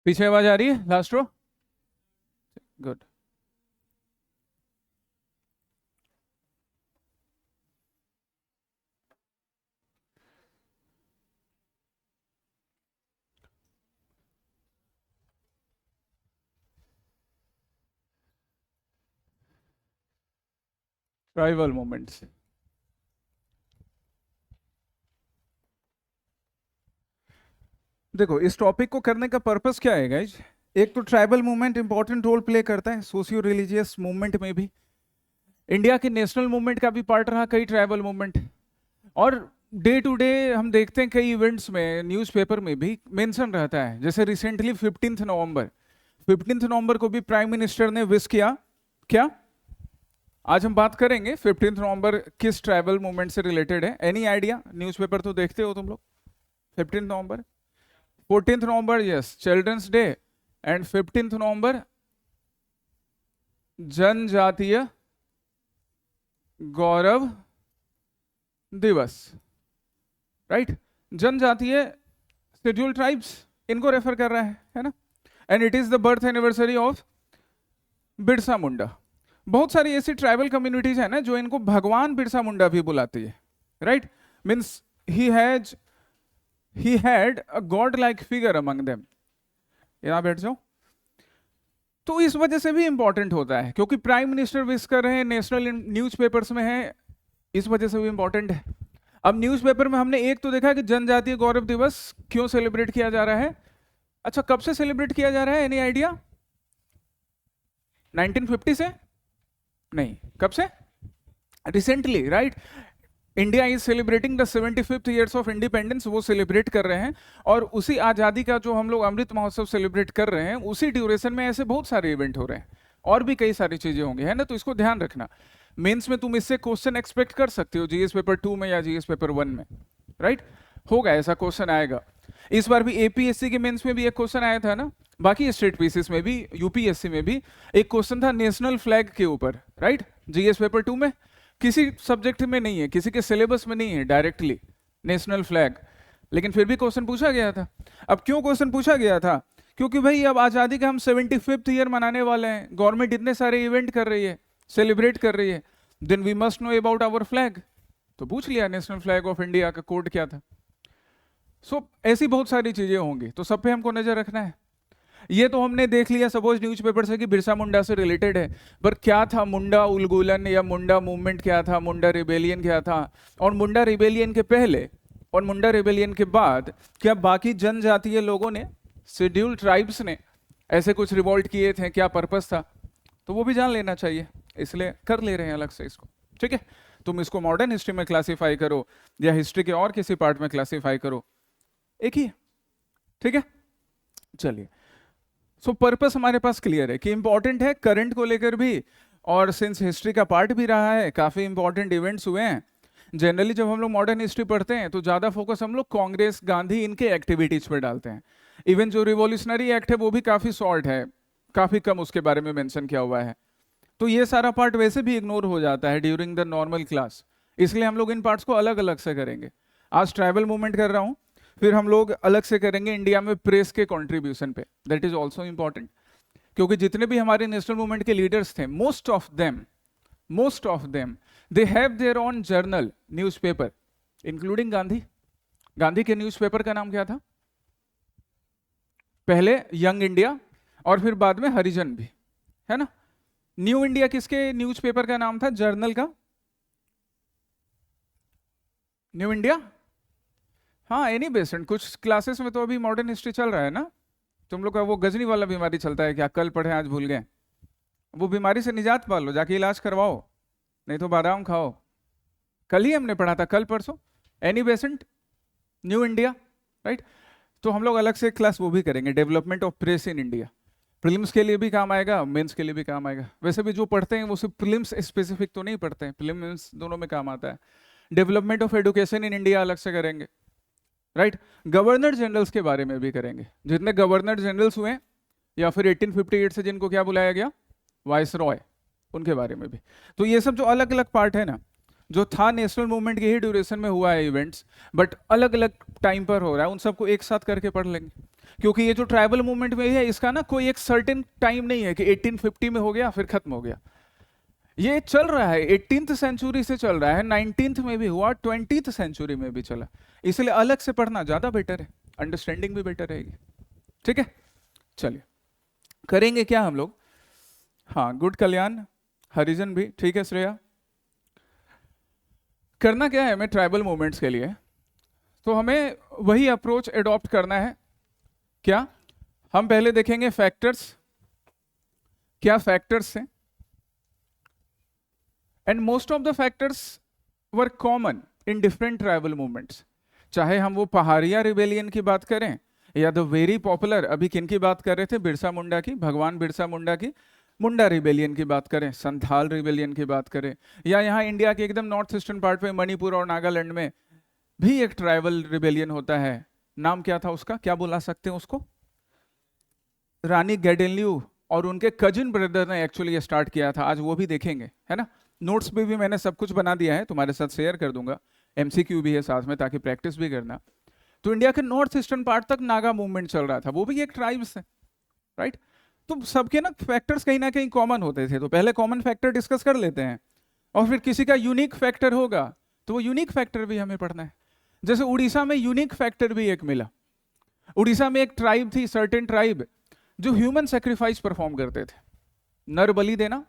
पीछे आवाज आ रही है? Last row. Good. Tribal movements. देखो, इस टॉपिक को करने का पर्पस क्या है गाइज? एक तो tribal movement important role play करता है सोशियो रिलीजियस मूवमेंट में भी। इंडिया के नेशनल मूवमेंट का भी पार्ट रहा कई ट्राइबल मूवमेंट। और डे टू डे हम देखते हैं कई इवेंट्स में, न्यूज़पेपर में भी मेंशन रहता है। जैसे रिसेंटली 15 नवंबर को भी प्राइम मिनिस्टर ने विश किया। क्या? आज हम बात करेंगे 15 नवंबर किस ट्राइबल मूवमेंट से रिलेटेड है। Any idea? न्यूज़पेपर तो देखते हो तुम लोग। 15 नवंबर, 14 नवंबर यस चिल्ड्रंस डे, एंड 15 नवंबर जनजातीय गौरव दिवस। राइट? जनजातीय शेड्यूल ट्राइब्स, इनको रेफर कर रहा है ना। And it is the birth anniversary of Birsa Munda. बहुत सारी ऐसी ट्राइबल कम्युनिटीज है ना जो इनको भगवान बिरसा मुंडा भी बुलाती है। Right? Means he had a god like figure among them। यहां बैठ जाओ। तो इस वजह से भी इंपॉर्टेंट होता है, क्योंकि प्राइम मिनिस्टर विश कर रहे हैं, नेशनल न्यूज़पेपर्स में है, इस वजह से भी इंपॉर्टेंट है। अब न्यूज़पेपर में हमने एक तो देखा कि जनजातीय गौरव दिवस क्यों सेलिब्रेट किया जा रहा है। अच्छा, कब से सेलिब्रेट किया जा रहा है? Any idea? 1950 से? नहीं, कब से? Recently. Right? India is celebrating the 75th years of independence, वो सेलिब्रेट कर रहे हैं। और उसी आज़ादी का जो हम लोग अमृत महोत्सव सेलिब्रेट कर रहे हैं, उसी ड्यूरेशन में ऐसे बहुत सारे इवेंट हो रहे हैं और भी कई सारी चीजें होंगी, है ना। तो इसको ध्यान रखना। मेंस में तुम इससे क्वेश्चन एक्सपेक्ट कर सकते हो, जीएस पेपर 2 में या जीएस पेपर 1 में। राइट? होगा, ऐसा क्वेश्चन आएगा। इस बार भी एपीएससी के मेंस में भी एक क्वेश्चन आया था ना, बाकी स्टेट पीसीस में भी, यूपीएससी में भी एक क्वेश्चन था नेशनल फ्लैग के ऊपर। राइट? जीएस पेपर 2 में किसी सब्जेक्ट में नहीं है, किसी के सिलेबस में नहीं है डायरेक्टली नेशनल फ्लैग, लेकिन फिर भी क्वेश्चन पूछा गया था। अब क्यों क्वेश्चन पूछा गया था? क्योंकि भाई अब आज़ादी का हम 75th ईयर मनाने वाले हैं, गवर्नमेंट इतने सारे इवेंट कर रही है, सेलिब्रेट कर रही है, then we must know about our flag. तो पूछ लिया नेशनल फ्लैग ऑफ इंडिया का कोड क्या था। ऐसी बहुत सारी चीजें होंगी, तो सब पे हमको नजर रखना है। ये तो हमने देख लिया सपोज न्यूज़पेपर से कि बिरसा मुंडा से रिलेटेड है, पर क्या था मुंडा उलगुलन या मुंडा मूवमेंट क्या था, मुंडा रिबेलियन क्या था, और मुंडा रिबेलियन के पहले और मुंडा रिबेलियन के बाद क्या बाकी जनजातीय लोगों ने, शेड्यूल ट्राइब्स ने ऐसे कुछ रिवॉल्ट किए थे, क्या पर्पस था, तो वो भी जान लेना चाहिए, इसलिए कर ले रहे हैं अलग से इसको। ठीक है? तुम इसको मॉडर्न हिस्ट्री में क्लासीफाई करो या हिस्ट्री के और किसी पार्ट में क्लासीफाई करो, एक ही है। ठीक है? चलिए, सो पर्पस हमारे पास क्लियर है कि इंपॉर्टेंट है, करंट को लेकर भी, और सिंस हिस्ट्री का पार्ट भी रहा है, काफी इंपॉर्टेंट इवेंट्स हुए हैं। जनरली जब हम लोग मॉडर्न हिस्ट्री पढ़ते हैं तो ज्यादा फोकस हम लोग कांग्रेस, गांधी, इनके एक्टिविटीज पे डालते हैं। इवन जो रिवॉल्यूशनरी एक्ट है वो भी काफी शॉर्ट है, काफी कम उसके बारे में मेंशन किया हुआ है। तो ये सारा पार्ट वैसे भी इग्नोर हो जाता है ड्यूरिंग द नॉर्मल क्लास, इसलिए हम लोग इन पार्ट्स को अलग अलग से करेंगे। आज ट्राइबल मूवमेंट कर रहा हूँ, फिर हम लोग अलग से करेंगे इंडिया में प्रेस के कंट्रीब्यूशन पे, दैट इज आल्सो इंपॉर्टेंट। क्योंकि जितने भी हमारे नेशनल मूवमेंट के लीडर्स थे, most of them they have their own journal, newspaper, including Gandhi. Gandhi के न्यूज़पेपर का नाम क्या था? पहले यंग इंडिया और फिर बाद में हरिजन भी, है ना। न्यू इंडिया किसके न्यूज़पेपर का नाम था, जर्नल का? New India. हाँ, एनी बेसेंट, कुछ क्लासेस में तो अभी मॉडर्न हिस्ट्री चल रहा है ना। तुम लोग का वो गजनी वाला बीमारी चलता है क्या, कल पढ़े आज भूल गए, वो बीमारी से निजात पा लो, जाके इलाज करवाओ, नहीं तो बादाम खाओ। कल ही हमने पढ़ा था, कल परसों, Annie Besant, new India. Right? तो हम लोग अलग से क्लास वो भी करेंगे, development of press in India. Prelims के लिए भी काम आएगा, मेंस के लिए भी काम आएगा। वैसे भी जो पढ़ते हैं वो सिर्फ प्रीलिम्स स्पेसिफिक तो नहीं पढ़ते हैं, प्रीलिम्स दोनों में काम आता है। Development of education in India अलग से करेंगे। राइट? गवर्नर जनरल्स के बारे में भी करेंगे, जितने गवर्नर जनरल्स हुए या फिर 1858 से जिनको क्या बुलाया गया, वाइस रॉय, उनके बारे में भी। तो ये सब जो अलग अलग पार्ट है ना, जो था नेशनल मूवमेंट के ही ड्यूरेशन में हुआ है इवेंट्स, बट अलग अलग टाइम पर हो रहा है, उन सबको एक साथ करके पढ़ लेंगे। क्योंकि ये जो ट्राइबल मूवमेंट में है, इसका ना कोई एक सर्टेन टाइम नहीं है कि 1850 में हो गया फिर खत्म हो गया। ये चल रहा है, 18th सेंचुरी से चल रहा है, 19th में भी हुआ, 20th सेंचुरी में भी चला। इसलिए अलग से पढ़ना ज्यादा बेटर है, अंडरस्टैंडिंग भी बेटर रहेगी। ठीक है, चलिए करेंगे क्या हम लोग। हाँ, गुड कल्याण, हरिजन भी ठीक है, श्रेया। करना क्या है हमें ट्राइबल मूवमेंट्स के लिए, तो हमें वही अप्रोच एडॉप्ट करना है। क्या हम पहले देखेंगे फैक्टर्स, क्या फैक्टर्स हैं, and most of the factors were common in different tribal movements. चाहे हम वो पहाड़िया रिबेलियन की बात करें या द वेरी पॉपुलर, अभी किन की बात कर रहे थे, बिरसा मुंडा की, भगवान बिरसा मुंडा की मुंडा रिबेलियन की बात करें, संथाल रिबेलियन की बात करें, या यहाँ इंडिया के एकदम नॉर्थ ईस्टर्न पार्ट में मणिपुर और नागालैंड में भी एक ट्राइबल रिबेलियन होता है। नाम क्या था उसका, क्या बुला सकते हैं उसको, रानी गैडेनल्यू और उनके कजिन ब्रदर ने एक्चुअली ये स्टार्ट किया था। आज वो भी देखेंगे, है ना। नोट्स पे भी मैंने सब कुछ बना दिया है, तुम्हारे साथ शेयर कर दूंगा, एमसीक्यू भी है साथ में ताकि प्रैक्टिस भी करना। तो इंडिया के नॉर्थ ईस्टर्न पार्ट तक नागा मूवमेंट चल रहा था, वो भी एक ट्राइब्स है, राइट। तो सबके ना फैक्टर्स कहीं ना कहीं कॉमन होते थे, तो पहले कॉमन फैक्टर डिस्कस कर लेते हैं, और फिर किसी का यूनिक फैक्टर होगा तो वो यूनिक फैक्टर भी हमें पढ़ना है। जैसे उड़ीसा में यूनिक फैक्टर भी एक मिला। उड़ीसा में एक ट्राइब थी, सर्टेन ट्राइब, जो ह्यूमन सेक्रीफाइस परफॉर्म करते थे, नर बलि देना।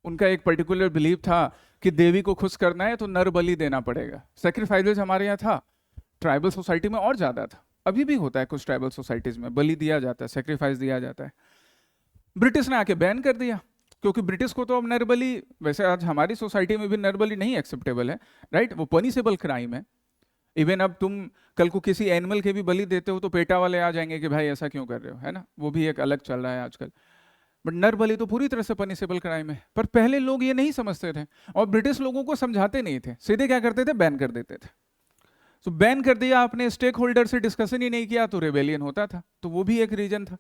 उनका एक पर्टिकुलर बिलीव था कि देवी को खुश करना है तो नर बलि देना पड़ेगा। सेक्रीफाइस हमारे यहाँ था, ट्राइबल सोसाइटी में और ज्यादा था, अभी भी होता है कुछ ट्राइबल सोसाइटीज में, बलि दिया जाता है, सेक्रीफाइस दिया जाता है। ब्रिटिश ने आके बैन कर दिया, क्योंकि ब्रिटिश को तो अब नरबली, वैसे आज हमारी सोसाइटी में भी नरबली नहीं एक्सेप्टेबल है, राइट, वो पनिशेबल क्राइम है। इवन अब तुम कल को किसी एनिमल के भी बलि देते हो तो पेटा वाले आ जाएंगे कि भाई ऐसा क्यों कर रहे हो, है ना, वो भी एक अलग चल रहा है आजकल। बट नर बलि तो पूरी तरह से पनिशेबल क्राइम है, पर पहले लोग ये नहीं समझते थे और ब्रिटिश लोगों को समझाते नहीं थे, सीधे क्या करते थे, बैन कर देते थे। तो बैन कर दिया आपने, स्टेक होल्डर से डिस्कशन ही नहीं किया तो रेबेलियन होता था, तो वो भी एक रीजन था,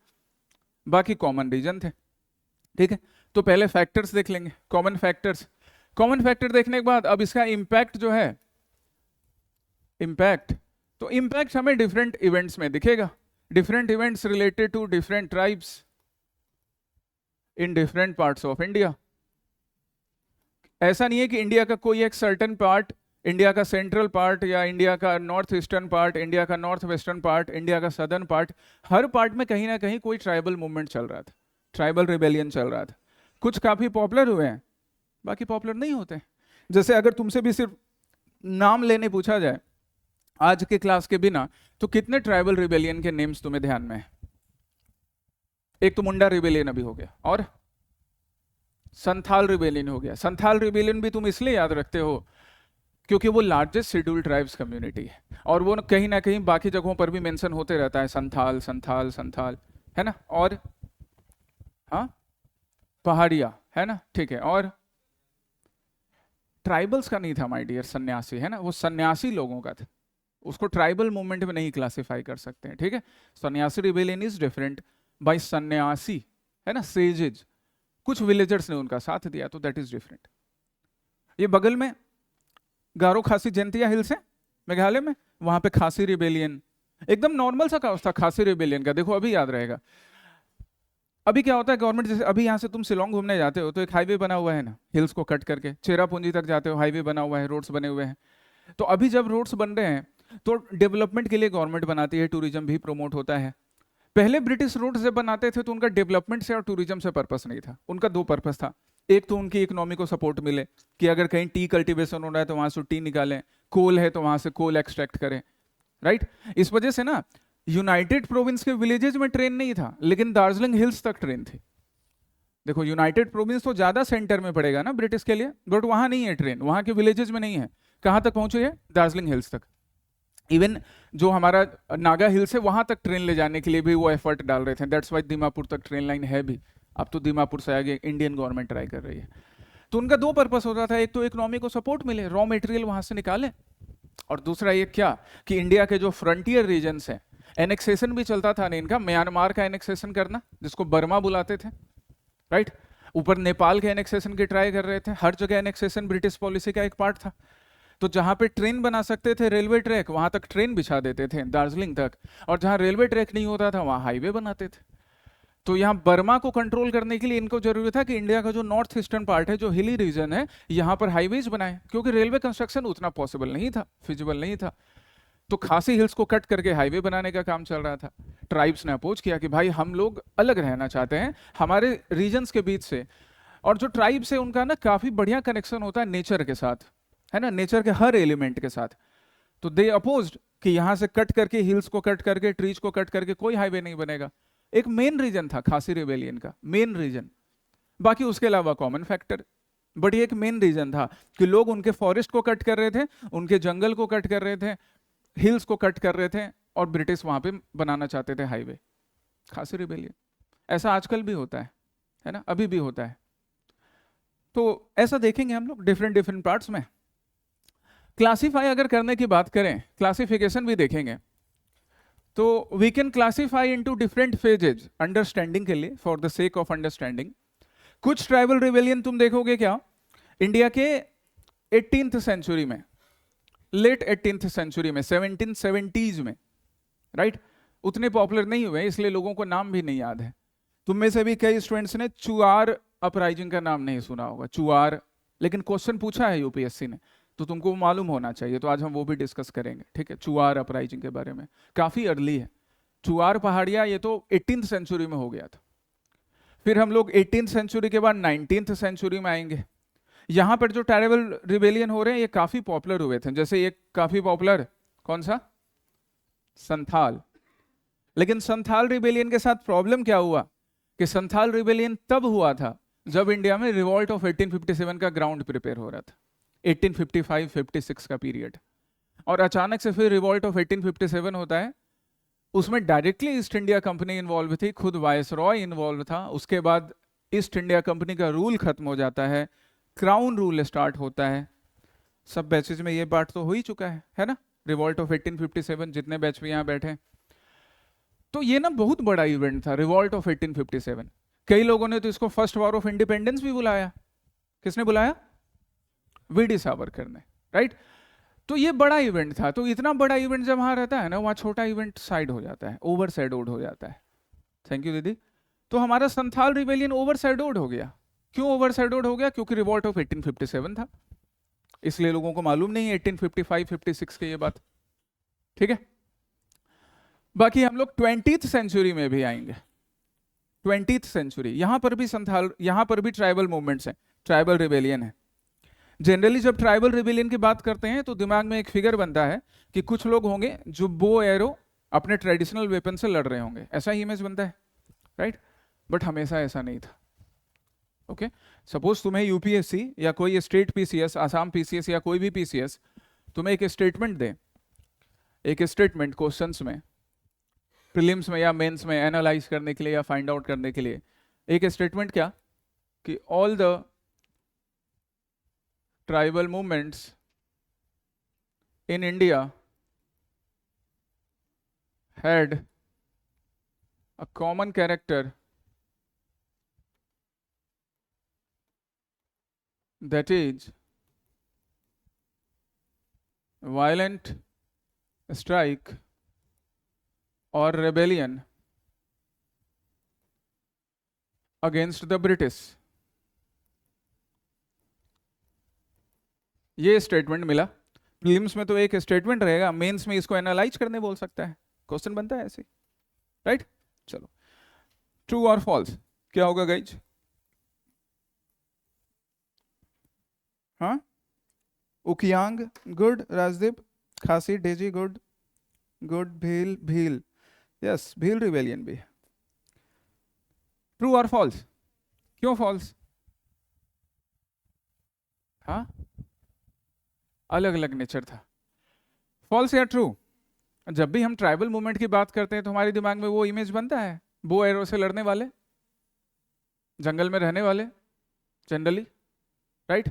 बाकी कॉमन रीजन थे। ठीक है, तो पहले फैक्टर्स देख लेंगे, कॉमन फैक्टर्स। कॉमन फैक्टर देखने के बाद अब इसका इम्पैक्ट जो है, इम्पैक्ट, तो इम्पैक्ट हमें डिफरेंट इवेंट्स में दिखेगा, different events related to different tribes in different parts of India. ऐसा नहीं है कि इंडिया का कोई एक सर्टेन पार्ट, इंडिया का सेंट्रल पार्ट या इंडिया का नॉर्थ ईस्टर्न पार्ट, इंडिया का नॉर्थ वेस्टर्न पार्ट, इंडिया का सदर्न पार्ट, हर पार्ट में कहीं ना कहीं कोई ट्राइबल मूवमेंट चल रहा था, ट्राइबल रिबेलियन चल रहा था। कुछ काफी पॉपुलर हुए हैं, बाकी पॉपुलर नहीं होते। जैसे अगर तुमसे भी सिर्फ नाम लेने पूछा जाए आज के क्लास के बिना, तो कितने ट्राइबल रिबेलियन के नेम्स तुम्हें ध्यान में है? एक तो मुंडा रिबेलियन अभी हो गया, और संथाल रिबेलियन हो गया। संथाल रिबेलियन भी तुम इसलिए याद रखते हो क्योंकि वो लार्जेस्ट शेड्यूल्ड ट्राइब्स कम्युनिटी है, और वो कहीं ना कहीं बाकी जगहों पर भी मेंशन होते रहता है, संथाल संथाल संथाल, है ना। और हाँ, पहाड़िया, है ना, ठीक है। और ट्राइबल्स का नहीं था माय डियर, सन्यासी, है ना, वो सन्यासी लोगों का था, उसको ट्राइबल मूवमेंट में नहीं क्लासिफाई कर सकते हैं। ठीक है, सन्यासी रिबेलियन इज डिफरेंट बाय सन्यासी, है ना, सेजेज, कुछ विलेजर्स ने उनका साथ दिया, तो दैट इज डिफरेंट। ये बगल में गारो खासी जयंतिया हिल्स है मेघालय में, वहां पे खासी रिबेलियन, एकदम नॉर्मल सा काउस था खासी रिबेलियन का, देखो अभी याद रहेगा। अभी क्या होता है, गवर्नमेंट जैसे अभी यहाँ से तुम शिलोंग घूमने जाते हो तो एक हाईवे बना हुआ है ना, हिल्स को कट करके चेरापूंजी तक जाते हो, हाईवे बना हुआ है, रोड्स बने हुए हैं। तो अभी जब रोड्स बन रहे हैं तो डेवलपमेंट के लिए गवर्नमेंट बनाती है, टूरिज्म भी प्रमोट होता है। पहले ब्रिटिश रोड्स जब बनाते थे तो उनका डेवलपमेंट से और टूरिज्म से पर्पस नहीं था, उनका दो पर्पस था। एक तो उनकी इकोनॉमी को सपोर्ट मिले कि अगर कहीं टी कल्टीवेशन हो रहा है तो वहां से टी निकालें, कोल है तो वहां से कोल एक्सट्रैक्ट करें, राइट। इस वजह से ना यूनाइटेड प्रोविंस के विलेजेस में ट्रेन नहीं था, लेकिन दार्जिलिंग हिल्स तक ट्रेन थी। देखो यूनाइटेड प्रोविंस तो ज्यादा सेंटर में पड़ेगा ना ब्रिटिश के लिए, बट वहां नहीं है ट्रेन, वहां के विलेजेस में नहीं है। कहां तक पहुंचे है? दार्जिलिंग हिल्स तक। इवन जो हमारा नागा हिल्स है वहां तक ट्रेन ले जाने के लिए भी वो एफर्ट डाल रहे थे, दैट्स वाई दीमापुर तक ट्रेन लाइन है भी। अब तो दीमापुर से आगे इंडियन गवर्नमेंट ट्राई कर रही है। तो उनका दो पर्पस होता था, एक तो इकोनॉमी को सपोर्ट मिले, रॉ मटेरियल वहां से निकाले, और दूसरा ये क्या कि इंडिया के जो फ्रंटियर रीजन्स हैं, एनेक्सेशन भी चलता था ना इनका, म्यांमार का एनेक्सेशन करना जिसको बर्मा बुलाते थे, राइट, ऊपर नेपाल के एनेक्सेशन की ट्राई कर रहे थे, हर जगह एनेक्सेशन ब्रिटिश पॉलिसी का एक पार्ट था। तो जहां पे ट्रेन बना सकते थे रेलवे ट्रैक, वहां तक ट्रेन बिछा देते थे दार्जिलिंग तक, और जहां रेलवे ट्रैक नहीं होता था वहां हाईवे बनाते थे। तो यहाँ बर्मा को कंट्रोल करने के लिए इनको जरूरी था कि इंडिया का जो नॉर्थ ईस्टर्न पार्ट है, जो हिली रीजन है, यहाँ पर हाईवेज बनाए, क्योंकि रेलवे कंस्ट्रक्शन उतना पॉसिबल नहीं था, फिजिबल नहीं था। तो खासी हिल्स को कट करके हाईवे बनाने का काम चल रहा था। ट्राइब्स ने अपोज किया कि भाई हम लोग अलग रहना चाहते हैं हमारे रीजन्स के बीच से। और जो ट्राइब्स है उनका ना काफी बढ़िया कनेक्शन होता है नेचर के साथ, है ना, नेचर के हर एलिमेंट के साथ। तो दे अपोज्ड कि यहाँ से कट करके, हिल्स को कट करके, ट्रीज को कट करके कोई हाईवे नहीं बनेगा। एक मेन रीजन था खासी रिबेलियन का, मेन रीजन। बाकी उसके अलावा कॉमन फैक्टर, बट ये एक मेन रीजन था कि लोग उनके फॉरेस्ट को कट कर रहे थे, उनके जंगल को कट कर रहे थे, हिल्स को कट कर रहे थे, और ब्रिटिश वहां पे बनाना चाहते थे हाईवे। खासी रिबेलियन ऐसा आजकल भी होता है ना, अभी भी होता है। तो ऐसा देखेंगे हम लोग डिफरेंट डिफरेंट पार्ट्स में। क्लासीफाई अगर करने की बात करें, क्लासिफिकेशन भी देखेंगे, तो we can classify into different phases understanding के लिए, for the sake of understanding. कुछ ट्राइबल रिबेलियन तुम देखोगे क्या इंडिया के 18th सेंचुरी में, लेट 18th सेंचुरी में, 1770s में, राइट, उतने पॉपुलर नहीं हुए, इसलिए लोगों को नाम भी नहीं याद है। तुम में से भी कई स्टूडेंट्स ने चुआर अपराइजिंग का नाम नहीं सुना होगा, चुआर, लेकिन क्वेश्चन पूछा है यूपीएससी ने, तो तुमको मालूम होना चाहिए। तो आज हम वो भी डिस्कस करेंगे, ठीक है, चुआर अपराइजिंग के बारे में। काफी अर्ली है चुआर पहाड़िया, ये तो 18th सेंचुरी में हो गया था। फिर हम लोग 18th सेंचुरी के बाद 19th सेंचुरी में आएंगे। यहां पर जो ट्राइबल रिबेलियन हो रहे हैं ये काफी पॉपुलर हुए थे। जैसे ये काफी पॉपुलर कौन सा, संथाल। लेकिन संथाल रिबेलियन के साथ प्रॉब्लम क्या हुआ कि संथाल रिबेलियन तब हुआ था जब इंडिया में रिवॉल्ट ऑफ 1857 का ग्राउंड प्रिपेयर हो रहा था, 1855-56 का पीरियड। और अचानक से फिर रिवॉल्ट ऑफ 1857 होता है, उसमें directly east India company involve थी, खुद वायसरॉय इन्वॉल्व था। उसके बाद ईस्ट इंडिया कंपनी का रूल खत्म हो जाता है, क्राउन रूल स्टार्ट होता है। सब बैचेज में ये पार्ट तो हो ही चुका है ना, रिवॉल्ट ऑफ 1857, जितने बैच भी यहाँ बैठे। तो ये ना बहुत बड़ा इवेंट था रिवॉल्ट ऑफ 1857। कई लोगों ने तो इसको फर्स्ट वॉर ऑफ इंडिपेंडेंस भी बुलाया। किसने बुलाया? वीडी सावरकर ने, राइट। तो ये बड़ा इवेंट था। तो इतना बड़ा इवेंट जब वहां रहता है ना, वहां छोटा इवेंट साइड हो जाता है, ओवर शैडोड हो जाता है। थैंक यू दीदी। तो हमारा संथाल रिबेलियन ओवर शैडोड हो गया। क्यों ओवर शैडोड हो गया? क्योंकि रिवॉल्ट ऑफ 1857 था, इसलिए लोगों को मालूम नहीं है 1855-56 की ये बात, ठीक है। बाकी हम लोग 20th सेंचुरी में भी आएंगे। 20th सेंचुरी, यहां पर भी संथाल, यहां पर भी ट्राइबल मूवमेंट्स हैं, ट्राइबल रिबेलियन है। जनरली जब ट्राइबल रिबेलियन की बात करते हैं तो दिमाग में एक फिगर बनता है कि कुछ लोग होंगे जो बो एरो अपने ट्रेडिशनल वेपन से लड़ रहे होंगे, ऐसा ही इमेज बनता है, राइट। बट हमेशा ऐसा नहीं था। ओके, सपोज तुम्हें यूपीएससी या कोई स्टेट पीसीएस, आसाम पीसीएस या कोई भी पीसीएस तुम्हें एक स्टेटमेंट दे, एक स्टेटमेंट क्वेश्चंस में, प्रीलिम्स में या मेंस में एनालाइज करने के लिए या फाइंड आउट करने के लिए, एक स्टेटमेंट क्या कि all the tribal movements in India had a common character that is violent strike or rebellion against the British। ये स्टेटमेंट मिला। प्रीलिम्स में तो एक स्टेटमेंट रहेगा, मेंस में इसको एनालाइज करने बोल सकता है, क्वेश्चन बनता है ऐसे, राइट। चलो, ट्रू और फॉल्स क्या होगा गाइज? हाँ, उकियांग गुड, राजदीप, खासी, Daisy good, good, Bhil, Bhil, yes, Bhil rebellion भी है। ट्रू और फॉल्स? क्यों फॉल्स? हाँ, अलग अलग नेचर था। फॉल्स या ट्रू? जब भी हम ट्राइबल मूवमेंट की बात करते हैं तो हमारे दिमाग में वो इमेज बनता है, बो एरो से लड़ने वाले, जंगल में रहने वाले जनरली, राइट।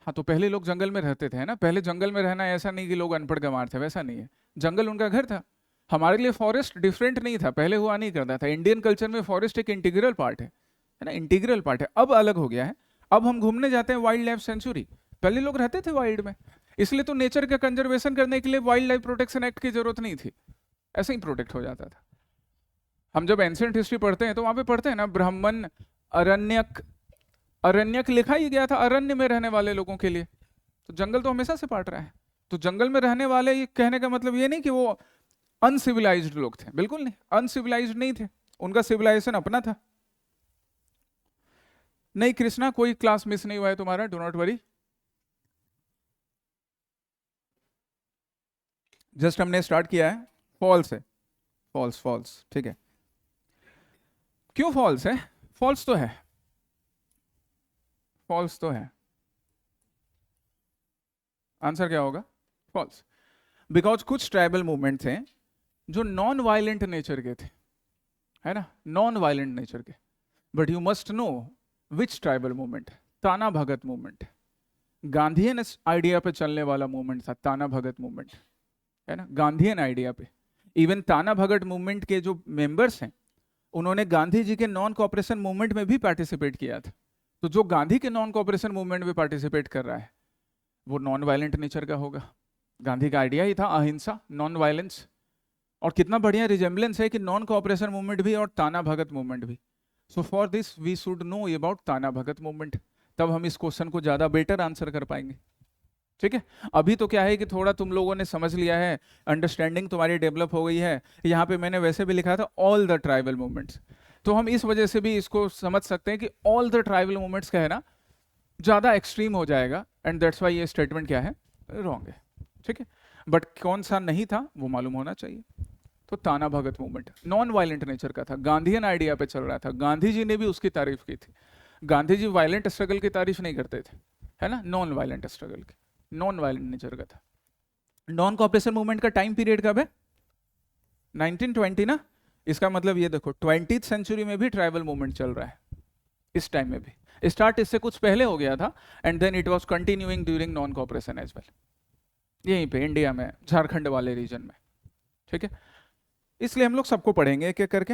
हाँ, तो पहले लोग जंगल में रहते थे, है ना। पहले जंगल में रहना ऐसा नहीं कि लोग अनपढ़ गंवार थे, वैसा नहीं है, जंगल उनका घर था। हमारे लिए फॉरेस्ट डिफरेंट नहीं था, पहले हुआ नहीं करता था। इंडियन कल्चर में फॉरेस्ट एक इंटीग्रल पार्ट है है ना, इंटीग्रल पार्ट है। अब अलग हो गया है, अब हम घूमने जाते हैं वाइल्ड लाइफ सेंचुरी। पहले लोग रहते थे वाइल्ड में, इसलिए तो नेचर का कंजर्वेशन करने के लिए वाइल्ड लाइफ प्रोटेक्शन एक्ट की जरूरत नहीं थी, ऐसे ही प्रोटेक्ट हो जाता था। हम जब एंशिएंट हिस्ट्री पढ़ते हैं तो वहां पे पढ़ते हैं ना, ब्राह्मण अरण्यक, अरण्यक लिखा ही गया था अरण्य में रहने वाले लोगों के लिए, तो जंगल तो हमेशा से पाट रहा है। तो जंगल में रहने वाले, ये कहने का मतलब ये नहीं कि वो अनसिविलाइज्ड लोग थे, बिल्कुल नहीं, अनसिविलाइज्ड नहीं थे, उनका सिविलाइजेशन अपना था। नहीं कृष्णा, कोई क्लास मिस नहीं हुआ है तुम्हारा, डू नॉट वरी। जस्ट हमने स्टार्ट किया है, फॉल्स है, फॉल्स फॉल्स, ठीक है। क्यों फॉल्स है? फॉल्स तो है, फॉल्स तो है। आंसर क्या होगा? फॉल्स। बिकॉज कुछ ट्राइबल मूवमेंट थे जो नॉन वायलेंट नेचर के थे, है ना, नॉन वायलेंट नेचर के। But you must know which tribal movement? ताना भगत मूवमेंट, गांधीयन आइडिया पे चलने वाला मूवमेंट था ताना भगत मूवमेंट, है ना, गांधीयन आइडिया पे। इवन ताना भगत मूवमेंट के जो मेंबर्स हैं, उन्होंने गांधी जी के नॉन कोऑपरेशन मूवमेंट में भी पार्टिसिपेट किया था। तो जो गांधी के नॉन कोऑपरेशन मूवमेंट में पार्टिसिपेट कर रहा है वो नॉन वायलेंट नेचर का होगा। गांधी का आइडिया ही था अहिंसा, नॉन वायलेंस। और कितना बढ़िया रिजेम्बलेंस है कि नॉन कोऑपरेशन मूवमेंट भी और ताना भगत मूवमेंट भी। So for this we should know about Tana Bhagat movement, तब हम इस क्वेश्चन को ज्यादा बेटर आंसर कर पाएंगे, ठीक है। अभी तो क्या है कि थोड़ा तुम लोगों ने समझ लिया है, अंडरस्टैंडिंग तुम्हारी डेवलप हो गई है। यहाँ पे मैंने वैसे भी लिखा था ऑल द ट्राइबल मूवमेंट्स, तो हम इस वजह से भी इसको समझ सकते हैं कि ऑल द ट्राइबल मूवमेंट्स का है ना, ज्यादा एक्सट्रीम हो जाएगा, एंड दैट्स वाई ये स्टेटमेंट क्या है, रॉन्ग है, ठीक है। बट कौन सा नहीं था वो मालूम होना चाहिए। तो ताना Bhagat movement non violent nature का था, गांधीयन आइडिया पे चल रहा था, गांधी जी ने भी उसकी तारीफ की थी। गांधी जी वायलेंट स्ट्रगल की तारीफ नहीं करते थे, है ना, नॉन वायलेंट स्ट्रगल की, नॉन वायलेंट नेचर का था। नॉन कॉपरेशन मूवमेंट का टाइम पीरियड कब है? 1920 ना। इसका मतलब ये देखो 20th सेंचुरी में भी ट्राइबल मूवमेंट चल रहा है, इस टाइम में भी। स्टार्ट इससे कुछ पहले हो गया था, and then it was continuing during non cooperation as well, यहीं पे इंडिया में, झारखंड वाले रीजन में, ठीक है। इसलिए हम लोग सबको पढ़ेंगे एक एक करके।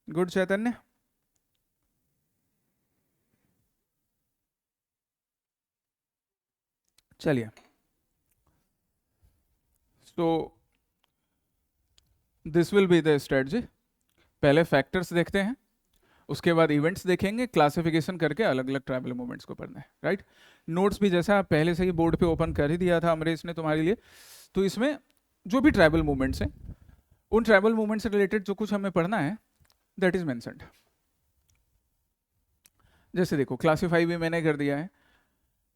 गुड चैतन्य। चलिए, so this will be the strategy. पहले फैक्टर्स देखते हैं, उसके बाद इवेंट्स देखेंगे, क्लासिफिकेशन करके अलग अलग ट्राइबल मूवमेंट्स को पढ़ना है, राइट। नोट्स भी जैसा पहले से ही बोर्ड पे ओपन कर ही दिया था अमरीश ने तुम्हारे लिए। तो इसमें जो भी ट्राइबल मूवमेंट्स हैं, उन ट्राइबल मूवमेंट से रिलेटेड जो कुछ हमें पढ़ना है दैट इज मेंशन्ड। जैसे देखो, क्लासीफाई भी मैंने कर दिया है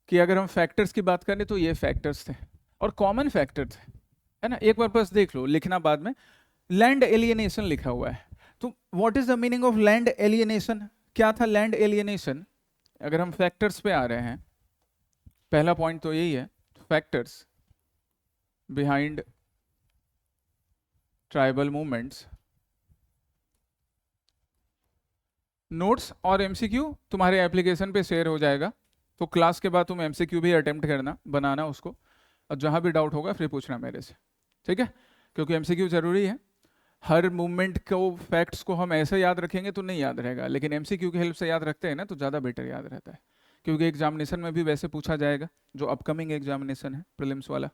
कि अगर हम फैक्टर्स की बात करें तो ये फैक्टर्स थे और कॉमन फैक्टर थे, है ना। एक बार बस देख लो, लिखना बाद में। लैंड एलियनेशन लिखा हुआ है, तो what is the meaning of land alienation? क्या था लैंड एलियनेशन? अगर हम फैक्टर्स पे आ रहे हैं, पहला पॉइंट तो यही है, factors behind tribal movements. Notes और एमसीक्यू तुम्हारे एप्लीकेशन पे शेयर हो जाएगा, तो क्लास के बाद तुम एमसीक्यू भी अटेम्प्ट करना, बनाना उसको, और जहां भी डाउट होगा फिर पूछना मेरे से, ठीक है। क्योंकि एमसीक्यू जरूरी है। हर मूवमेंट को, फैक्ट्स को हम ऐसे याद रखेंगे तो नहीं याद रहेगा, लेकिन एमसीक्यू की हेल्प से याद रखते हैं ना तो ज़्यादा बेटर याद रहता है, क्योंकि एग्जामिनेशन में भी वैसे पूछा जाएगा, जो अपकमिंग एग्जामिनेशन है प्रीलिम्स वाला।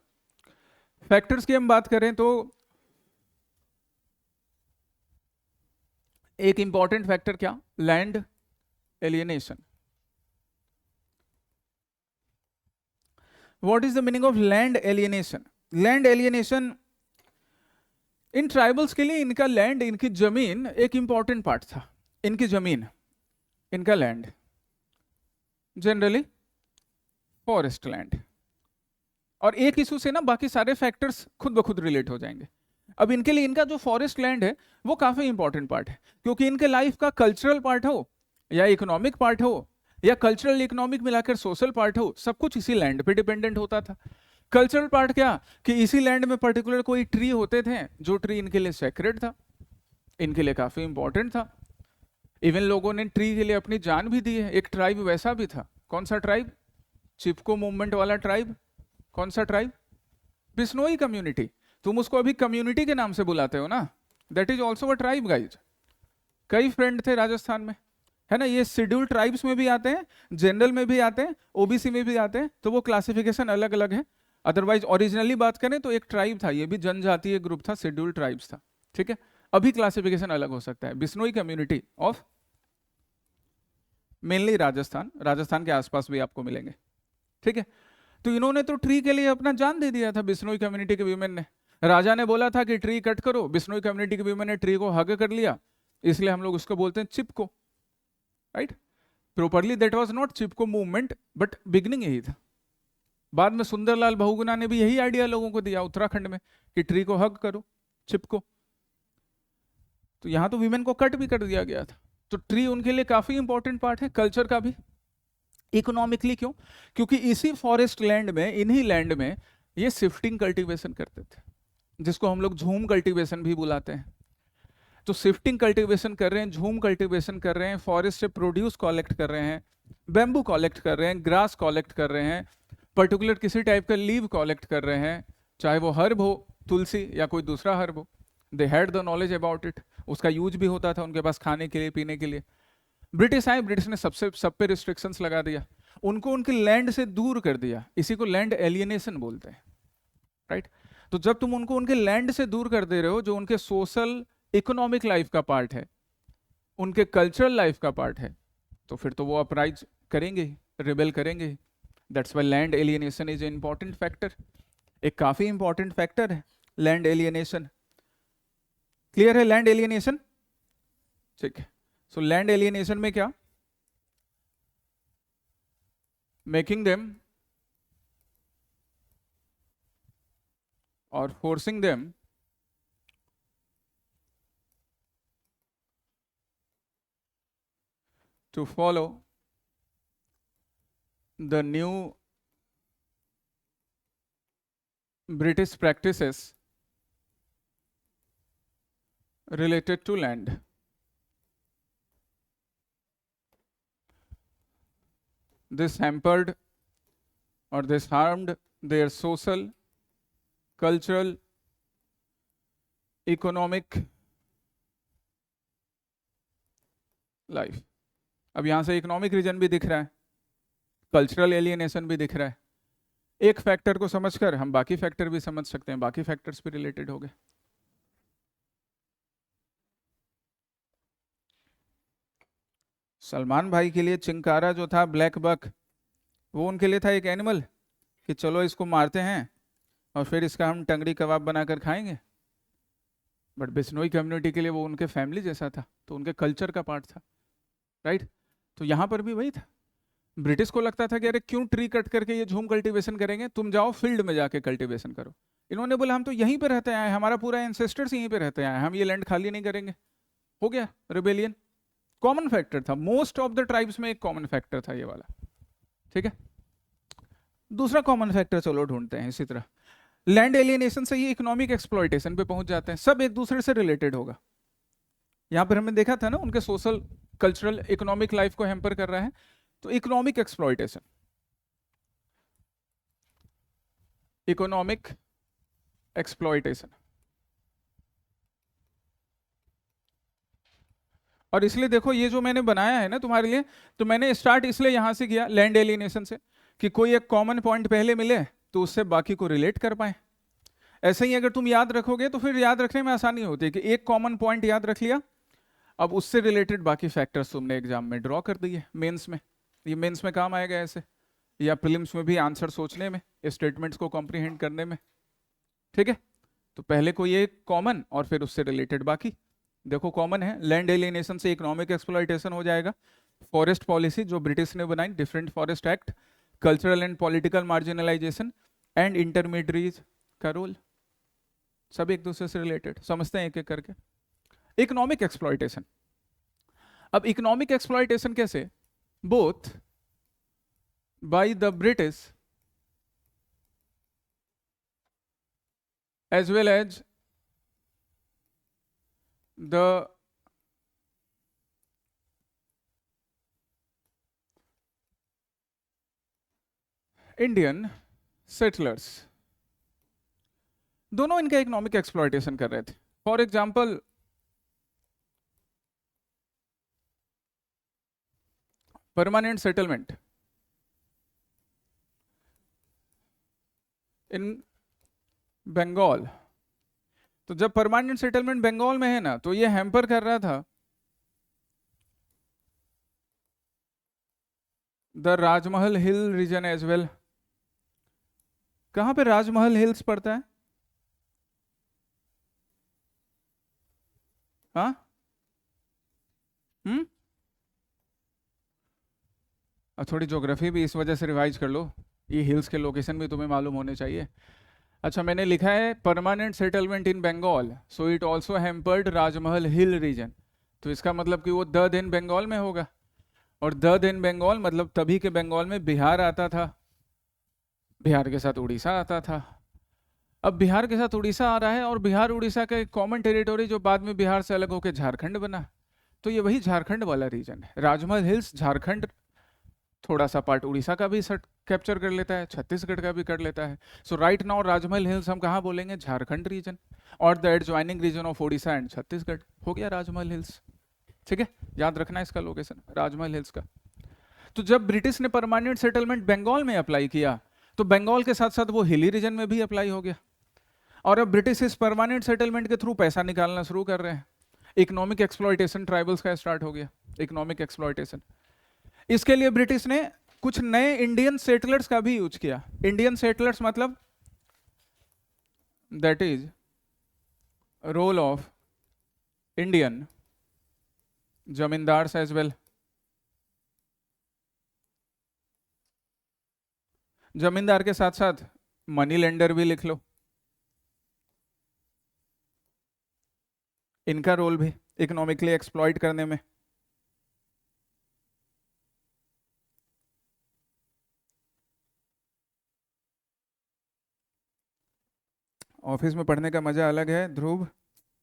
फैक्टर्स की हम बात करें तो एक इंपॉर्टेंट फैक्टर क्या? Land alienation. What is the meaning of land alienation? Land alienation in tribals के लिए, इनका लैंड, इनकी जमीन एक इंपॉर्टेंट पार्ट था। इनकी जमीन, इनका लैंड जनरली फॉरेस्ट लैंड, और एक इशू से ना बाकी सारे फैक्टर्स खुद ब खुद रिलेट हो जाएंगे। अब इनके लिए इनका जो फॉरेस्ट लैंड है वो काफी इंपॉर्टेंट पार्ट है, क्योंकि इनके लाइफ का कल्चरल पार्ट हो या इकोनॉमिक पार्ट हो या कल्चरल इकोनॉमिक मिलाकर सोशल पार्ट हो, सब कुछ इसी लैंड पे डिपेंडेंट होता था। कल्चरल पार्ट क्या कि इसी लैंड में पर्टिकुलर कोई ट्री होते थे, जो ट्री इनके लिए सेक्रेड था, इनके लिए काफी इंपॉर्टेंट था। इवन लोगों ने ट्री के लिए अपनी जान भी दी है। एक ट्राइब वैसा भी था, कौन सा ट्राइब? चिपको मूवमेंट वाला ट्राइब। कौन सा ट्राइब? बिश्नोई कम्युनिटी। तुम उसको अभी कम्युनिटी के नाम से बुलाते हो ना, that is also a tribe guys, कई फ्रेंड थे राजस्थान में, है ना। ये शेड्यूल ट्राइब्स में भी आते हैं, जनरल में भी आते हैं, ओबीसी में भी आते हैं, तो वो क्लासिफिकेशन अलग अलग है। अदरवाइज ओरिजिनली बात करें तो एक ट्राइब था, ये भी जनजातीय ग्रुप था, शेड्यूल ट्राइब्स था, ठीक है। अभी क्लासिफिकेशन अलग हो सकता है। Bishnoi community of mainly Rajasthan, Rajasthan के आसपास भी आपको मिलेंगे, ठीक है। तो इन्होंने तो ट्री के लिए अपना जान दे दिया था, बिश्नोई कम्युनिटी के वीमेन ने। राजा ने बोला था कि ट्री कट करो, बिश्नोई कम्युनिटी के वीमेन ने ट्री को हग कर लिया, इसलिए हम लोग उसको बोलते हैं Chipko, right. Properly that was not Chipko movement, but beginning यही था। बाद में सुंदरलाल बहुगुणा ने भी यही आइडिया लोगों को दिया उत्तराखंड में कि ट्री को हग करो, चिपको। तो यहां तो वीमेन को कट भी कर दिया गया था। तो ट्री उनके लिए काफी इंपॉर्टेंट पार्ट है, कल्चर का भी। इकोनॉमिकली क्यों? क्योंकि इसी फॉरेस्ट लैंड में, इन्हीं लैंड में ये शिफ्टिंग कल्टीवेशन करते थे, जिसको हम लोग झूम कल्टीवेशन भी बुलाते हैं। तो शिफ्टिंग कल्टीवेशन कर रहे हैं, झूम कल्टीवेशन कर रहे हैं, फॉरेस्ट से प्रोड्यूस कलेक्ट कर रहे हैं, बैम्बू कलेक्ट कर रहे हैं, ग्रास कलेक्ट कर रहे हैं, पर्टिकुलर किसी टाइप का लीव कलेक्ट कर रहे हैं, चाहे वो हर्ब हो, तुलसी या कोई दूसरा हर्ब हो। They had the knowledge about it, उसका यूज भी होता था उनके पास खाने के लिए, पीने के लिए। ब्रिटिश आए, ब्रिटिश ने सब पे रिस्ट्रिक्शंस लगा दिया, उनको उनके लैंड से दूर कर दिया। इसी को लैंड एलियनेशन बोलते हैं, राइट। तो जब तुम उनको उनके लैंड से दूर कर दे रहे हो, जो उनके सोशल इकोनॉमिक लाइफ का पार्ट है, उनके कल्चरल लाइफ का पार्ट है, तो फिर तो वो अपराइज करेंगे, रिबेल करेंगे। That's why land alienation is a important factor, एक काफी इंपॉर्टेंट फैक्टर है लैंड एलियनेशन। क्लियर है लैंड एलियनेशन? ठीक है। सो लैंड एलियनेशन में क्या? मेकिंग देम और forcing them to follow the new British practices related to land. This hampered or this harmed their social, cultural, economic life. अब यहां से economic region भी दिख रहा है, कल्चरल एलियनेशन भी दिख रहा है। एक फैक्टर को समझकर हम बाकी फैक्टर भी समझ सकते हैं, बाकी फैक्टर्स भी रिलेटेड हो गए। सलमान भाई के लिए चिंकारा जो था, ब्लैक बक, वो उनके लिए था एक एनिमल कि चलो इसको मारते हैं और फिर इसका हम टंगड़ी कबाब बनाकर खाएंगे। बट बिश्नोई कम्युनिटी के लिए वो उनके फैमिली जैसा था, तो उनके कल्चर का पार्ट था, राइट। तो यहाँ पर भी वही था। ब्रिटिश को लगता था कि अरे क्यों ट्री कट करके ये झूम कल्टीवेशन करेंगे, तुम जाओ फील्ड में जाके कल्टीवेशन करो। इन्होंने बोला हम तो यहीं पे रहते आए, हमारा पूरा एंसेस्टर्स यहीं पे रहते आए, हम ये लैंड खाली नहीं करेंगे। हो गया रिबेलियन। कॉमन फैक्टर था, मोस्ट ऑफ द ट्राइब्स में एक कॉमन फैक्टर था ये वाला, ठीक है। दूसरा कॉमन फैक्टर चलो ढूंढते हैं इसी तरह। लैंड एलियनेशन से ये इकोनॉमिक एक्सप्लॉयटेशन पे पहुंच जाते हैं, सब एक दूसरे से रिलेटेड होगा। यहां पर हमने देखा था ना, उनके सोशल, कल्चरल, इकोनॉमिक लाइफ को हैम्पर कर रहा है। तो इकोनॉमिक एक्सप्लॉयटेशन, इकोनॉमिक एक्सप्लॉयटेशन। और इसलिए देखो ये जो मैंने बनाया है ना तुम्हारे लिए, तो मैंने स्टार्ट इसलिए यहां से किया लैंड एलियनेशन से, कि कोई एक कॉमन पॉइंट पहले मिले तो उससे बाकी को रिलेट कर पाए। ऐसे ही अगर तुम याद रखोगे तो फिर याद रखने में आसानी होती है कि एक कॉमन पॉइंट याद रख लिया, अब उससे रिलेटेड बाकी फैक्टर्स तुमने एग्जाम में ड्रॉ कर दिए। मेंस में ये मेंस में काम आएगा ऐसे, या प्रीलिम्स में भी आंसर सोचने में, स्टेटमेंट्स को कॉम्प्रीहेंड करने में, ठीक है। तो पहले कोई एक कॉमन और फिर उससे रिलेटेड बाकी। देखो कॉमन है, लैंड एलियनेशन से इकोनॉमिक एक्सप्लॉयटेशन हो जाएगा। फॉरेस्ट पॉलिसी जो ब्रिटिश ने बनाई, different forest act, cultural and political marginalisation and intermediate का रोल, सब एक दूसरे से रिलेटेड। समझते हैं एक एक करके। इकोनॉमिक एक्सप्लॉयटेशन, अब इकोनॉमिक एक्सप्लॉयटेशन कैसे? Both by the British as well as the Indian settlers, दोनों इनका इकोनॉमिक एक्सप्लॉयटेशन कर रहे थे। For example permanent settlement in Bengal. तो जब परमानेंट सेटलमेंट बंगाल में है ना, तो ये हैम्पर कर रहा था the Rajmahal hill reason as well. कहां पे राजमहल हिल्स पड़ता है? हाँ। अब थोड़ी ज्योग्राफी भी इस वजह से रिवाइज कर लो, ये हिल्स के लोकेशन भी तुम्हें मालूम होने चाहिए। अच्छा, मैंने लिखा है permanent settlement in Bengal, so it also hampered Rajmahal hill reason. तो इसका मतलब कि वो द दिन बंगाल में होगा, और द दिन बंगाल मतलब तभी के बंगाल में बिहार आता था, बिहार के साथ उड़ीसा आता था। अब बिहार के साथ उड़ीसा आ रहा है, और बिहार उड़ीसा का एक कॉमन टेरिटोरी जो बाद में बिहार से अलग होकर झारखंड बना, तो ये वही झारखंड वाला रीजन है। राजमहल हिल्स झारखंड, थोड़ा सा पार्ट उड़ीसा का भी कैप्चर कर लेता है, छत्तीसगढ़ का भी कर लेता है। So right now Rajmahal hills हम कहाँ बोलेंगे? झारखंड रीजन, और the adjoining region of Orissa and Chhattisgarh. हो गया राजमहल हिल्स। ठीक है, याद रखना इसका लोकेशन, राजमहल हिल्स का। तो जब ब्रिटिश ने परमानेंट सेटलमेंट बंगाल में अप्लाई किया, तो बंगाल के साथ साथ वो हिली रीजन में भी अप्लाई हो गया। और अब ब्रिटिश इस परमानेंट सेटलमेंट के थ्रू पैसा निकालना शुरू कर रहे हैं। इकोनॉमिक एक्सप्लॉयटेशन ट्राइबल्स का स्टार्ट हो गया, इकोनॉमिक एक्सप्लॉयटेशन। इसके लिए ब्रिटिश ने कुछ नए इंडियन सेटलर्स का भी यूज किया। इंडियन सेटलर्स मतलब that is role of Indian zamindars as well. Zamindar के साथ साथ मनी लेंडर भी लिख लो, इनका रोल भी इकोनॉमिकली एक्सप्लॉइट करने में। ऑफिस में पढ़ने का मजा अलग है। ध्रुव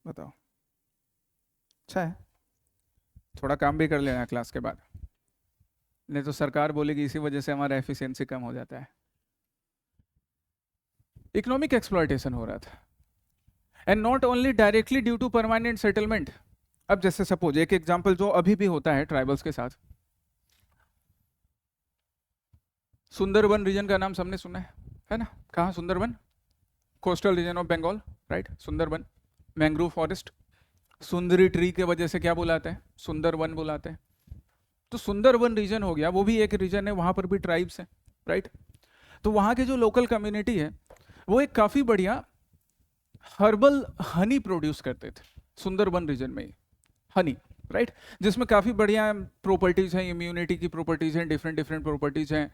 बताओ, अच्छा है? थोड़ा काम भी कर लेना क्लास के बाद, नहीं तो सरकार बोलेगी इसी वजह से हमारा एफिशिएंसी कम हो जाता है। इकोनॉमिक एक्सप्लॉयटेशन हो रहा था, and not only directly due to permanent settlement. अब जैसे सपोज एक एग्जांपल जो अभी भी होता है ट्राइबल्स के साथ, सुंदरबन रीजन का नाम सबने सुना है ना? कहाँ Sundarban? Coastal region of Bengal, right? Sundarban, mangrove forest. सुंदरी ट्री के वजह से क्या बुलाते हैं? सुंदरवन बुलाते हैं। तो सुंदरवन रीजन हो गया, वो भी एक रीजन है, वहां पर भी ट्राइब्स हैं, राइट? तो वहां के जो लोकल कम्युनिटी है, वो एक काफी बढ़िया हर्बल हनी प्रोड्यूस करते थे सुंदरबन रीजन में, हनी, राइट? जिसमें काफी बढ़िया प्रॉपर्टीज हैं, इम्यूनिटी की प्रॉपर्टीज हैं, डिफरेंट डिफरेंट प्रॉपर्टीज हैं,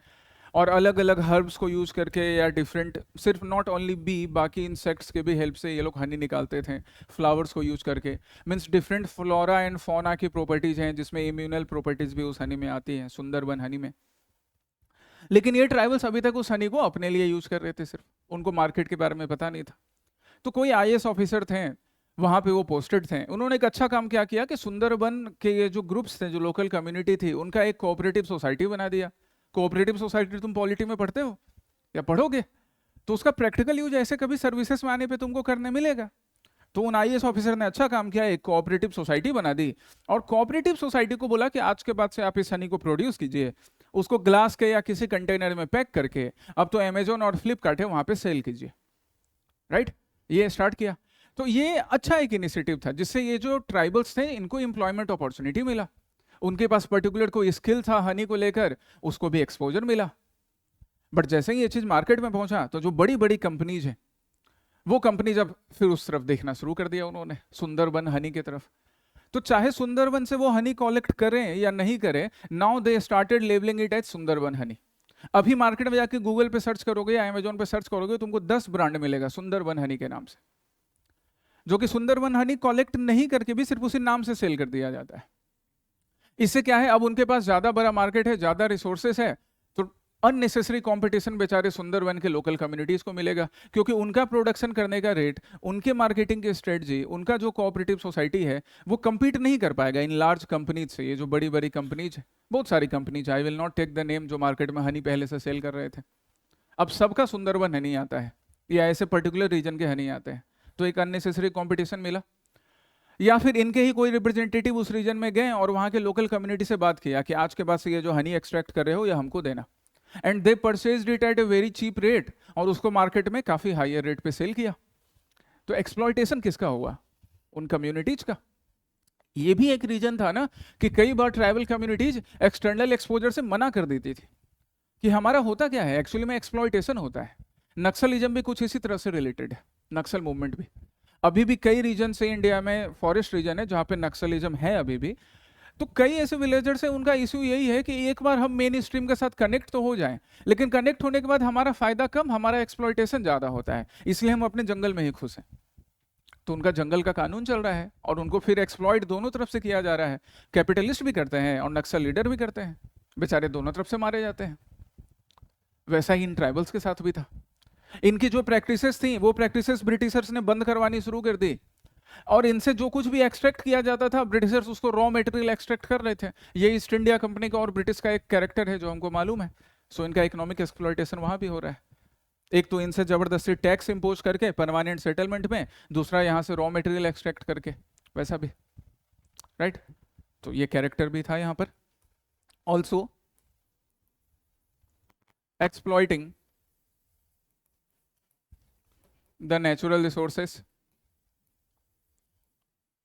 और अलग अलग हर्ब्स को यूज करके या डिफरेंट, सिर्फ नॉट ओनली बी, बाकी इंसेक्ट्स के भी हेल्प से ये लोग हनी निकालते थे, फ्लावर्स को यूज करके। Means different flora and fauna की प्रॉपर्टीज हैं, जिसमें इम्यूनल प्रॉपर्टीज भी उस हनी में आती हैं, सुंदरबन हनी में। लेकिन ये ट्राइबल्स अभी तक उस हनी को अपने लिए यूज कर रहे थे, सिर्फ उनको मार्केट के बारे में पता नहीं था। तो कोई आईएएस ऑफिसर थे वहां पे, वो पोस्टेड थे, उन्होंने एक अच्छा काम क्या किया कि सुंदरबन के ये जो ग्रुप्स थे, जो लोकल कम्युनिटी थी, उनका एक कोऑपरेटिव सोसाइटी बना दिया। कोऑपरेटिव सोसाइटी तुम पॉलिटी में पढ़ते हो या पढ़ोगे, तो उसका प्रैक्टिकल यूज ऐसे कभी सर्विसेज में आने पे तुमको करने मिलेगा। तो उन आईएएस ऑफिसर ने अच्छा काम किया, एक कोऑपरेटिव सोसाइटी बना दी, और कोऑपरेटिव सोसाइटी को बोला कि आज के बाद से आप इस हनी को प्रोड्यूस कीजिए, उसको ग्लास के या किसी कंटेनर में पैक करके अब तो अमेजोन और फ्लिपकार्ट है वहां पे सेल कीजिए, राइट? ये स्टार्ट किया। तो ये अच्छा एक इनिशिएटिव था, जिससे ये जो ट्राइबल्स थे इनको एम्प्लॉयमेंट अपॉर्चुनिटी मिला, उनके पास पर्टिकुलर कोई स्किल था हनी को लेकर, उसको भी एक्सपोजर मिला। बट जैसे ही ये चीज मार्केट में पहुंचा, तो जो बड़ी बड़ी कंपनीज हैं, वो कंपनीज अब फिर उस तरफ देखना शुरू कर दिया उन्होंने, सुंदरबन हनी की तरफ। तो चाहे सुंदरबन से वो हनी कलेक्ट करें या नहीं करें, now they started labelling it as Sundarban honey. अभी मार्केट में जाके गूगल पे सर्च करोगे या अमेजोन पे सर्च करोगे, तुमको 10 ब्रांड मिलेगा सुंदरबन हनी के नाम से, जो कि सुंदरबन हनी कलेक्ट नहीं करके भी सिर्फ उसी नाम से सेल कर दिया जाता है। इससे क्या है, अब उनके पास ज्यादा बड़ा मार्केट है, ज्यादा रिसोर्सेस है, तो अननेसेसरी कंपटीशन बेचारे सुंदरबन के लोकल कम्युनिटीज को मिलेगा, क्योंकि उनका प्रोडक्शन करने का रेट, उनके मार्केटिंग की स्ट्रेटजी, उनका जो कोऑपरेटिव सोसाइटी है, वो compete नहीं कर पाएगा इन लार्ज कंपनीज से। ये जो बड़ी बड़ी कंपनीज है, बहुत सारी companies, I will not take the name, जो मार्केट में हनी पहले से सेल कर रहे थे, अब सबका सुंदरबन हनी आता है, या ऐसे पर्टिकुलर रीजन के हनी आते हैं, तो एक अननेसेसरी कॉम्पिटिशन मिला। या फिर इनके ही कोई रिप्रेजेंटेटिव उस रीजन में गए और वहां के लोकल कम्युनिटी से बात किया कि आज के बाद से ये जो हनी एक्सट्रैक्ट कर रहे हो ये हमको देना, and they purchased it at a very cheap rate, और उसको मार्केट में काफी हायर रेट पे सेल किया। तो एक्सप्लॉयटेशन किसका हुआ? उन कम्युनिटीज का। ये भी एक रीजन था ना कि कई बार ट्राइबल कम्युनिटीज एक्सटर्नल एक्सपोजर से मना कर देती थी कि हमारा होता क्या है एक्चुअली में एक्सप्लॉयटेशन होता है। नक्सलिज्म भी कुछ इसी तरह से रिलेटेड है, नक्सल मूवमेंट भी। अभी भी कई रीजन से इंडिया में फॉरेस्ट रीजन है जहां पे नक्सलिज्म है अभी भी। तो कई ऐसे विलेजर्स हैं, उनका इशू यही है कि एक बार हम मेन स्ट्रीम के साथ कनेक्ट तो हो जाएं, लेकिन कनेक्ट होने के बाद हमारा फायदा कम, हमारा एक्सप्लॉयटेशन ज्यादा होता है, इसलिए हम अपने जंगल में ही खुश हैं। तो उनका जंगल का कानून चल रहा है और उनको फिर एक्सप्लॉइट दोनों तरफ से किया जा रहा है। कैपिटलिस्ट भी करते हैं और नक्सल लीडर भी करते हैं, बेचारे दोनों तरफ से मारे जाते हैं। वैसा ही इन ट्राइबल्स के साथ भी था। इनकी जो प्रैक्टिसेस थी वो प्रैक्टिसेस ब्रिटिशर्स ने बंद करवानी शुरू कर दी, और इनसे जो कुछ भी एक्सट्रैक्ट किया जाता था ब्रिटिशर्स उसको रॉ मटेरियल एक्सट्रैक्ट कर रहे थे। ये ईस्ट इंडिया कंपनी का और ब्रिटिश का एक कैरेक्टर है जो हमको मालूम है। सो इनका इकोनॉमिक एक्सप्लॉयटेशन वहां भी हो रहा है। एक तो इनसे जबरदस्ती टैक्स इंपोज करके परमानेंट सेटलमेंट में, दूसरा यहाँ से रॉ मटेरियल एक्सट्रैक्ट करके, वैसा भी, राइट। तो ये कैरेक्टर भी था यहाँ पर। Also exploiting the natural resources.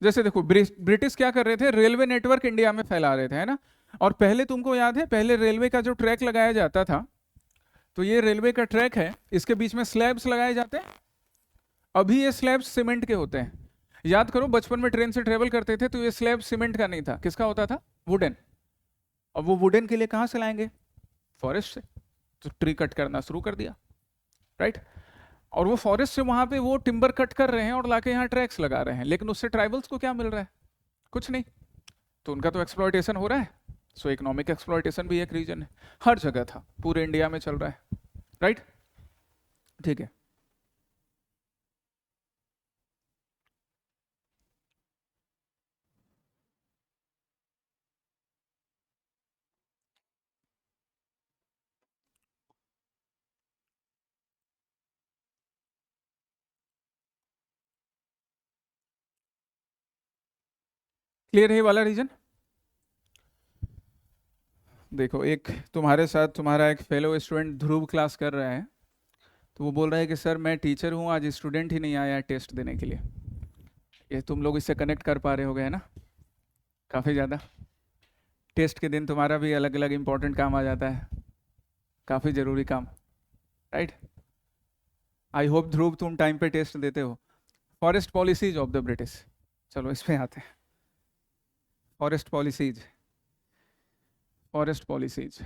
जैसे देखो ब्रिटिश क्या कर रहे थे, रेलवे नेटवर्क इंडिया में फैला रहे थे, है ना। और पहले तुमको याद है, पहले रेलवे का जो ट्रैक लगाया जाता था, तो ये रेलवे का ट्रैक है, इसके बीच में स्लैब्स लगाए जाते हैं। अभी ये स्लैब्स सीमेंट के होते हैं। याद करो बचपन में ट्रेन से ट्रेवल करते थे तो ये स्लैब सीमेंट का नहीं था, किसका होता था? वुडन। अब वो वुडन के लिए कहाँ से लाएंगे? फॉरेस्ट से। तो ट्री कट करना शुरू कर दिया, राइट। और वो फॉरेस्ट से वहां पे वो टिम्बर कट कर रहे हैं और लाके यहाँ ट्रैक्स लगा रहे हैं, लेकिन उससे ट्राइबल्स को क्या मिल रहा है? कुछ नहीं। तो उनका तो एक्सप्लॉयटेशन हो रहा है। सो इकोनॉमिक एक्सप्लॉयटेशन भी एक रीजन है, हर जगह था, पूरे इंडिया में चल रहा है, राइट। ठीक है। क्लियर है ये वाला रीजन? देखो, एक तुम्हारे साथ तुम्हारा एक फेलो स्टूडेंट ध्रुव क्लास कर रहा है, तो वो बोल रहा है कि सर मैं टीचर हूँ, आज स्टूडेंट ही नहीं आया टेस्ट देने के लिए। ये तुम लोग इससे कनेक्ट कर पा रहे हो गए ना काफ़ी ज़्यादा। टेस्ट के दिन तुम्हारा भी अलग अलग इंपॉर्टेंट काम आ जाता है, काफ़ी ज़रूरी काम, राइट। आई होप ध्रुव तुम टाइम पे टेस्ट देते हो। Forest policies of the British, चलो इस पे आते हैं। Forest policies, forest policies.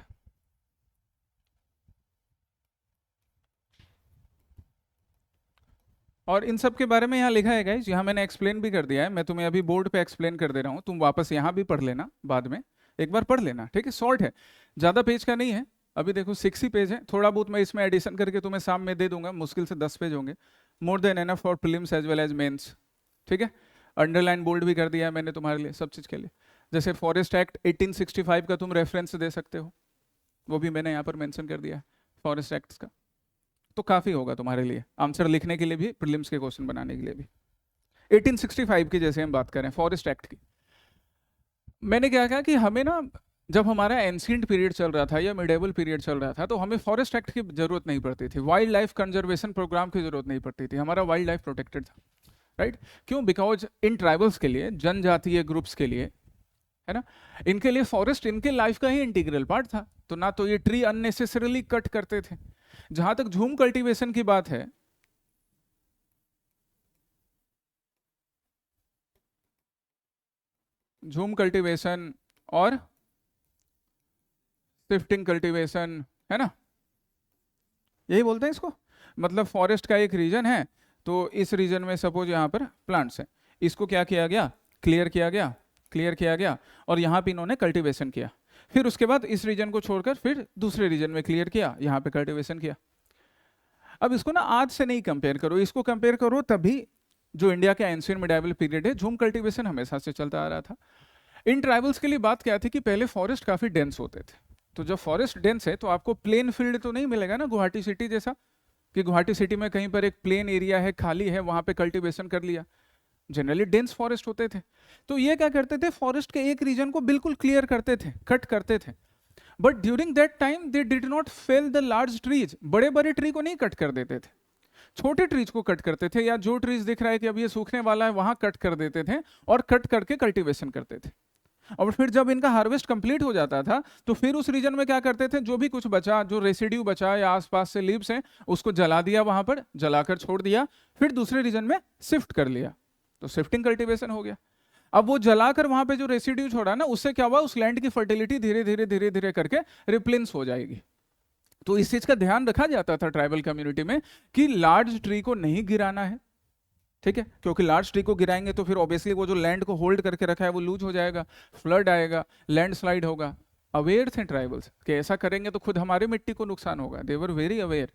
और इन सब के बारे में यहाँ लिखा है गाइस, यहाँ मैंने एक्सप्लेन भी कर दिया है, मैं तुम्हें अभी बोर्ड पे एक्सप्लेन कर दे रहा हूँ, तुम वापस यहाँ भी पढ़ लेना, बाद में एक बार पढ़ लेना, ठीक है। शॉर्ट है, ज़्यादा पेज का नहीं है। अभी देखो 6 ही पेज है, थोड़ा बहुत मैं इसमें एडिशन करके तुम्हें शाम में दे दूंगा, मुश्किल से 10 पेज होंगे, more than enough for prelims as well as mains, ठीक है। अंडरलाइन बोल्ड भी कर दिया है मैंने तुम्हारे लिए, सब चीज़ के लिए। जैसे फॉरेस्ट एक्ट 1865 का तुम रेफरेंस दे सकते हो, वो भी मैंने यहाँ पर मेंशन कर दिया है, फॉरेस्ट एक्ट्स का। तो काफ़ी होगा तुम्हारे लिए आंसर लिखने के लिए भी, प्रीलिम्स के क्वेश्चन बनाने के लिए भी। 1865 की जैसे हम बात करें फॉरेस्ट एक्ट की, मैंने क्या कहा कि हमें ना, जब हमारा एंशिएंट पीरियड चल रहा था या मिडेवल पीरियड चल रहा था, तो हमें फॉरेस्ट एक्ट की जरूरत नहीं पड़ती थी, वाइल्ड लाइफ कंजर्वेशन प्रोग्राम की जरूरत नहीं पड़ती थी, हमारा वाइल्ड लाइफ प्रोटेक्टेड था, राइट। क्यों? बिकॉज इन ट्राइबल्स के लिए, जनजातीय ग्रुप्स के लिए, है ना, इनके लिए फॉरेस्ट इनके लाइफ का ही इंटीग्रल पार्ट था। तो ना तो ये ट्री अननेसेसरीली कट करते थे। जहां तक झूम कल्टीवेशन की बात है, झूम कल्टीवेशन और शिफ्टिंग कल्टीवेशन, है ना, यही बोलते हैं इसको। मतलब फॉरेस्ट का एक रीजन है, तो इस रीजन में सपोज यहाँ पर प्लांट्स है, इसको क्या किया गया? क्लियर किया गया, क्लियर किया गया, और यहाँ पे इन्होंने कल्टीवेशन किया। फिर उसके बाद इस रीजन को छोड़कर फिर दूसरे रीजन में क्लियर किया, यहाँ पे कल्टीवेशन किया। अब इसको ना आज से नहीं कंपेयर करो, इसको कंपेयर करो तभी जो इंडिया का एंशिएंट मिडाइवल पीरियड है, झूम कल्टीवेशन हमेशा से चलता आ रहा था। इन ट्राइबल्स के लिए बात क्या थी कि पहले फॉरेस्ट काफी डेंस होते थे, तो जब फॉरेस्ट डेंस है तो आपको प्लेन फील्ड तो नहीं मिलेगा ना गुवाहाटी सिटी जैसा, कि गुवाहाटी सिटी में कहीं पर एक प्लेन एरिया है, खाली है, वहां पे कल्टीवेशन कर लिया। जनरली डेंस फॉरेस्ट होते थे। तो ये क्या करते थे, फॉरेस्ट के एक रीजन को बिल्कुल क्लियर करते थे, कट करते थे। But during that time they did not fail the large trees, बड़े बड़े ट्री को नहीं कट कर देते थे, छोटे ट्रीज को कट करते थे, या जो ट्रीज दिख रहा है कि अब ये सूखने वाला है वहां कट कर देते थे और कट करके कल्टीवेशन करते थे। और फिर जब इनका हार्वेस्ट कंप्लीट हो जाता था तो फिर उस रीजन में क्या करते थे, जो भी कुछ बचा, जो रेसिड्यू बचा या आसपास से लीव्स हैं, उसको जला दिया, वहां पर जलाकर छोड़ दिया, फिर दूसरे रीजन में शिफ्ट कर लिया, तो शिफ्टिंग कल्टीवेशन हो गया। अब वो जलाकर वहां पे जो रेसिड्यू छोड़ा ना, उससे क्या हुआ, उस लैंड की फर्टिलिटी धीरे धीरे धीरे धीरे करके रिप्लेस हो जाएगी। तो इस चीज का ध्यान रखा जाता था ट्राइबल कम्युनिटी में कि लार्ज ट्री को नहीं गिराना है, ठीक है, क्योंकि लार्ज ट्री को गिराएंगे तो फिर ऑब्वियसली वो जो लैंड को होल्ड करके रखा है वो लूज हो जाएगा, फ्लड आएगा, लैंडस्लाइड होगा। अवेयर थे ट्राइबल्स कि ऐसा करेंगे तो खुद हमारे मिट्टी को नुकसान होगा, दे वर वेरी अवेयर।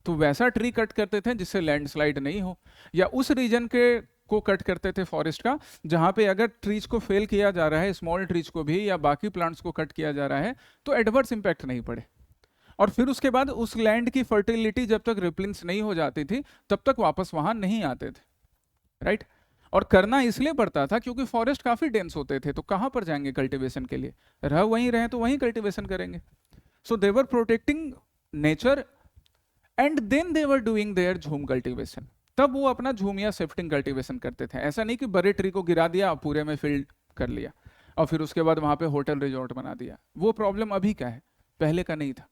तो वैसा ट्री कट करते थे जिससे लैंडस्लाइड नहीं हो, या उस रीजन के को कट करते थे फॉरेस्ट का जहां पे अगर ट्रीज को फेल किया जा रहा है, स्मॉल ट्रीज को भी या बाकी प्लांट्स को कट किया जा रहा है, तो एडवर्स इंपैक्ट नहीं पड़े। और फिर उसके बाद उस लैंड की फर्टिलिटी जब तक रिप्लेस नहीं हो जाती थी तब तक वापस वहां नहीं आते थे, राइट। और करना इसलिए पड़ता था क्योंकि फॉरेस्ट काफी डेंस होते थे, तो कहां पर जाएंगे कल्टीवेशन के लिए, रह वहीं रहे तो वहीं कल्टीवेशन करेंगे। So they were protecting nature and then they were doing their jhum cultivation. तब वो अपना झूम या शिफ्टिंग कल्टीवेशन करते थे। ऐसा नहीं कि बड़े ट्री को गिरा दिया पूरे में फील्ड कर लिया और फिर उसके बाद वहां पे होटल रिजॉर्ट बना दिया। वो प्रॉब्लम अभी का है, पहले का नहीं था,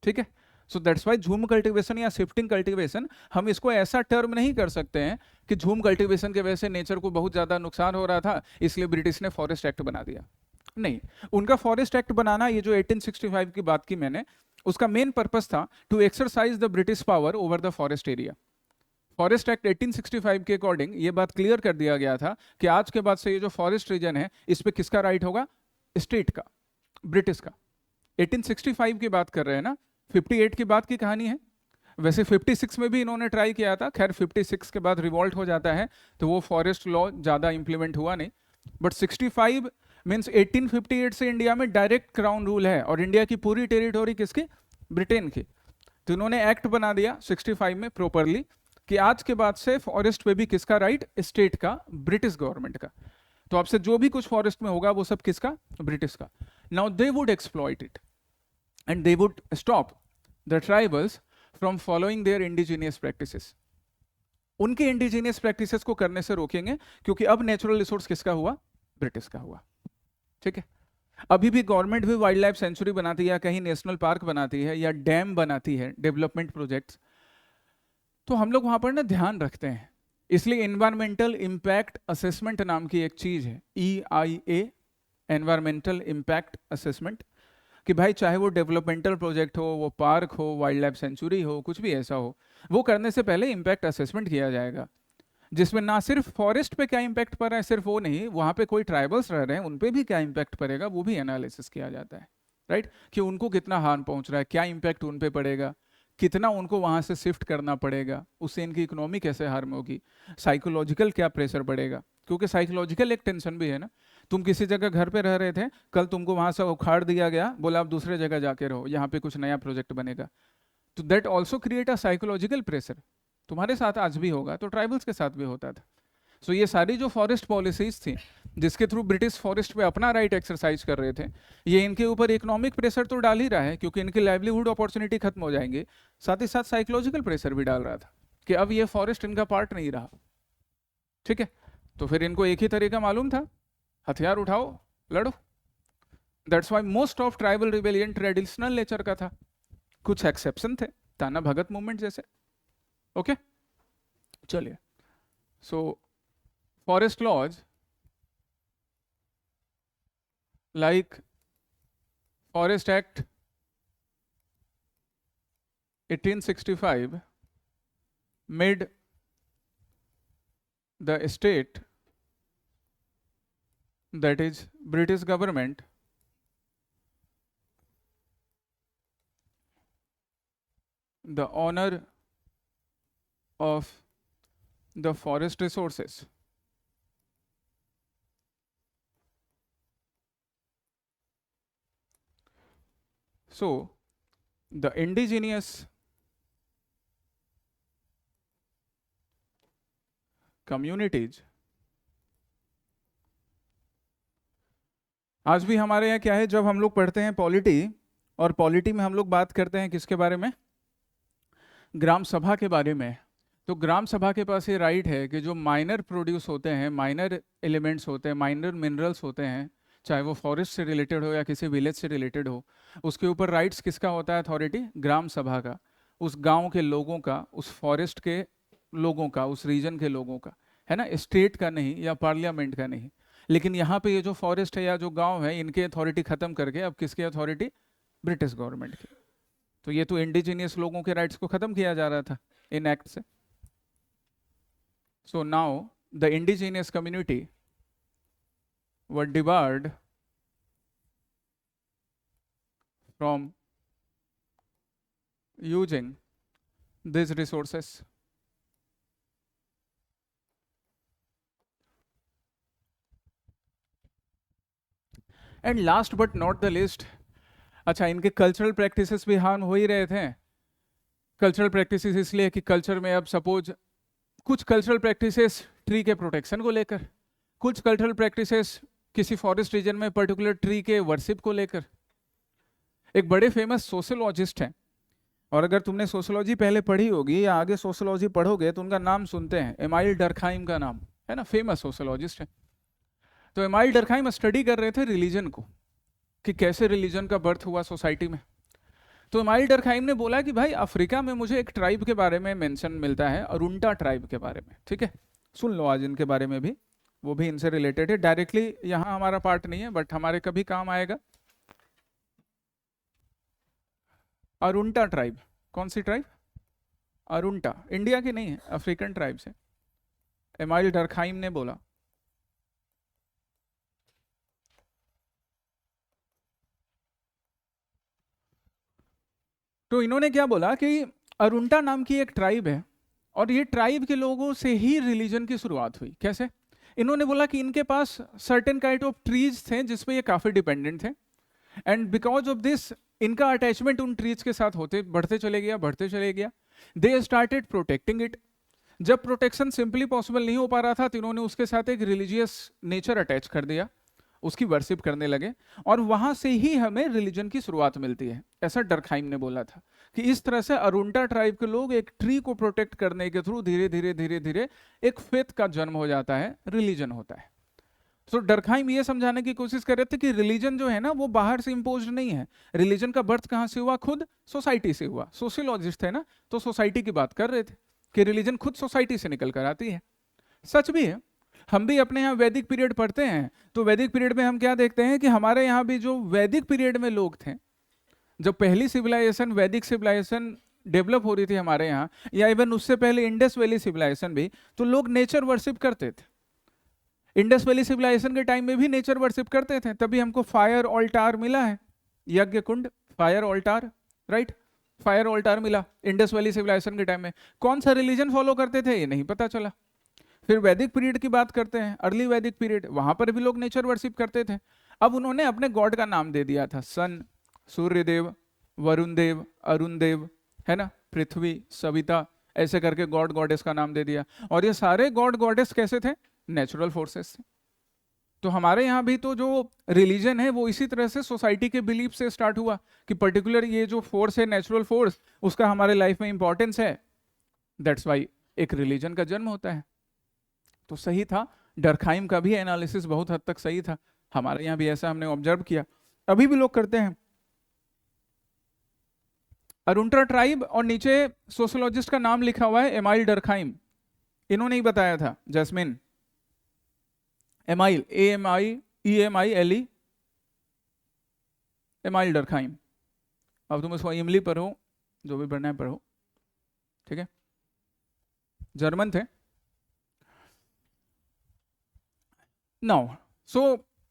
ठीक है। सो दैट्स वाई झूम कल्टीवेशन या शिफ्टिंग कल्टीवेशन, हम इसको ऐसा टर्म नहीं कर सकते हैं कि झूम कल्टीवेशन की वजह से नेचर को बहुत ज्यादा नुकसान हो रहा था इसलिए ब्रिटिश ने फॉरेस्ट एक्ट बना दिया। नहीं, उनका फॉरेस्ट एक्ट बनाना, ये जो 1865 की बात की मैंने, उसका मेन पर्पस था to exercise the British power over the forest area. Forest act 1865 के अकॉर्डिंग ये बात क्लियर कर दिया गया था कि आज के बाद से ये जो फॉरेस्ट रीजन है इस पे किसका राइट होगा, स्टेट का, ब्रिटिश का। 1865 की बात कर रहे हैं ना, 58 की बात की कहानी है। वैसे 56 में भी इन्होंने ट्राई किया था, खैर 56 के बाद रिवॉल्ट हो जाता है तो वो फॉरेस्ट लॉ ज़्यादा इंप्लीमेंट हुआ नहीं। बट 65 मीन्स 1858 से इंडिया में डायरेक्ट क्राउन रूल है और इंडिया की पूरी टेरिटोरी किसकी, ब्रिटेन की। तो इन्होंने एक्ट बना दिया 65 में प्रॉपरली कि आज के बाद से फॉरेस्ट पे भी किसका राइट, स्टेट का, ब्रिटिश गवर्नमेंट का। तो आपसे जो भी कुछ फॉरेस्ट में होगा वो सब किसका, ब्रिटिश का। Now they would exploit it and they would stop the tribals from following their indigenous practices. उनके इंडिजीनियस प्रैक्टिसेस को करने से रोकेंगे क्योंकि अब नेचुरल रिसोर्स किसका हुआ, ब्रिटिश का हुआ, ठीक है। अभी भी गवर्नमेंट भी वाइल्ड लाइफ सेंचुरी बनाती है, कहीं नेशनल पार्क बनाती है या डैम बनाती है, डेवलपमेंट प्रोजेक्ट्स, तो हम लोग वहां पर ना ध्यान रखते हैं। इसलिए इन्वायरमेंटल इम्पैक्ट असेसमेंट नाम की एक चीज है, EIA, एनवायरमेंटल इम्पैक्ट असेसमेंट, कि भाई चाहे वो डेवलपमेंटल प्रोजेक्ट हो, वो पार्क हो, वाइल्ड लाइफ सेंचुरी हो, कुछ भी ऐसा हो, वो करने से पहले इम्पैक्ट असेसमेंट किया जाएगा, जिसमें ना सिर्फ फॉरेस्ट पे क्या इम्पैक्ट पड़ रहा है, सिर्फ वो नहीं, वहाँ पे कोई ट्राइबल्स रह रहे हैं उन पे भी क्या इम्पैक्ट पड़ेगा वो भी एनालिसिस किया जाता है, राइट। कि उनको कितना हार्म पहुँच रहा है, क्या इम्पैक्ट उन पे पड़ेगा, कितना उनको वहाँ से शिफ्ट करना पड़ेगा, उससे इनकी इकोनॉमी कैसे हार्म होगी, साइकोलॉजिकल क्या प्रेशर पड़ेगा, क्योंकि साइकोलॉजिकल एक टेंशन भी है ना। तुम किसी जगह घर पे रह रहे थे, कल तुमको वहां से उखाड़ दिया गया, बोला आप दूसरे जगह जाके रहो, यहाँ पे कुछ नया प्रोजेक्ट बनेगा, तो that also create a psychological pressure. तुम्हारे साथ आज भी होगा तो ट्राइबल्स के साथ भी होता था। सो ये सारी जो फॉरेस्ट पॉलिसीज थी जिसके थ्रू ब्रिटिश फॉरेस्ट पे अपना राइट एक्सरसाइज कर रहे थे, ये इनके ऊपर इकोनॉमिक प्रेशर तो डाल ही रहा है क्योंकि इनकी लाइवलीहुड अपॉर्चुनिटी खत्म हो जाएंगे, साथ ही साथ साइकोलॉजिकल प्रेशर भी डाल रहा था कि अब ये फॉरेस्ट इनका पार्ट नहीं रहा, ठीक है। तो फिर इनको एक ही तरीका मालूम था, हथियार उठाओ, लड़ो। That's why most of tribal rebellion traditional nature का था, कुछ एक्सेप्शन थे, ताना भगत मूवमेंट जैसे, ओके। चलिए, so forest laws like forest act 1865 made the state, that is British government, the owner of the forest resources. So the indigenous communities, आज भी हमारे यहाँ क्या है, जब हम लोग पढ़ते हैं पॉलिटी, और पॉलिटी में हम लोग बात करते हैं किसके बारे में, ग्राम सभा के बारे में। तो ग्राम सभा के पास ये राइट है कि जो माइनर प्रोड्यूस होते हैं, माइनर एलिमेंट्स होते हैं, माइनर मिनरल्स होते हैं, चाहे वो फॉरेस्ट से रिलेटेड हो या किसी विलेज से रिलेटेड हो, उसके ऊपर राइट्स किसका होता है, अथॉरिटी ग्राम सभा का, उस गांव के लोगों का, उस फॉरेस्ट के लोगों का, उस रीजन के लोगों का, है ना, स्टेट का नहीं या पार्लियामेंट का नहीं। लेकिन यहाँ पे ये जो फॉरेस्ट है या जो गांव है, इनके अथॉरिटी खत्म करके अब किसकी अथॉरिटी, ब्रिटिश गवर्नमेंट की। तो ये तो इंडिजीनियस लोगों के राइट्स को खत्म किया जा रहा था इन एक्ट से। So now the indigenous community were debarred from using these resources. And last but not the least, अच्छा, इनके कल्चरल प्रैक्टिसेस भी हार्म हो ही रहे थे। कल्चरल प्रैक्टिसेस इसलिए कि कल्चर में अब सपोज कुछ कल्चरल प्रैक्टिसेस ट्री के प्रोटेक्शन को लेकर, कुछ कल्चरल प्रैक्टिसेस किसी फॉरेस्ट रीजन में पर्टिकुलर ट्री के वर्शिप को लेकर। एक बड़े फेमस सोशियोलॉजिस्ट हैं, और अगर तुमने सोशियोलॉजी पहले पढ़ी होगी या आगे सोशियोलॉजी पढ़ोगे तो उनका नाम सुनते हैं, एमाइल डर्कहाइम का नाम है ना, फेमस सोशियोलॉजिस्ट है। तो एमाइल डर्कहाइम स्टडी कर रहे थे रिलीजन को, कि कैसे रिलीजन का बर्थ हुआ सोसाइटी में। तो एमाइल डर्कहाइम ने बोला कि भाई अफ्रीका में मुझे एक ट्राइब के बारे में मेंशन मिलता है, अरुंटा ट्राइब के बारे में, ठीक है, सुन लो आज इनके बारे में भी, वो भी इनसे रिलेटेड है। डायरेक्टली यहाँ हमारा पार्ट नहीं है, बट हमारे कभी काम आएगा। अरुंटा ट्राइब, कौन सी ट्राइब, अरुंटा, इंडिया की नहीं है, अफ्रीकन ट्राइब से एमाइल डर्कहाइम ने बोला। तो इन्होंने क्या बोला कि अरुंटा नाम की एक ट्राइब है, और ये ट्राइब के लोगों से ही रिलीजन की शुरुआत हुई। कैसे? इन्होंने बोला कि इनके पास सर्टेन काइंड ऑफ ट्रीज थे जिसपे ये काफी डिपेंडेंट थे, एंड बिकॉज ऑफ दिस इनका अटैचमेंट उन ट्रीज के साथ होते बढ़ते चले गया। They started protecting it. जब प्रोटेक्शन सिंपली पॉसिबल नहीं हो पा रहा था तो इन्होंने उसके साथ एक रिलीजियस नेचर अटैच कर दिया, उसकी वर्शिप करने लगे, और वहां से ही हमें रिलीजन की शुरुआत मिलती है, ऐसा डर्कहाइम ने बोला था। कि इस तरह से अरुंटा ट्राइब के लोग एक ट्री को प्रोटेक्ट करने के थ्रू धीरे धीरे एक फेथ का जन्म हो जाता है, रिलीजन होता है। तो डर्कहाइम ये समझाने की कोशिश कर रहे थे कि रिलीजन जो है ना वो बाहर से इम्पोज्ड नहीं है, रिलीजन का बर्थ कहाँ से हुआ, खुद सोसाइटी से हुआ। सोशियोलॉजिस्ट थे ना, तो सोसाइटी की बात कर रहे थे कि रिलीजन खुद सोसाइटी से निकल कर आती है। सच भी है, हम भी अपने यहाँ वैदिक पीरियड पढ़ते हैं, तो वैदिक पीरियड में हम क्या देखते हैं कि हमारे यहाँ भी जो वैदिक पीरियड में लोग थे, जब पहली सिविलाइजेशन वैदिक सिविलाइजेशन डेवलप हो रही थी हमारे यहाँ, या इवन उससे पहले इंडस वैली सिविलाइजेशन भी, तो लोग नेचर वर्शिप करते थे। इंडस वैली सिविलाइजेशन के टाइम में भी नेचर वर्शिप करते थे, तभी हमको फायर ऑल्टार मिला है, यज्ञ कुंड, फायर ऑल्टार, राइट, फायर ऑल्टार मिला इंडस वैली सिविलाइजेशन के टाइम में। कौन सा रिलीजन फॉलो करते थे ये नहीं पता चला। फिर वैदिक पीरियड की बात करते हैं, अर्ली वैदिक पीरियड, वहां पर भी लोग नेचर वर्शिप करते थे। अब उन्होंने अपने गॉड का नाम दे दिया था, सन, सूर्यदेव, वरुण देव, अरुण देव, है ना, पृथ्वी, सविता, ऐसे करके गॉड गॉडेस का नाम दे दिया। और ये सारे गॉड गॉडेस कैसे थे, नेचुरल फोर्सेस थे। तो हमारे यहाँ भी तो जो रिलीजन है वो इसी तरह से सोसाइटी के बिलीफ से स्टार्ट हुआ कि पर्टिकुलर ये जो फोर्स है, नेचुरल फोर्स, उसका हमारे लाइफ में इंपॉर्टेंस है, दैट्स वाई एक रिलीजन का जन्म होता है। तो सही था, डर्कहाइम का भी एनालिसिस बहुत हद तक सही था, हमारे यहाँ भी ऐसा हमने ऑब्जर्व किया, अभी भी लोग करते हैं। अरुंटा ट्राइब, और नीचे सोशियोलॉजिस्ट का नाम लिखा हुआ है एमाइल डर्कहाइम, इन्होंने ही बताया था, Jasmine Emile, AMIEMILE, Emile Durkheim. अब तुम इसको इमली पढ़ो, जो भी पढ़ना है पढ़ो, ठीक है, जर्मन थे। नाउ सो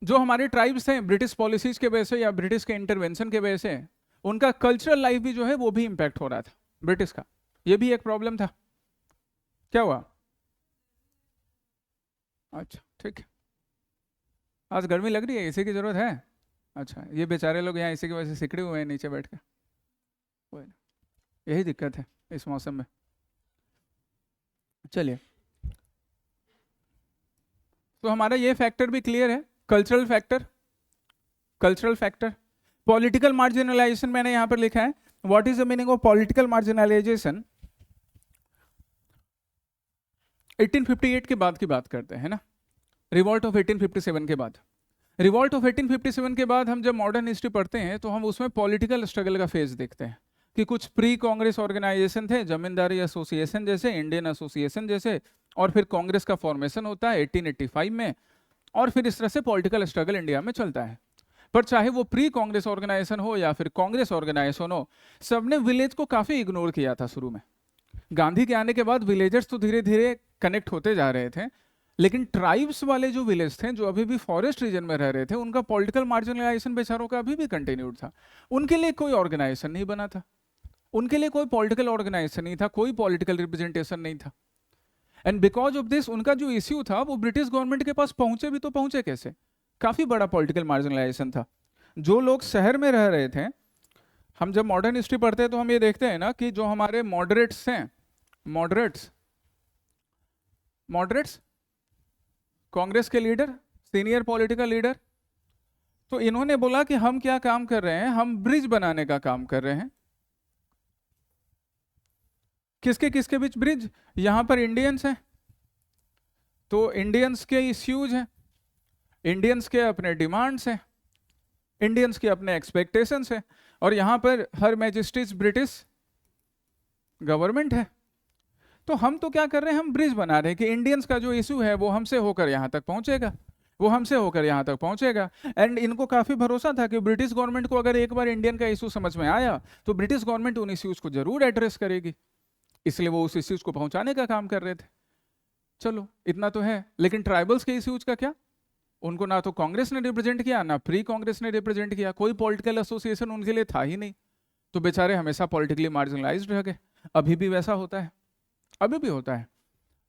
जो हमारे ट्राइब्स थे, ब्रिटिश पॉलिसीज के वजह से या ब्रिटिश के इंटरवेंशन के वजह से उनका कल्चरल लाइफ भी जो है वो भी इंपैक्ट हो रहा था ब्रिटिश का, ये भी एक प्रॉब्लम था। क्या हुआ? अच्छा ठीक है, आज गर्मी लग रही है, एसी की जरूरत है? अच्छा, ये बेचारे लोग यहाँ एसी की वजह से सिकड़े हुए हैं नीचे बैठ के, यही दिक्कत है इस मौसम में। चलिए, तो हमारा ये फैक्टर भी क्लियर है, cultural factor, cultural factor. Political marginalisation मैंने यहां पर लिखा है, what is the meaning of political marginalisation. 1858 के बाद की बात करते हैं ना, रिवॉल्ट ऑफ 1857 के बाद। रिवॉल्ट ऑफ 1857 के बाद हम जब मॉडर्न हिस्ट्री पढ़ते हैं तो हम उसमें पॉलिटिकल स्ट्रगल का फेज देखते हैं कि कुछ प्री कांग्रेस ऑर्गेनाइजेशन थे, जमींदारी एसोसिएशन जैसे, इंडियन एसोसिएशन जैसे, और फिर कांग्रेस का फॉर्मेशन होता है 1885 में, और फिर इस तरह से पॉलिटिकल स्ट्रगल इंडिया में चलता है। पर चाहे वो प्री कांग्रेस ऑर्गेनाइजेशन हो या फिर कांग्रेस ऑर्गेनाइजेशन हो, सबने विलेज को काफी इग्नोर किया था शुरू में। गांधी के आने के बाद विलेजर्स तो धीरे धीरे कनेक्ट होते जा रहे थे, लेकिन ट्राइब्स वाले जो विलेज थे, जो अभी भी फॉरेस्ट रीजन में रह रहे थे, उनका पॉलिटिकल मार्जिनलाइजेशन बेचारों का अभी भी कंटिन्यूड था। उनके लिए कोई ऑर्गेनाइजेशन नहीं बना था, उनके लिए कोई पॉलिटिकल ऑर्गेनाइजेशन नहीं था, कोई पॉलिटिकल रिप्रेजेंटेशन नहीं था। एंड बिकॉज ऑफ दिस उनका जो इश्यू था वो ब्रिटिश गवर्नमेंट के पास पहुंचे भी तो पहुंचे कैसे, काफी बड़ा पॉलिटिकल मार्जिनलाइजेशन था। जो लोग शहर में रह रहे थे, हम जब मॉडर्न हिस्ट्री पढ़ते हैं तो हम ये देखते हैं ना कि जो हमारे मॉडरेट्स हैं, मॉडरेट्स कांग्रेस के लीडर, सीनियर पॉलिटिकल लीडर, तो इन्होंने बोला कि हम क्या काम कर रहे हैं, हम ब्रिज बनाने का काम कर रहे हैं। किसके किसके बीच ब्रिज, यहां पर इंडियंस हैं तो इंडियंस के इश्यूज हैं, इंडियंस के अपने डिमांड्स हैं, इंडियंस के अपने एक्सपेक्टेशंस हैं, और यहां पर हर मैजिस्ट्रेट ब्रिटिश गवर्नमेंट है। तो हम तो क्या कर रहे हैं, हम ब्रिज बना रहे हैं कि इंडियंस का जो इशू है वो हमसे होकर यहां तक पहुंचेगा, वो हमसे होकर यहां तक पहुंचेगा। एंड इनको काफी भरोसा था कि ब्रिटिश गवर्नमेंट को अगर एक बार इंडियन का इशू समझ में आया तो ब्रिटिश गवर्नमेंट उन इश्यूज को जरूर एड्रेस करेगी, इसलिए वो उस इश्यूज को पहुंचाने का काम कर रहे थे। चलो इतना तो है, लेकिन ट्राइबल्स के इश्यूज का क्या, उनको ना तो कांग्रेस ने रिप्रेजेंट किया, ना प्री कांग्रेस ने रिप्रेजेंट किया, कोई पॉलिटिकल एसोसिएशन उनके लिए था ही नहीं, तो बेचारे हमेशा पॉलिटिकली मार्जिनलाइज्ड रह गए। अभी भी वैसा होता है, अभी भी होता है।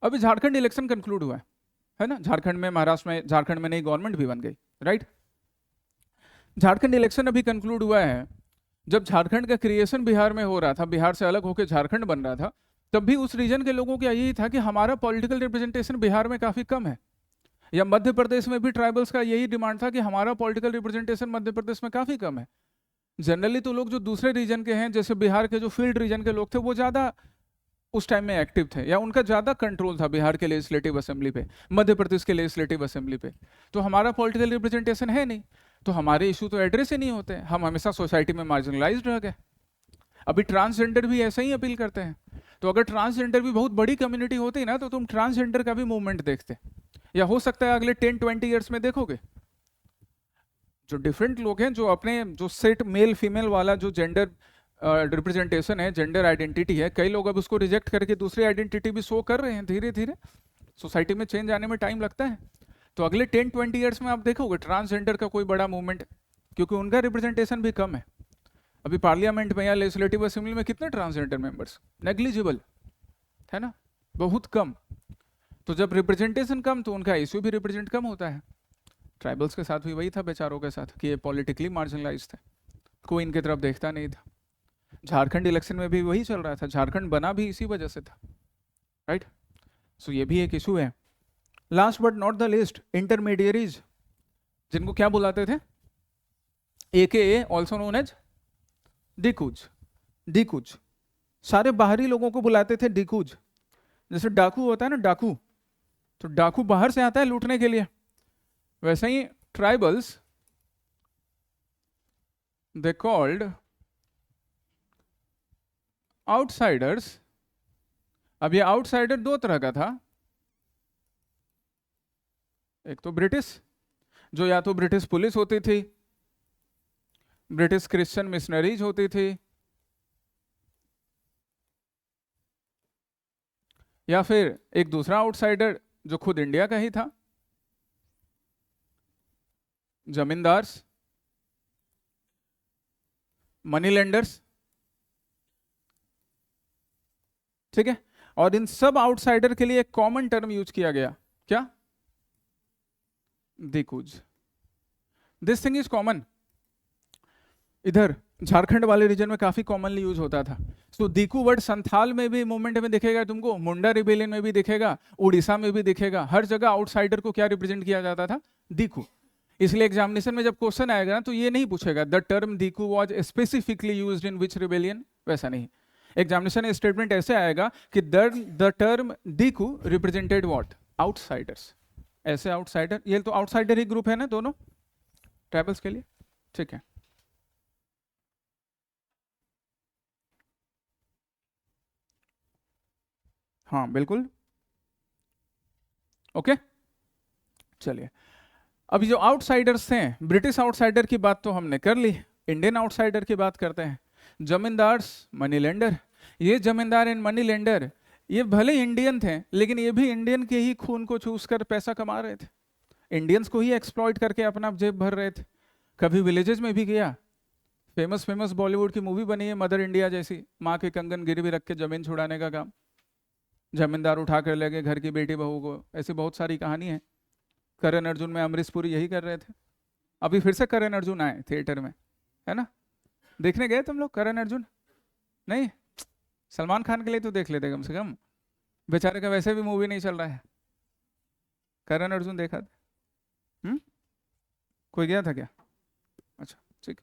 अभी झारखंड इलेक्शन कंक्लूड हुआ है ना, झारखंड में, महाराष्ट्र में, झारखंड में नई गवर्नमेंट भी बन गई, राइट। झारखंड इलेक्शन अभी कंक्लूड हुआ है। जब झारखंड का क्रिएशन बिहार में हो रहा था, बिहार से अलग होकर झारखंड बन रहा था, तब भी उस रीजन के लोगों का यही था कि हमारा पॉलिटिकल रिप्रेजेंटेशन बिहार में काफी कम है, या मध्य प्रदेश में भी ट्राइबल्स का यही डिमांड था कि हमारा पॉलिटिकल रिप्रेजेंटेशन मध्य प्रदेश में काफी कम है। जनरली तो लोग जो दूसरे रीजन के हैं, जैसे बिहार के जो फील्ड रीजन के लोग थे, वो ज्यादा उस टाइम में एक्टिव थे, या उनका ज्यादा कंट्रोल था बिहार के लेजिस्लेटिव असेंबली पे, मध्य प्रदेश के लेजिस्लेटिव असेंबली पे। तो हमारा पॉलिटिकल रिप्रेजेंटेशन है नहीं, तो हमारे इशू तो एड्रेस ही नहीं होते, हम हमेशा सोसाइटी में मार्जिनलाइज्ड रह गए। अभी ट्रांसजेंडर भी ऐसे ही अपील करते हैं, तो अगर ट्रांसजेंडर भी बहुत बड़ी कम्युनिटी होती ना, तो तुम ट्रांसजेंडर का भी मूवमेंट देखते, या हो सकता है अगले 10-20 ईयर्स में देखोगे। जो डिफरेंट लोग हैं, जो अपने जो सेट मेल फीमेल वाला जो जेंडर रिप्रेजेंटेशन है, जेंडर आइडेंटिटी है, कई लोग अब उसको रिजेक्ट करके दूसरी आइडेंटिटी भी शो कर रहे हैं। धीरे धीरे सोसाइटी में चेंज आने में टाइम लगता है, तो अगले 10-20 ईयर्स में आप देखोगे ट्रांसजेंडर का कोई बड़ा मूवमेंट, क्योंकि उनका रिप्रेजेंटेशन भी कम है। अभी पार्लियामेंट में या लेजिस्लेटिव असेंबली में कितने ट्रांसजेंडर मेंबर्स, नेग्लिजिबल है ना, बहुत कम। तो जब रिप्रेजेंटेशन कम तो उनका इश्यू भी रिप्रेजेंट कम होता है। ट्राइबल्स के साथ भी वही था बेचारों के साथ कि ये पॉलिटिकली मार्जिनलाइज थे, कोई इनकी तरफ देखता नहीं था। झारखंड इलेक्शन में भी वही चल रहा था, झारखंड बना भी इसी वजह से था, राइट। सो ये भी एक इशू है। Last but not the list, intermediaries, जिनको क्या बुलाते थे, AKA ऑल्सो नोन एज डिकूज। डिकूज सारे बाहरी लोगों को बुलाते थे डिकूज। जैसे डाकू होता है ना, डाकू, तो डाकू बाहर से आता है लूटने के लिए, वैसे ही ट्राइबल्स दे कॉल्ड आउटसाइडर्स। अब ये आउटसाइडर दो तरह का था, एक तो ब्रिटिश, जो या तो ब्रिटिश पुलिस होती थी, ब्रिटिश क्रिश्चियन मिशनरीज होती थी, या फिर एक दूसरा आउटसाइडर जो खुद इंडिया का ही था, जमींदार्स, मनी लेंडर्स, ठीक है। और इन सब आउटसाइडर के लिए एक कॉमन टर्म यूज किया गया, क्या, dikus. This thing is common. इधर झारखंड वाले रीजन में काफी कॉमनली यूज होता था। तो दीकू वर्ड संथाल में भी मूवमेंट में दिखेगा तुमको, मुंडा रिबेलियन में भी दिखेगा, उड़ीसा में भी दिखेगा। हर जगह आउटसाइडर को क्या रिप्रेजेंट किया जाता था? दीकू। इसलिए एग्जामिनेशन में जब क्वेश्चन आएगा ना तो ये नहीं पूछेगा the term diku was specifically used in which rebellion, वैसा नहीं। एग्जामिनेशन में स्टेटमेंट ऐसे आएगा कि the term diku represented what? Outsiders. ऐसे आउटसाइडर, ये तो आउटसाइडर ही ग्रुप है ना दोनों ट्राइबल्स के लिए, ठीक है। हाँ बिल्कुल, ओके चलिए। अब जो आउटसाइडर्स हैं, ब्रिटिश आउटसाइडर की बात तो हमने कर ली, इंडियन आउटसाइडर की बात करते हैं। Zamindars, money lender. ये जमींदार एंड मनी लेंडर ये भले इंडियन थे लेकिन ये भी इंडियन के ही खून को चूस कर पैसा कमा रहे थे, इंडियंस को ही एक्सप्लॉइट करके अपना जेब भर रहे थे। कभी विलेजेस में भी गया, फेमस फेमस बॉलीवुड की मूवी बनी है मदर इंडिया जैसी, माँ के कंगन गिरवी रख के जमीन छुड़ाने का काम, जमींदार उठा कर ले गए घर की बेटी बहू को, ऐसी बहुत सारी कहानी है। करण अर्जुन में अमरीश पुरी यही कर रहे थे। अभी फिर से करण अर्जुन आए थिएटर में, है ना? देखने गए तुम लोग करण अर्जुन? नहीं, सलमान खान के लिए तो देख लेते कम से कम, बेचारे का वैसे भी मूवी नहीं चल रहा है। करण अर्जुन देखा था? कोई गया था क्या? अच्छा ठीक।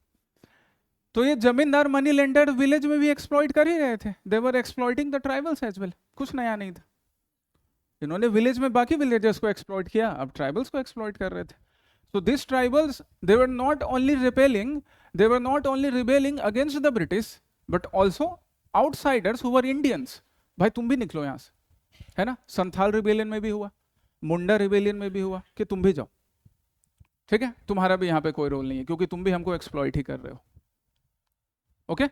तो ये जमींदार मनी लेंडर विलेज में भी एक्सप्लॉइट कर ही रहे थे, they were exploiting the tribals as well. कुछ नया नहीं था, इन्होंने विलेज में बाकी विलेजर्स को एक्सप्लॉइट किया, अब ट्राइबल्स को एक्सप्लॉइट कर रहे थे। So these tribals, they were not only rebelling, they were not only rebelling against the British, but also outsiders who were Indians. भाई तुम भी निकलो यहाँ से, है ना? संथाल रिबेलियन में भी हुआ, मुंडा रिबेलियन में भी हुआ कि तुम भी जाओ, ठीक है? तुम्हारा भी यहाँ पे कोई रोल नहीं है क्योंकि तुम भी हमको एक्सप्लॉइट ही कर रहे हो। ओके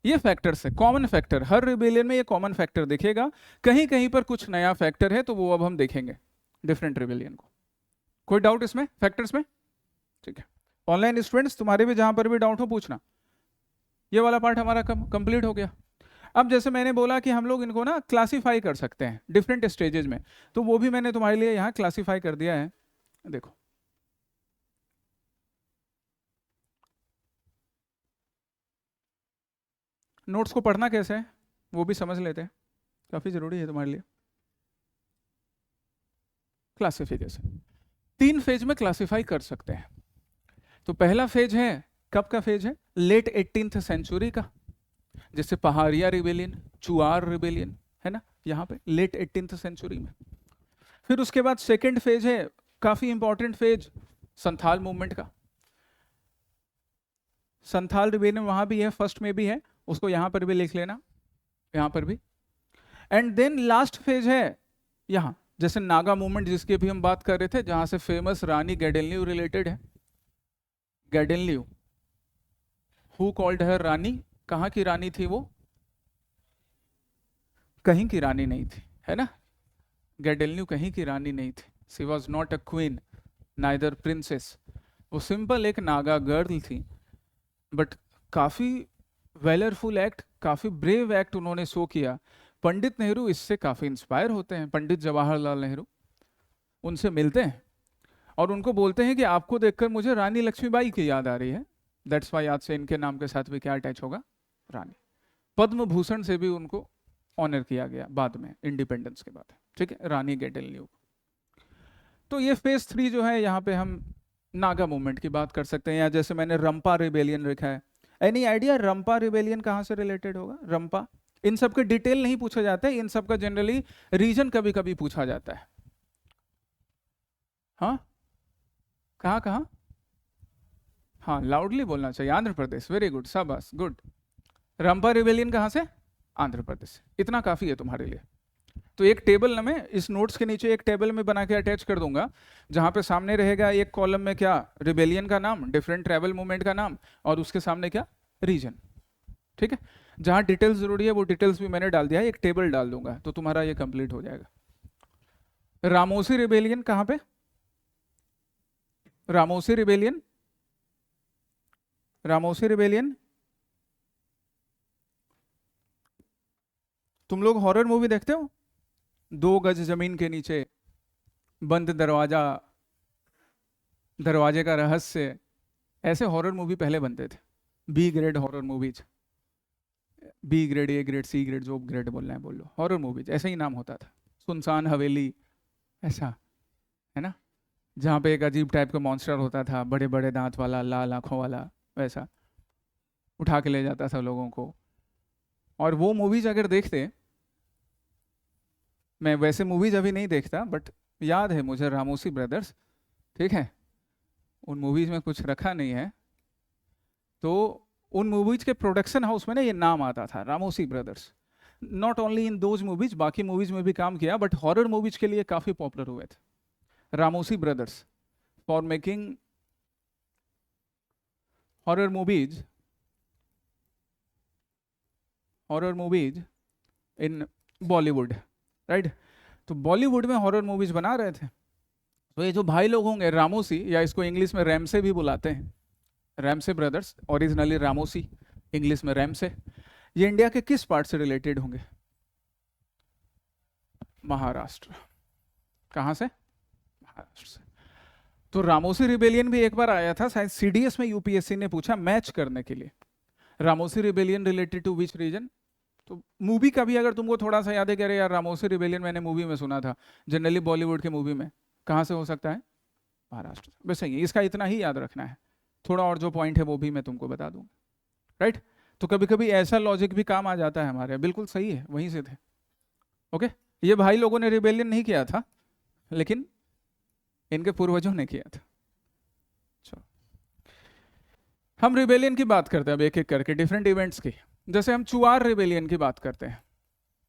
ये फैक्टर्स है, कॉमन फैक्टर, हर रिबेलियन में ये कॉमन फैक्टर दिखेगा। कहीं कहीं पर कुछ नया फैक्टर है तो वो अब हम देखेंगे डिफरेंट रिबेलियन को। कोई डाउट इसमें फैक्टर्स में? ठीक है, ऑनलाइन स्टूडेंट्स तुम्हारे भी जहां पर भी डाउट हो पूछना। ये वाला पार्ट हमारा कंप्लीट हो गया। अब जैसे मैंने बोला कि हम लोग इनको ना क्लासीफाई कर सकते हैं डिफरेंट स्टेजेस में, तो वो भी मैंने तुम्हारे लिए यहाँ क्लासीफाई कर दिया है। देखो नोट्स को पढ़ना कैसे है वो भी समझ लेते हैं, काफी जरूरी है तुम्हारे लिए। क्लासिफिकेशन 3 फेज में क्लासिफाई कर सकते हैं। तो पहला फेज है, कब का फेज है? लेट 18th सेंचुरी का, जैसे पहाड़िया रिबेलियन, चुआर रिबेलियन, है ना? यहाँ पे लेट 18th सेंचुरी में। फिर उसके बाद सेकेंड फेज है, काफी इंपॉर्टेंट फेज, संथाल मूवमेंट का। संथाल रिबेलियन वहां भी है, फर्स्ट में भी है, उसको यहाँ पर भी लिख लेना, यहाँ पर भी। एंड देन लास्ट फेज है यहाँ, जैसे नागा मूवमेंट जिसकी भी हम बात कर रहे थे, जहां से फेमस रानी गैडेनलियू रिलेटेड है। गैडेनलियू, हु कॉल्ड हर रानी? कहाँ की रानी थी वो? कहीं की रानी नहीं थी, है ना? गैडेनलियू कहीं की रानी नहीं थी, she was not a queen neither princess, वो सिंपल एक नागा गर्ल थी। बट काफी वेलरफुल एक्ट, काफी ब्रेव एक्ट उन्होंने शो किया। पंडित नेहरू इससे काफी इंस्पायर होते हैं, पंडित जवाहरलाल नेहरू उनसे मिलते हैं और उनको बोलते हैं कि आपको देखकर मुझे रानी लक्ष्मीबाई की याद आ रही है, दैट्स वाई आज से इनके नाम के साथ भी क्या अटैच होगा? रानी। पद्म भूषण से भी उनको ऑनर किया गया बाद में, इंडिपेंडेंस के बाद, ठीक है, रानी गैडेनलियू। तो ये फेज 3 जो है, यहाँ पे हम नागा मूवमेंट की बात कर सकते हैं, या जैसे मैंने रंपा रिबेलियन लिखा है। एनी आइडिया रंपा रिबेलियन कहाँ से रिलेटेड होगा? रंपा, इन सब के डिटेल नहीं पूछा जाता है, इन सब का जनरली रीजन कभी कभी पूछा जाता है। हाँ कहाँ कहाँ? हाँ लाउडली बोलना चाहिए, आंध्र प्रदेश, वेरी गुड, शाबाश, गुड। रंपा रिबेलियन कहाँ से? आंध्र प्रदेश, इतना काफी है तुम्हारे लिए। तो एक टेबल ना मैं इस नोट्स के नीचे एक टेबल में बना के अटैच कर दूंगा, जहां पे सामने रहेगा एक कॉलम में क्या? रिबेलियन का नाम, डिफरेंट ट्राइबल मूवमेंट का नाम, और उसके सामने क्या? रीजन, ठीक है? जहां डिटेल्स जरूरी है वो डिटेल्स भी मैंने डाल दिया है, एक टेबल डाल दूंगा तो तुम्हारा ये कंप्लीट हो जाएगा। रामोसी रिबेलियन कहाँ पे? रामोसी रिबेलियन, रामोसी रिबेलियन, तुम लोग हॉरर मूवी देखते हो? 2 गज जमीन के नीचे, बंद दरवाजा, दरवाजे का रहस्य, ऐसे हॉरर मूवी पहले बनते थे, B grade horror movies, B grade, A grade, C grade, जो ग्रेड बोलना है बोल लो, हॉरर मूवीज ऐसा ही नाम होता था। सुनसान हवेली, ऐसा है ना, जहाँ पे एक अजीब टाइप का मॉन्स्टर होता था, बड़े बड़े दांत वाला, लाल आंखों वाला, वैसा उठा के ले जाता था लोगों को। और वो मूवीज अगर देखते, मैं वैसे मूवीज अभी नहीं देखता बट याद है मुझे रामोसी ब्रदर्स, ठीक है, उन मूवीज में कुछ रखा नहीं है, तो उन मूवीज के प्रोडक्शन हाउस में ना ये नाम आता था Ramoshi brothers. Not only in those movies, बाकी मूवीज में भी काम किया, बट हॉरर मूवीज के लिए काफी पॉपुलर हुए थे Ramoshi brothers for making horror movies, horror movies in Bollywood, right. तो बॉलीवुड में हॉरर मूवीज बना रहे थे। तो ये जो भाई लोग होंगे रामोसी, या इसको इंग्लिश में रैमसे भी बुलाते हैं, Ramsay brothers, originally Ramoshi, English में रैमसे, ये इंडिया के किस पार्ट से रिलेटेड होंगे? महाराष्ट्र। कहाँ से? महाराष्ट्र से। तो रामोसी रिबेलियन भी एक बार आया था शायद सीडीएस में, यूपीएससी ने पूछा मैच करने के लिए, Ramosi rebellion related to which region. तो मूवी का भी अगर तुमको थोड़ा सा याद है, कह रहे यार रामोसी रिबेलियन मैंने मूवी में सुना था, जनरली बॉलीवुड के मूवी में, कहाँ से हो सकता है? महाराष्ट्र। बस सही है, इसका इतना ही याद रखना है, थोड़ा और जो पॉइंट है वो भी मैं तुमको बता दूंगा, राइट। तो कभी कभी ऐसा लॉजिक भी काम आ जाता है हमारे, बिल्कुल सही है, वहीं से थे। ओके, ये भाई लोगों ने रिबेलियन नहीं किया था, लेकिन इनके पूर्वजों ने किया था। चलो हम रिबेलियन की बात करते हैं अब एक एक करके, डिफरेंट इवेंट्स की। जैसे हम चुआर रिबेलियन की बात करते हैं,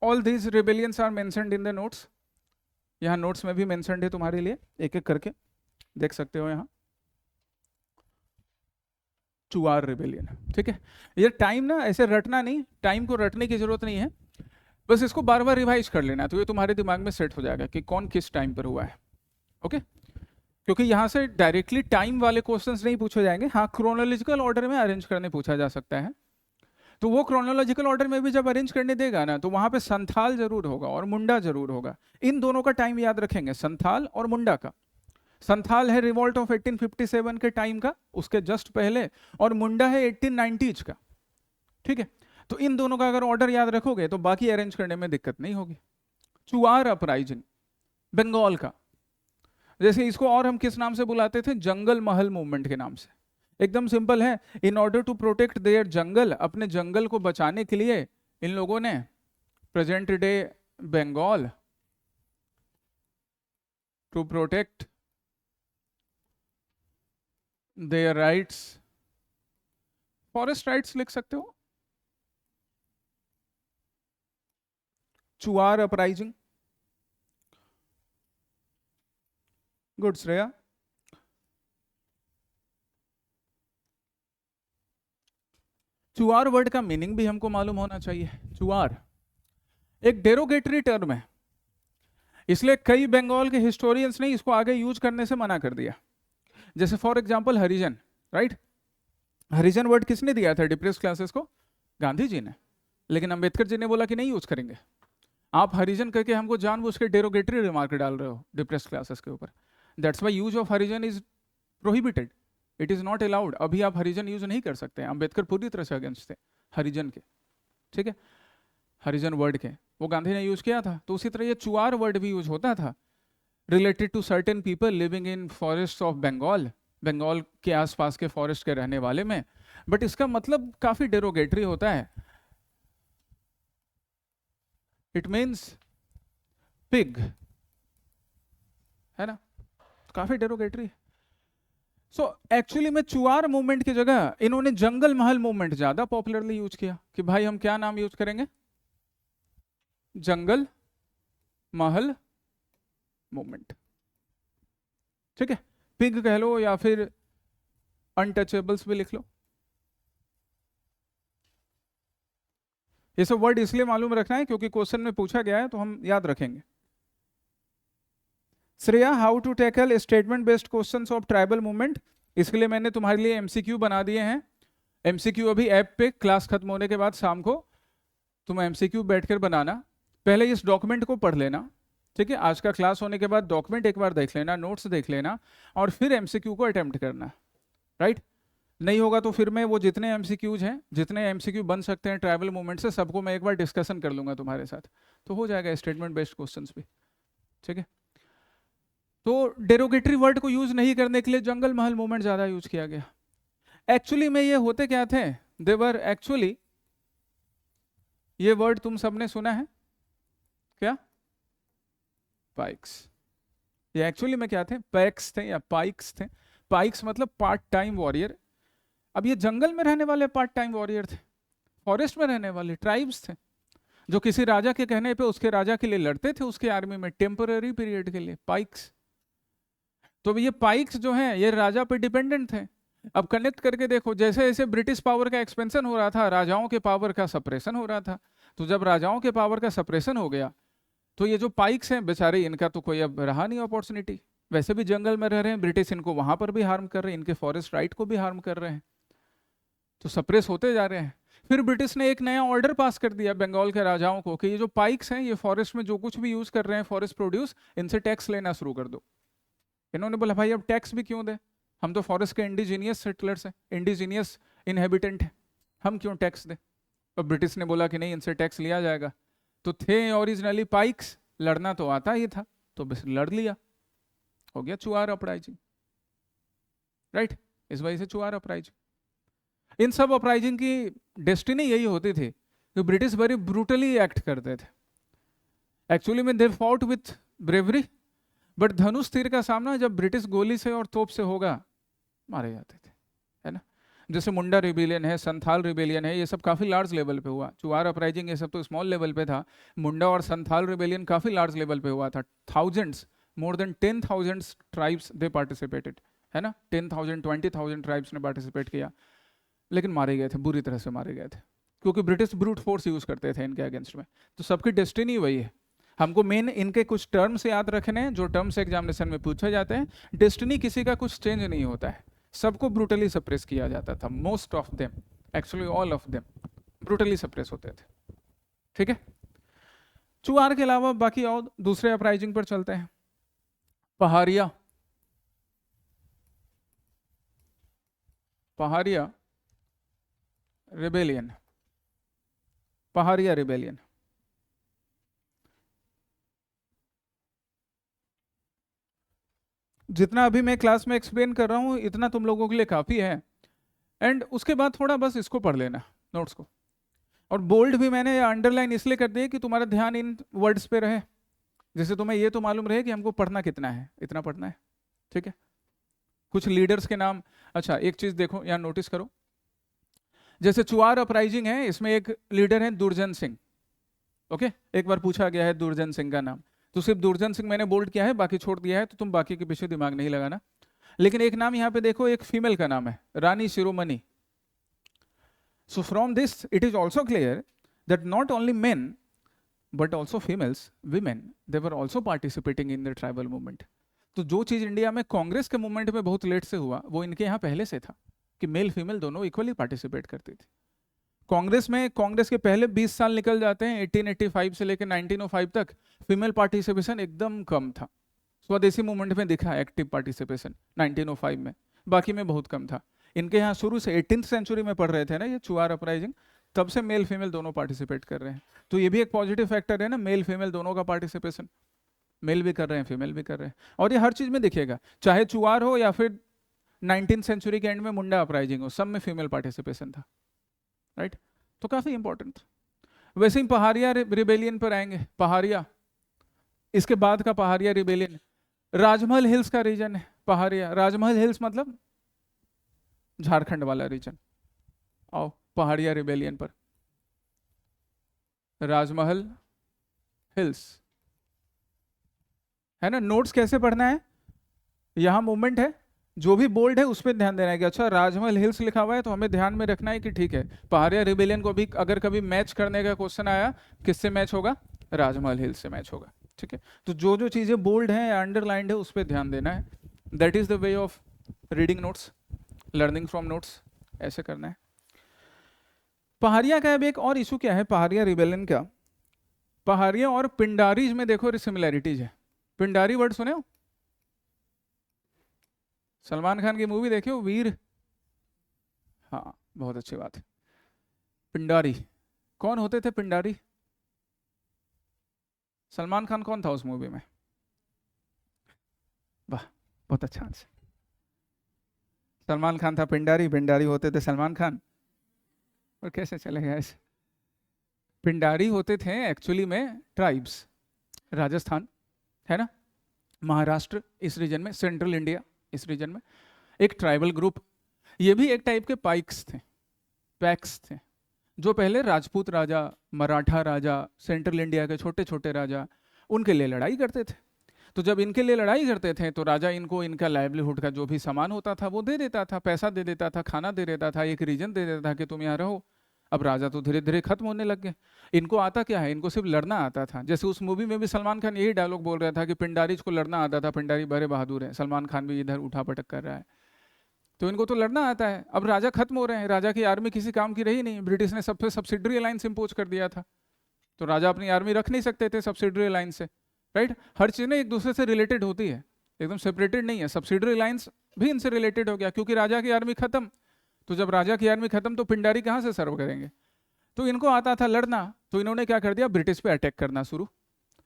all these rebellions are mentioned in the notes, यहाँ नोट्स में भी मेंशन्ड है तुम्हारे लिए, एक एक करके देख सकते हो यहाँ। चुआर रिबेलियन, ठीक है। ये टाइम ना ऐसे रटना नहीं, टाइम को रटने की जरूरत नहीं है, बस इसको बार बार रिवाइज कर लेना, तो ये तुम्हारे दिमाग में सेट हो जाएगा कि कौन किस टाइम पर हुआ है। ओके, क्योंकि यहाँ से डायरेक्टली टाइम वाले क्वेश्चंस नहीं पूछे जाएंगे, हाँ क्रोनोलॉजिकल ऑर्डर में अरेंज करने पूछा जा सकता है। तो वो क्रोनोलॉजिकल ऑर्डर में भी जब अरेंज करने देगा ना, तो वहां पे संथाल जरूर होगा और मुंडा जरूर होगा। इन दोनों का टाइम याद रखेंगे, संथाल और मुंडा का। संथाल है रिवॉल्ट ऑफ 1857 के टाइम का, उसके जस्ट पहले, और मुंडा है 1890s का, ठीक है। तो इन दोनों का अगर ऑर्डर याद रखोगे तो बाकी अरेंज करने में दिक्कत नहीं होगी। चुआर अपराइजिंग बंगाल का, जैसे इसको और हम किस नाम से बुलाते थे? जंगल महल मूवमेंट के नाम से। एकदम सिंपल है, in order to protect their jungle, अपने जंगल को बचाने के लिए इन लोगों ने present day Bengal to protect their rights, forest rights लिख सकते हो, Chuar uprising. Good Shreya. Chuar word का मीनिंग भी हमको मालूम होना चाहिए। चुआर एक डेरोगेटरी टर्म है, इसलिए कई बंगाल के हिस्टोरियंस ने इसको आगे यूज करने से मना कर दिया। जैसे for example Harijan, right. Harijan word किसने दिया था डिप्रेस क्लासेस को? गांधी जी ने, लेकिन अंबेडकर जी ने बोला कि नहीं यूज करेंगे। आप हरिजन करके हमको जानबूझ के डेरोगेटरी रिमार्क डाल रहे हो डिप्रेस क्लासेस के ऊपर, that's why use of Harijan is prohibited, it is not allowed. अभी आप हरिजन यूज नहीं कर सकते, अंबेडकर पूरी तरह से अगेंस्ट थे हरिजन के, ठीक है, हरिजन वर्ड के, वो गांधी ने यूज किया था। तो उसी तरह ये चुआर वर्ड भी यूज होता था related to certain people living in forest of Bengal, Bengal के आसपास के फॉरेस्ट के रहने वाले में, बट इसका मतलब काफी डेरोगेटरी होता है। इट मीन्स पिग, है ना, काफी डेरोगेटरी। सो एक्चुअली में चुआर मूवमेंट की जगह इन्होंने जंगल महल मूवमेंट ज्यादा पॉपुलरली यूज किया कि भाई हम क्या नाम यूज करेंगे? जंगल महल मूवमेंट, ठीक है। पिग कह लो या फिर अनटचेबल्स भी लिख लो। ये सब वर्ड इसलिए मालूम रखना है क्योंकि क्वेश्चन में पूछा गया है, तो हम याद रखेंगे। Shreya, how to tackle statement based questions of tribal movement, इसके लिए मैंने तुम्हारे लिए एमसीक्यू बना दिए हैं। एमसीक्यू अभी ऐप पे क्लास खत्म होने के बाद शाम को तुम एमसीक्यू बैठकर बनाना। पहले इस डॉक्यूमेंट को पढ़ लेना, ठीक है। आज का क्लास होने के बाद डॉक्यूमेंट एक बार देख लेना, नोट्स देख लेना, और फिर एमसीक्यू को अटेम्प्ट करना, राइट। नहीं होगा तो फिर मैं वो जितने एमसीक्यूज हैं, जितने एमसीक्यू बन सकते हैं ट्राइबल मूवमेंट से, सबको मैं एक बार डिस्कशन कर लूंगा तुम्हारे साथ, तो हो जाएगा स्टेटमेंट बेस्ड क्वेश्चंस भी। ठीक है, तो डेरोगेटरी वर्ड को यूज नहीं करने के लिए जंगल महल मूवमेंट ज्यादा यूज किया गया। एक्चुअली में ये होते क्या थे, देवर एक्चुअली, ये वर्ड तुम सबने सुना है क्या, पाइक्स। ये एक्चुअली में क्या थे, पैक्स थे या पाइक्स थे। पाइक्स मतलब पार्ट टाइम वॉरियर। अब ये जंगल में रहने वाले पार्ट टाइम वॉरियर थे, फॉरेस्ट में रहने वाले ट्राइब्स थे, जो किसी राजा के कहने पे उसके राजा के लिए लड़ते थे, उसके आर्मी में टेम्पररी पीरियड के लिए, पाइक्स। तो ये पाइक्स जो हैं ये राजा पे डिपेंडेंट थे। अब कनेक्ट करके देखो, जैसे जैसे ब्रिटिश पावर का एक्सपेंशन हो रहा था, राजाओं के पावर का सप्रेशन हो रहा था। तो जब राजाओं के पावर का सप्रेशन हो गया, तो ये जो पाइक्स हैं बेचारे, इनका तो कोई अब रहा नहीं अपॉर्चुनिटी। वैसे भी जंगल में रह रहे हैं, ब्रिटिश इनको वहां पर भी हार्म कर रहे हैं, इनके फॉरेस्ट राइट को भी हार्म कर रहे हैं, तो सप्रेस होते जा रहे हैं। फिर ब्रिटिश ने एक नया ऑर्डर पास कर दिया बंगाल के राजाओं को कि ये जो पाइक्स हैं, ये फॉरेस्ट में जो कुछ भी यूज कर रहे हैं फॉरेस्ट प्रोड्यूस, इनसे टैक्स लेना शुरू कर दो। इन्होंने बोला भाई अब टैक्स भी क्यों दे, हम तो फॉरेस्ट के इंडिजीनियस सेटलर्स हैं, इंडिजीनियस इनहेबिटेंट हैं, हम क्यों टैक्स दें। और ब्रिटिश ने बोला कि नहीं, इनसे टैक्स लिया जाएगा। तो थे ओरिजिनली पाइक्स, लड़ना तो आता ही था, तो बस लड़ लिया, हो गया चुआर अपराइजिंग, राइट। इस वजह से चुआर अपराइजिंग। इन सब अपराइजिंग की डेस्टिनी यही होती थी कि ब्रिटिश वेरी ब्रूटली एक्ट करते थे। एक्चुअली में they fought with bravery, but धनुष तीर का सामना जब ब्रिटिश गोली से और तोप से होगा, मारे जाते थे, है ना। जैसे मुंडा रिबेलियन है, संथाल रिबेलियन है, ये सब काफी लार्ज लेवल पे हुआ। चुआर अपराइजिंग ये सब तो स्मॉल लेवल पे था। मुंडा और संथाल रिबेलियन काफी लार्ज लेवल पे हुआ था। थाउजेंड्स, मोर देन 10,000 ट्राइब्स दे पार्टिसिपेटेड, है ना। 10,000 20,000 ट्राइब्स ने पार्टिसिपेट किया, लेकिन मारे गए थे, बुरी तरह से मारे गए थे, क्योंकि ब्रिटिश ब्रूट फोर्स यूज करते थे इनके अगेंस्ट में। तो सबकी डेस्टिनी वही है। हमको मेन इनके कुछ टर्म्स याद रखने हैं, जो टर्म्स एग्जामिनेशन में पूछे जाते हैं। डेस्टिनी किसी का कुछ चेंज नहीं होता है, सबको ब्रूटली सप्रेस किया जाता था। Most of them, actually all of them brutally suppress होते थे। ठीक है, चुआर के अलावा बाकी और दूसरे अपराइजिंग पर चलते हैं। पहाड़िया, पहाड़िया रिबेलियन, पहाड़िया रिबेलियन। जितना अभी मैं क्लास में एक्सप्लेन कर रहा हूं, इतना तुम लोगों के लिए काफी है। एंड उसके बाद थोड़ा बस इसको पढ़ लेना, नोट्स को। और बोल्ड भी मैंने अंडरलाइन इसलिए कर दिया कि तुम्हारा ध्यान इन वर्ड्स पे रहे, जैसे तुम्हें ये तो मालूम रहे कि हमको पढ़ना कितना है, इतना पढ़ना है। ठीक है, कुछ लीडर्स के नाम। अच्छा एक चीज देखो, यहाँ नोटिस करो, जैसे चुआर अपराइजिंग है, इसमें एक लीडर है दुर्जन सिंह। ओके, एक बार पूछा गया है दुर्जन सिंह का नाम, तो सिर्फ दुर्जन सिंह मैंने बोल्ड किया है, बाकी छोड़ दिया है, तो तुम बाकी के पीछे दिमाग नहीं लगाना। लेकिन एक नाम यहाँ पे देखो, एक फीमेल का नाम है Rani Shiromani. So from this it is also clear that not only men but also females, women, they were also participating in the tribal movement. तो जो चीज इंडिया में कांग्रेस के मूवमेंट में बहुत लेट से हुआ, वो इनके यहाँ पहले से था कि मेल फीमेल दोनों इक्वली पार्टिसिपेट करती थी। कांग्रेस में, कांग्रेस के पहले 20 साल निकल जाते हैं, 1885 से लेकर 1905 तक फीमेल पार्टिसिपेशन एकदम कम था। स्वदेशी मूवमेंट में दिखा एक्टिव पार्टिसिपेशन 1905 में, बाकी में बहुत कम था। इनके यहाँ शुरू से 18th सेंचुरी में पढ़ रहे थे ना ये चुआर अपराइजिंग, तब से मेल फीमेल दोनों पार्टिसिपेट कर रहे हैं। तो ये भी एक पॉजिटिव फैक्टर है ना, मेल फीमेल दोनों का पार्टिसिपेशन, मेल भी कर रहे हैं फीमेल भी कर रहे हैं। और ये हर चीज में दिखेगा, चाहे चुआर हो या फिर 19th सेंचुरी के एंड में मुंडा अपराइजिंग हो, सब में फीमेल पार्टिसिपेशन था, राइट। तो काफी इंपॉर्टेंट था। वैसे ही पहाड़िया रिबेलियन पर आएंगे। पहाड़िया, इसके बाद का पहाड़िया रिबेलियन राजमहल हिल्स का रीजन है। पहाड़िया, राजमहल हिल्स मतलब झारखंड वाला रीजन। आओ पहाड़िया रिबेलियन पर, राजमहल हिल्स, है ना। नोट्स कैसे पढ़ना है, यहां मूवमेंट है, जो भी बोल्ड है उस पर ध्यान देना है कि अच्छा राजमहल हिल्स लिखा हुआ है, तो हमें ध्यान में रखना है कि ठीक है, पहाड़िया रिबेलियन को भी अगर कभी मैच करने का क्वेश्चन आया, किससे मैच होगा, राजमहल हिल्स से मैच होगा। ठीक है, तो जो जो चीजें बोल्ड हैं या अंडरलाइंड है उस पर ध्यान देना है। That is the way of reading notes, learning from notes, ऐसे करना है। पहाड़िया का अब एक और इशू क्या है, पहाड़िया रिबेलियन का, पहाड़िया और पिंडारीज में देखो सिमिलैरिटीज है। पिंडारी वर्ड सुने हो, सलमान खान की मूवी देखे हो वीर, हाँ, बहुत अच्छी बात है। पिंडारी, कौन होते थे पिंडारी? सलमान खान कौन था उस मूवी में? वाह, बहुत अच्छा आंसर। सलमान खान था पिंडारी, पिंडारी होते थे सलमान खान, और कैसे चलेगा ऐसे? पिंडारी होते थे एक्चुअली में ट्राइब्स, राजस्थान है ना, महाराष्ट्र इस रीजन में, सेंट्रल इंडिया इस रीजन में, एक ट्राइबल ग्रुप। ये भी एक टाइप के पाइक्स थे, पैक्स थे, जो पहले राजपूत राजा, मराठा राजा, सेंट्रल इंडिया के छोटे छोटे राजा, उनके लिए लड़ाई करते थे। तो जब इनके लिए लड़ाई करते थे तो राजा इनको इनका लाइवलीहुड का जो भी सामान होता था वो दे देता था, पैसा दे देता था, खाना दे देता था, एक रीजन दे देता था कि तुम यहाँ रहो। अब राजा तो धीरे धीरे खत्म होने लग गए। इनको आता क्या है, इनको सिर्फ लड़ना आता था। जैसे उस मूवी में भी सलमान खान यही डायलॉग बोल रहा था कि पिंडारी को लड़ना आता था, पिंडारी बड़े बहादुर है। सलमान खान भी इधर उठा पटक कर रहा है, तो इनको तो लड़ना आता है। अब राजा खत्म हो रहे हैं, राजा की आर्मी किसी काम की रही नहीं, ब्रिटिश ने सब पे सब्सिडरी अलायंस इंपोज कर दिया था, तो राजा अपनी आर्मी रख नहीं सकते थे सब्सिडरी अलायंस से, राइट। हर चीज़ें एक दूसरे से रिलेटेड होती है, एकदम सेपरेटेड नहीं है। सब्सिडरी अलायंस भी इनसे रिलेटेड हो गया, क्योंकि राजा की आर्मी खत्म, तो जब राजा की आर्मी खत्म तो पिंडारी कहाँ से सर्व करेंगे? तो इनको आता था लड़ना, तो इन्होंने क्या कर दिया, ब्रिटिश पे अटैक करना शुरू,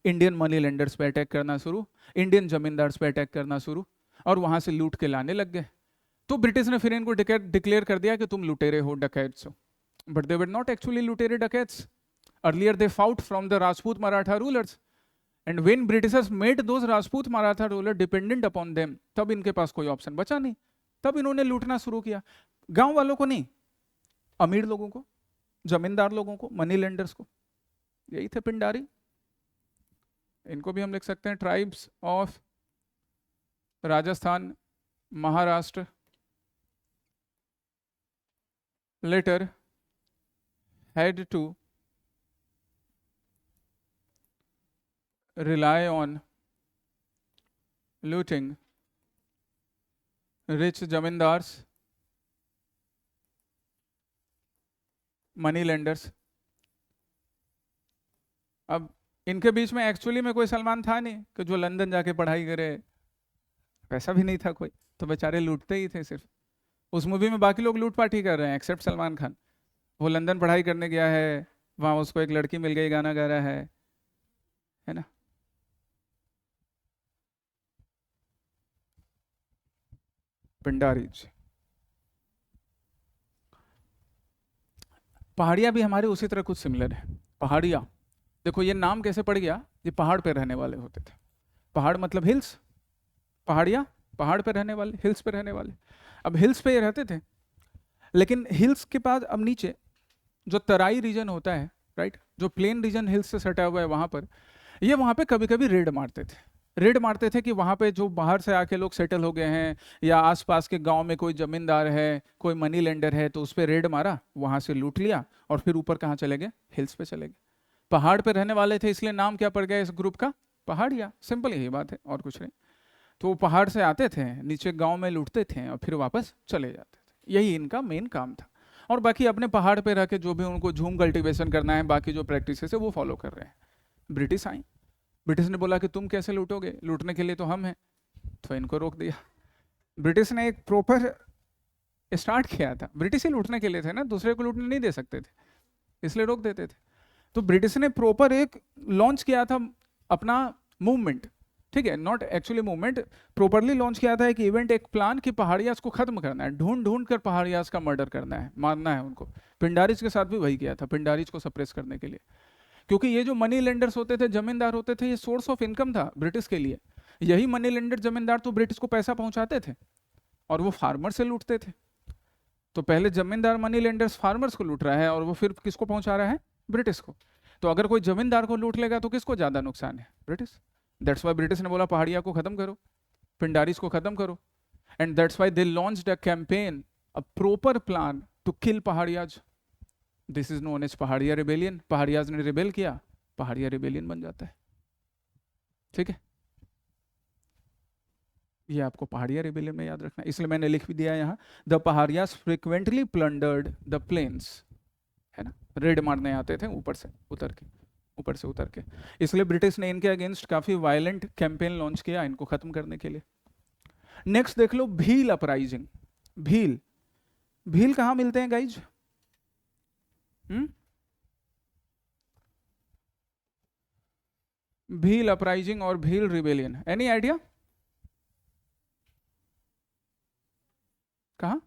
इंडियन मनी लेंडर्स पे अटैक करना शुरू, इंडियन जमींदार्स पे अटैक करना शुरू, और वहां से लूट के लाने लग गए। तो ब्रिटिश ने फिर इनको डिक्लेयर कर दिया कि तुम लुटेरे हो, डकैट्स हो। But they were not actually लुटेरे dacoits. Earlier they fought from the Rajput Maratha rulers, and when Britishers made those Rajput Maratha ruler dependent upon them, तब इनके पास कोई ऑप्शन बचा नहीं, तब इन्होंने लूटना शुरू किया। गांव वालों को नहीं, अमीर लोगों को, जमींदार लोगों को, मनी लेंडर्स को। यही थे पिंडारी। इनको भी हम लिख सकते हैं tribes of Rajasthan, Maharashtra, later had to rely on looting rich zamindars, money lenders. अब इनके बीच में एक्चुअली में कोई सलमान था नहीं कि जो लंदन जाके पढ़ाई करे, पैसा भी नहीं था कोई, तो बेचारे लूटते ही थे सिर्फ। उस मूवी में बाकी लोग लूटपाट ही कर रहे हैं एक्सेप्ट सलमान खान। वो लंदन पढ़ाई करने गया है, वहां उसको एक लड़की मिल गई, गाना गा रहा है ना। पिंडारीज, पहाड़िया भी हमारे उसी तरह कुछ सिमिलर है। पहाड़िया, देखो ये नाम कैसे पड़ गया, ये पहाड़ पे रहने वाले होते थे। पहाड़ मतलब हिल्स, पहाड़िया पहाड़ पे रहने वाले, हिल्स पे रहने वाले। अब हिल्स पे ये रहते थे, लेकिन हिल्स के बाद अब नीचे जो तराई रीजन होता है, राइट, जो प्लेन रीजन हिल्स से सटा हुआ है, वहां पर ये वहां पे कभी कभी रेड मारते थे। रेड मारते थे कि वहां पे जो बाहर से आके लोग सेटल हो गए हैं, या आसपास के गांव में कोई जमींदार है, कोई मनी लेंडर है, तो उस पर रेड मारा, वहां से लूट लिया, और फिर ऊपर कहाँ चले गए, हिल्स पे चले गए। पहाड़ पे रहने वाले थे, इसलिए नाम क्या पड़ गया इस ग्रुप का, पहाड़िया। सिंपल यही बात है, और कुछ नहीं। तो वो पहाड़ से आते थे, नीचे गांव में लूटते थे, और फिर वापस चले जाते थे। यही इनका मेन काम था। और बाकी अपने पहाड़ पे रह के जो भी उनको झूम कल्टीवेशन करना है, बाकी जो प्रैक्टिस है वो फॉलो कर रहे हैं। ब्रिटिश आई, ब्रिटिश ने बोला कि तुम कैसे लूटोगे, लूटने के लिए तो हम हैं, तो इनको रोक दिया। ब्रिटिश ने एक प्रॉपर स्टार्ट किया था, ब्रिटिश ही लूटने के लिए थे ना, दूसरे को लूटने नहीं दे सकते थे, इसलिए रोक देते थे। तो ब्रिटिश ने प्रॉपर एक लॉन्च किया था अपना मूवमेंट, ठीक है, not actually movement, properly launch किया था एक इवेंट, एक प्लान कि पहाड़ियास को खत्म करना है, ढूंढ ढूंढ कर पहाड़ियास का मर्डर करना है, मारना है उनको। पिंडारीज के साथ भी वही किया था, पिंडारीज को सप्रेस करने के लिए, क्योंकि ये जो मनी लेंडर्स होते थे, जमींदार होते थे, ये सोर्स ऑफ इनकम था ब्रिटिश के लिए। यही मनी लेंडर जमींदार तो ब्रिटिश को पैसा पहुंचाते थे, और वो फार्मर से लूटते थे। तो पहले जमींदार मनी लेंडर्स फार्मर्स को लूट रहा है, और वो फिर किसको पहुंचा रहा है, ब्रिटिश को। तो अगर कोई जमींदार को लूट लेगा तो किसको ज्यादा नुकसान है, ब्रिटिश। दैट्स वाई ब्रिटिश ने बोला पहाड़िया को खत्म करो, पिंडारीज को खत्म करो, and that's why they launched a campaign, a proper plan to kill Paharias. This is known as Paharia rebellion. Paharias ने रिबेल किया, पहाड़िया रिबेलियन बन जाता है, ठीक है। ये आपको पहाड़िया रिबेलियन में याद रखना, इसलिए मैंने लिख भी दिया यहाँ, the Paharias frequently plundered the plains, है ना, रेड मारने आते थे ऊपर से उतर के, ऊपर से उतर के। इसलिए ब्रिटिश ने इनके अगेंस्ट काफी वायलेंट कैंपेन लॉन्च किया इनको खत्म करने के लिए। नेक्स्ट देख लो, भील अपराइजिंग। भील, भील कहाँ मिलते हैं गाइज? भील अपराइजिंग और भील रिबेलियन, एनी आइडिया? कहाँ?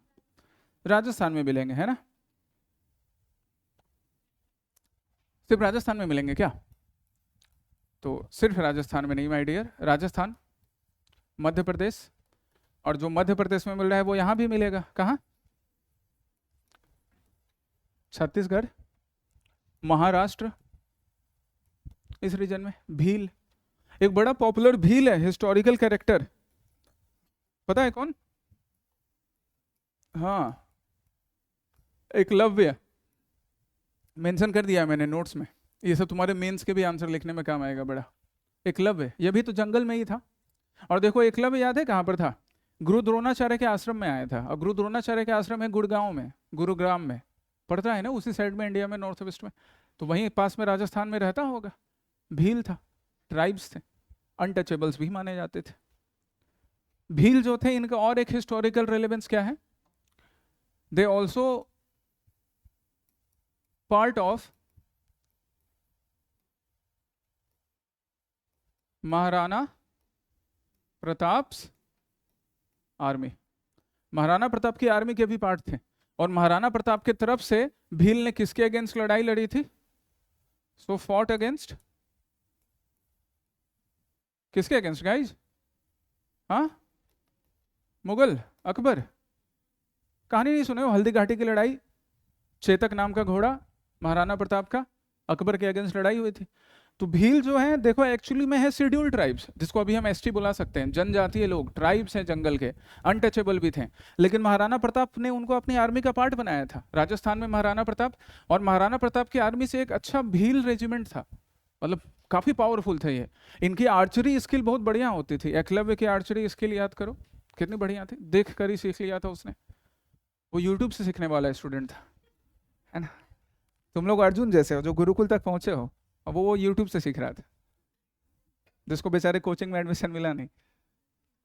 राजस्थान में मिलेंगे, है ना? सिर्फ राजस्थान में मिलेंगे क्या? तो सिर्फ राजस्थान में नहीं माय डियर, राजस्थान, मध्य प्रदेश, और जो मध्य प्रदेश में मिल रहा है वो यहां भी मिलेगा। कहाँ? छत्तीसगढ़, महाराष्ट्र, इस रीजन में भील। एक बड़ा पॉपुलर भील है, हिस्टोरिकल कैरेक्टर, पता है कौन? हाँ, एकलव्य, मेंशन कर दिया मैंने नोट्स में, ये सब तुम्हारे मेंस के भी आंसर लिखने में काम आएगा। बड़ा एकलव्य, ये भी तो जंगल में ही था। और देखो एकलव्य याद है कहाँ पर था? गुरु द्रोणाचार्य के आश्रम में आया था, और गुरु द्रोणाचार्य के आश्रम है गुड़गांव में, गुरुग्राम में पड़ता है ना, उसी साइड में, इंडिया में, नॉर्थ वेस्ट में, तो वहीं पास में राजस्थान में रहता होगा। भील था, ट्राइब्स थे, अनटचेबल्स भी माने जाते थे। भील जो थे, इनका और एक हिस्टोरिकल रेलेवेंस क्या है? They also part of Maharana Pratap's army. Maharana Pratap की आर्मी के भी पार्ट थे, और महाराणा प्रताप की तरफ से भील ने किसके अगेंस्ट लड़ाई लड़ी थी? सो फॉट अगेंस्ट, किसके अगेंस्ट गाइज? हाँ, मुगल, अकबर। कहानी नहीं सुने हो? हल्दी घाटी की लड़ाई, चेतक नाम का घोड़ा, महाराणा प्रताप का अकबर के अगेंस्ट लड़ाई हुई थी। तो भील जो है, देखो एक्चुअली में है शेड्यूल्ड ट्राइब्स, जिसको अभी हम एसटी बुला सकते हैं, जनजातीय लोग, ट्राइब्स हैं जंगल के, अनटचेबल भी थे। लेकिन महाराणा प्रताप ने उनको अपनी आर्मी का पार्ट बनाया था, राजस्थान में महाराणा प्रताप। और महाराणा प्रताप की आर्मी से एक अच्छा भील रेजिमेंट था, मतलब काफी पावरफुल थे ये। इनकी आर्चरी स्किल बहुत बढ़िया होती थी। एकलव्य की आर्चरी स्किल याद करो कितनी बढ़िया थी, देख कर ही सीख लिया था उसने, वो यूट्यूब से सीखने वाला स्टूडेंट था, है ना? तुम लोग अर्जुन जैसे हो जो गुरुकुल तक पहुंचे हो, और वो यूट्यूब से सीख रहा था, जिसको बेचारे कोचिंग में एडमिशन मिला नहीं।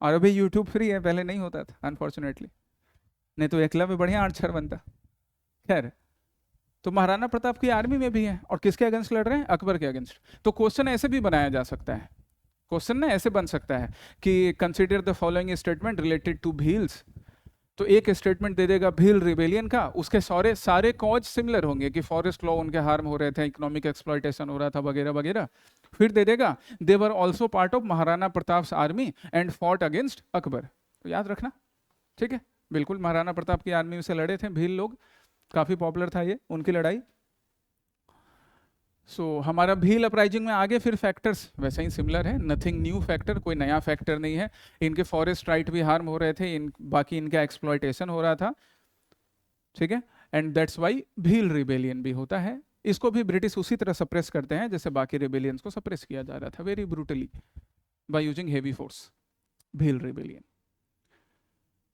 और अभी यूट्यूब फ्री है, पहले नहीं होता था अनफॉर्चुनेटली, नहीं तो एकलव्य बढ़िया आर्चर बनता। खैर, तो महाराणा प्रताप की आर्मी में भी है, और किसके अगेंस्ट लड़ रहे हैं? अकबर के अगेंस्ट। तो क्वेश्चन ऐसे भी बनाया जा सकता है, क्वेश्चन ना ऐसे बन सकता है कि consider the following statement related to Bhils. तो एक स्टेटमेंट दे देगा भील रिबेलियन का, उसके सारे कॉज सिमिलर होंगे कि फॉरेस्ट लॉ उनके हार्म हो रहे थे, इकोनॉमिक एक्सप्लॉयटेशन हो रहा था, वगैरह वगैरह। फिर दे देगा they were also part of Maharana Pratap army and fought against Akbar. तो याद रखना, ठीक है? बिल्कुल, महाराणा प्रताप की आर्मी से लड़े थे भील लोग, काफी पॉपुलर था ये उनकी लड़ाई। हमारा भील अपराइजिंग में आगे फिर फैक्टर्स वैसे ही सिमिलर है, नथिंग न्यू फैक्टर, कोई नया फैक्टर नहीं है। इनके फॉरेस्ट राइट भी हार्म हो रहे थे, बाकी इनका एक्सप्लॉयटेशन हो रहा था, ठीक है? And that's Y Bhil rebellion भी होता है। इसको भी ब्रिटिश उसी तरह सप्रेस करते हैं जैसे बाकी रिबेलियंस को सप्रेस किया जा रहा था, very brutally, by using heavy force. Bhil rebellion.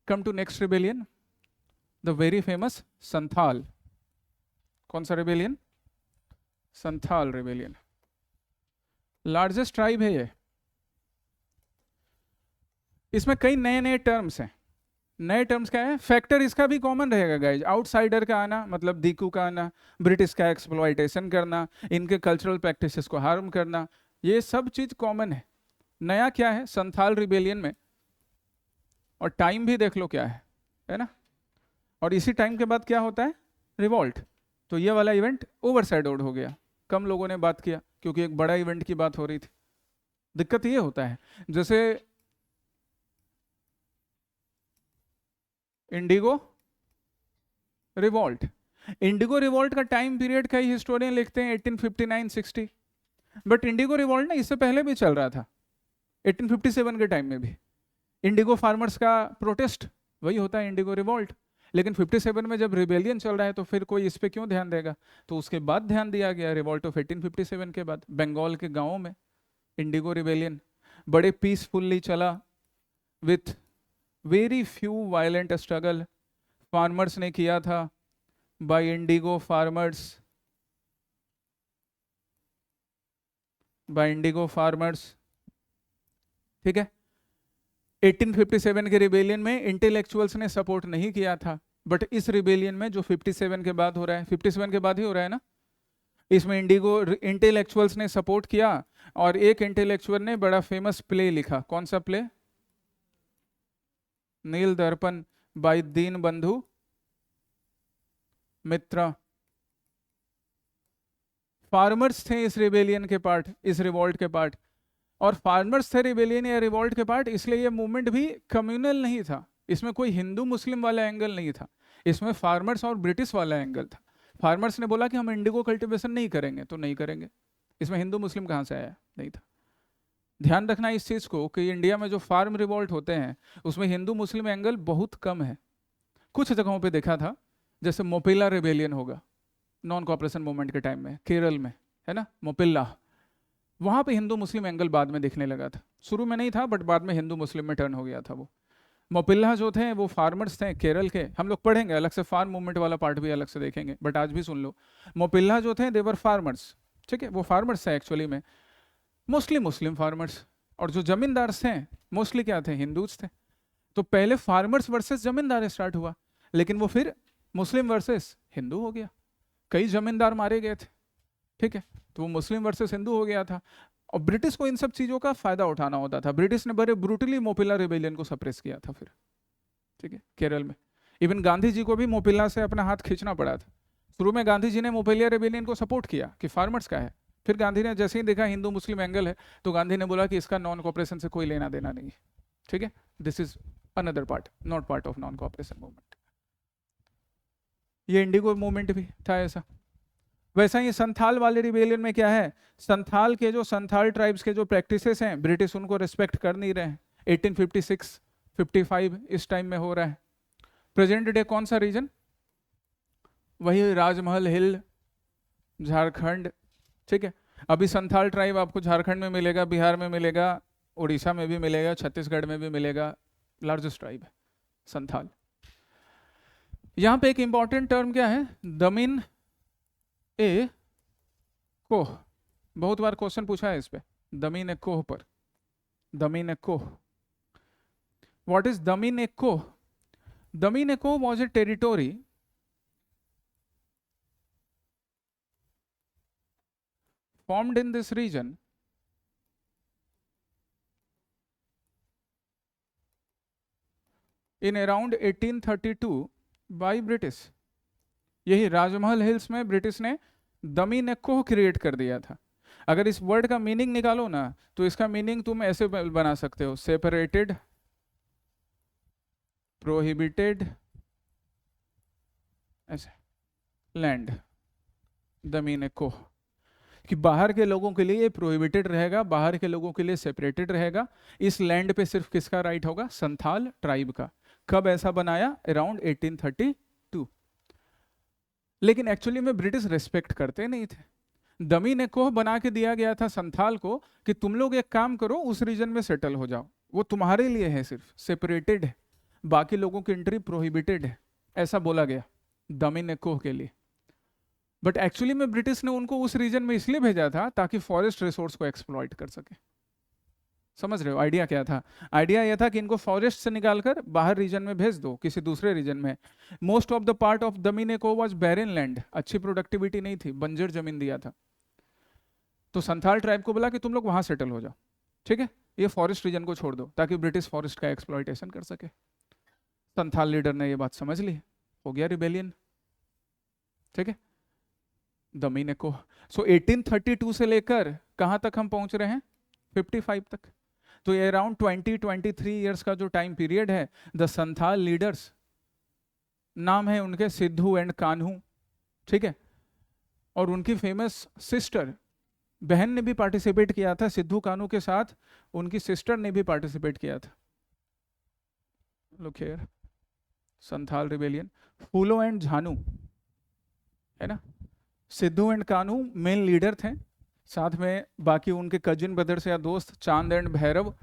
Come to next rebellion, the very famous Santhal. कौन सा rebellion? Santhal rebellion. Largest tribe है ये। इसमें कई नए नए टर्म्स हैं। नए टर्म्स क्या है? फैक्टर इसका भी कॉमन रहेगा गाइज, आउटसाइडर का आना, मतलब दीकू का आना, ब्रिटिश का एक्सप्लॉयटेशन करना, इनके कल्चरल प्रैक्टिसेस को हार्म करना, ये सब चीज कॉमन है। नया क्या है संथाल रिबेलियन में? और टाइम भी देख लो क्या है ना? और इसी टाइम के बाद क्या होता है? रिवॉल्ट। तो ये वाला इवेंट ओवरशैडोड हो गया, कम लोगों ने बात किया, क्योंकि एक बड़ा इवेंट की बात हो रही थी। दिक्कत ये होता है, जैसे इंडिगो रिवॉल्ट, इंडिगो रिवॉल्ट का टाइम पीरियड कई हिस्टोरियन लिखते हैं 1859-60, बट इंडिगो रिवॉल्ट ना इससे पहले भी चल रहा था, 1857 के टाइम में भी। इंडिगो फार्मर्स का प्रोटेस्ट वही होता है इंडिगो रिवॉल्ट। लेकिन 57 में जब रिबेलियन चल रहा है तो फिर कोई इस पे क्यों ध्यान देगा? तो उसके बाद ध्यान दिया गया, रिवॉल्ट ऑफ 1857 के बाद बंगाल के गांवों में इंडिगो रिबेलियन बड़े पीसफुली चला, with very few violent struggle farmers ने किया था, by indigo farmers, by indigo farmers, ठीक है? 1857 के रिबेलियन में इंटेलेक्चुअल्स ने सपोर्ट नहीं किया था, बट इस रिबेलियन में जो 57 के बाद हो रहा है, 57 के बाद ही हो रहा है ना, इसमें इंडिगो इंटेलेक्चुअल्स ने सपोर्ट किया और एक इंटेलेक्चुअल ने बड़ा फेमस प्ले लिखा। कौन सा प्ले? नील दर्पण बाय दीन बंधु मित्र। फार्मर्स थे इस रिबेलियन के पार्ट, इस रिवॉल्ट के पार्ट, और फार्मर्स थे रिबेलियन या रिवॉल्ट के पार्ट, इसलिए ये मूवमेंट भी कम्युनल नहीं था। इसमें कोई हिंदू मुस्लिम वाला एंगल नहीं था, इसमें फार्मर्स और ब्रिटिश वाला एंगल था। फार्मर्स ने बोला कि हम इंडिगो कल्टीवेशन नहीं करेंगे तो नहीं करेंगे। इसमें हिंदू मुस्लिम कहाँ से आया? नहीं था। ध्यान रखना इस चीज को कि इंडिया में जो फार्म रिवॉल्ट होते हैं उसमें हिंदू मुस्लिम एंगल बहुत कम है। कुछ जगहों पे देखा था, जैसे मोपिल्ला रिबेलियन होगा नॉन कॉपरेशन मूवमेंट के टाइम में, केरल में है ना, मोपिल्ला, वहां पे हिंदू मुस्लिम एंगल बाद में दिखने लगा था। शुरू में नहीं था बट बाद में हिंदू मुस्लिम में टर्न हो गया था। वो मोपिल्ला जो थे वो फार्मर्स थे केरल के, हम लोग पढ़ेंगे अलग से, फार्म मूवमेंट वाला पार्ट भी अलग से देखेंगे, बट आज भी सुन लो। मोपिल्ला जो थे देवर फार्मर्स, ठीक है, वो फार्मर्स थे एक्चुअली में, मोस्टली मुस्लिम फार्मर्स। और जो जमींदार थे मोस्टली क्या थे? हिंदूज थे। तो पहले फार्मर्स वर्सेस जमींदार स्टार्ट हुआ, लेकिन वो फिर मुस्लिम वर्सेस हिंदू हो गया। कई जमींदार मारे गए थे, ठीक है, तो वो मुस्लिम वर्सेस हिंदू हो गया था। और ब्रिटिश को इन सब चीजों का फायदा उठाना होता था। ब्रिटिश ने बड़े ब्रूटली मोपिल्ला रिबेलियन को सप्रेस किया था फिर, ठीक है, केरल में। इवन गांधी जी को भी मोपिल्ला से अपना हाथ खींचना पड़ा था। शुरू में गांधी जी ने मोपिल्ला रिबेलियन को सपोर्ट किया कि फार्मर्स का है, फिर गांधी ने जैसे ही देखा हिंदू मुस्लिम एंगल है तो गांधी ने बोला कि इसका नॉन कॉपरेशन से कोई लेना देना नहीं है, ठीक है, this is another part, not part of non cooperation movement. ये इंडिगो मूवमेंट भी था ऐसा। वैसा ही संथाल वाले रिबेलियन में क्या है, संथाल के जो संथाल ट्राइब्स के जो प्रैक्टिसेस हैं ब्रिटिश उनको रिस्पेक्ट कर नहीं रहे हैं। 1856 55 इस टाइम में हो रहा है। प्रेजेंट डे कौन सा रीजन? वही राजमहल हिल, झारखंड, ठीक है। अभी संथाल ट्राइब आपको झारखंड में मिलेगा, बिहार में मिलेगा, उड़ीसा में भी मिलेगा, छत्तीसगढ़ में भी मिलेगा, लार्जेस्ट ट्राइब है संथाल। यहाँ पे एक इंपॉर्टेंट टर्म क्या है? दमिन ए कोह। बहुत बार क्वेश्चन पूछा है इस पे, दमीन ए कोह पर। Damin i Koh, what is Damin i Koh? Damin i Koh was a territory formed in this region in around 1832 by British। यही राजमहल हिल्स में ब्रिटिश ने दमीन ए कोह क्रिएट कर दिया था। अगर इस वर्ड का मीनिंग निकालो ना तो इसका मीनिंग तुम ऐसे बना सकते हो, सेपरेटेड, प्रोहिबिटेड, ऐसे लैंड, दमीन ए कोह, कि बाहर के लोगों के लिए प्रोहिबिटेड रहेगा, बाहर के लोगों के लिए सेपरेटेड रहेगा। इस लैंड पे सिर्फ किसका राइट होगा? संथाल ट्राइब का। कब ऐसा बनाया? अराउंड 1832। लेकिन एक्चुअली में ब्रिटिश रिस्पेक्ट करते नहीं थे। दमीन ए कोह बना के दिया गया था संथाल को कि तुम लोग एक काम करो, उस रीजन में सेटल हो जाओ, वो तुम्हारे लिए है, सिर्फ सेपरेटेड है, बाकी लोगों की एंट्री प्रोहिबिटेड है, ऐसा बोला गया दमीन ए कोह के लिए। बट एक्चुअली में ब्रिटिश ने उनको उस रीजन में इसलिए भेजा था ताकि फॉरेस्ट रिसोर्स को एक्सप्लॉइट कर सके। समझ रहे हो आइडिया क्या था? आइडिया यह था कि इनको फॉरेस्ट से निकालकर बाहर रीजन में भेज दो, किसी दूसरे रीजन में। Most of the part of Damin i Koh was barren land, अच्छी प्रोडक्टिविटी नहीं थी, बंजर जमीन दिया था। तो संथाल ट्राइब को बोला कि तुम लोग वहां सेटल हो जाओ, ठीक है, ये फॉरेस्ट रीजन को छोड़ दो ताकि ब्रिटिश फॉरेस्ट का एक्सप्लॉइटेशन कर सके। संथाल लीडर ने ये बात समझ ली, हो गया रिबेलियन, ठीक है, दमीन ए कोह। सो 1832 से लेकर कहां तक हम पहुंच रहे हैं? 55 तक। तो ये अराउंड 20-23 ईयर्स का जो टाइम पीरियड है, द संथाल लीडर्स, नाम है उनके सिद्धू एंड कान्हू, ठीक है, और उनकी फेमस सिस्टर, बहन ने भी पार्टिसिपेट किया था सिद्धू कान्हू के साथ, उनकी सिस्टर ने भी पार्टिसिपेट किया था। लुक हियर, संथाल रिबेलियन, फूलो एंड झानू, है ना, Sidhu and Kanhu main leader थे, साथ में बाकी उनके कजिन ब्रदर्स या दोस्त चांद एंड भैरव,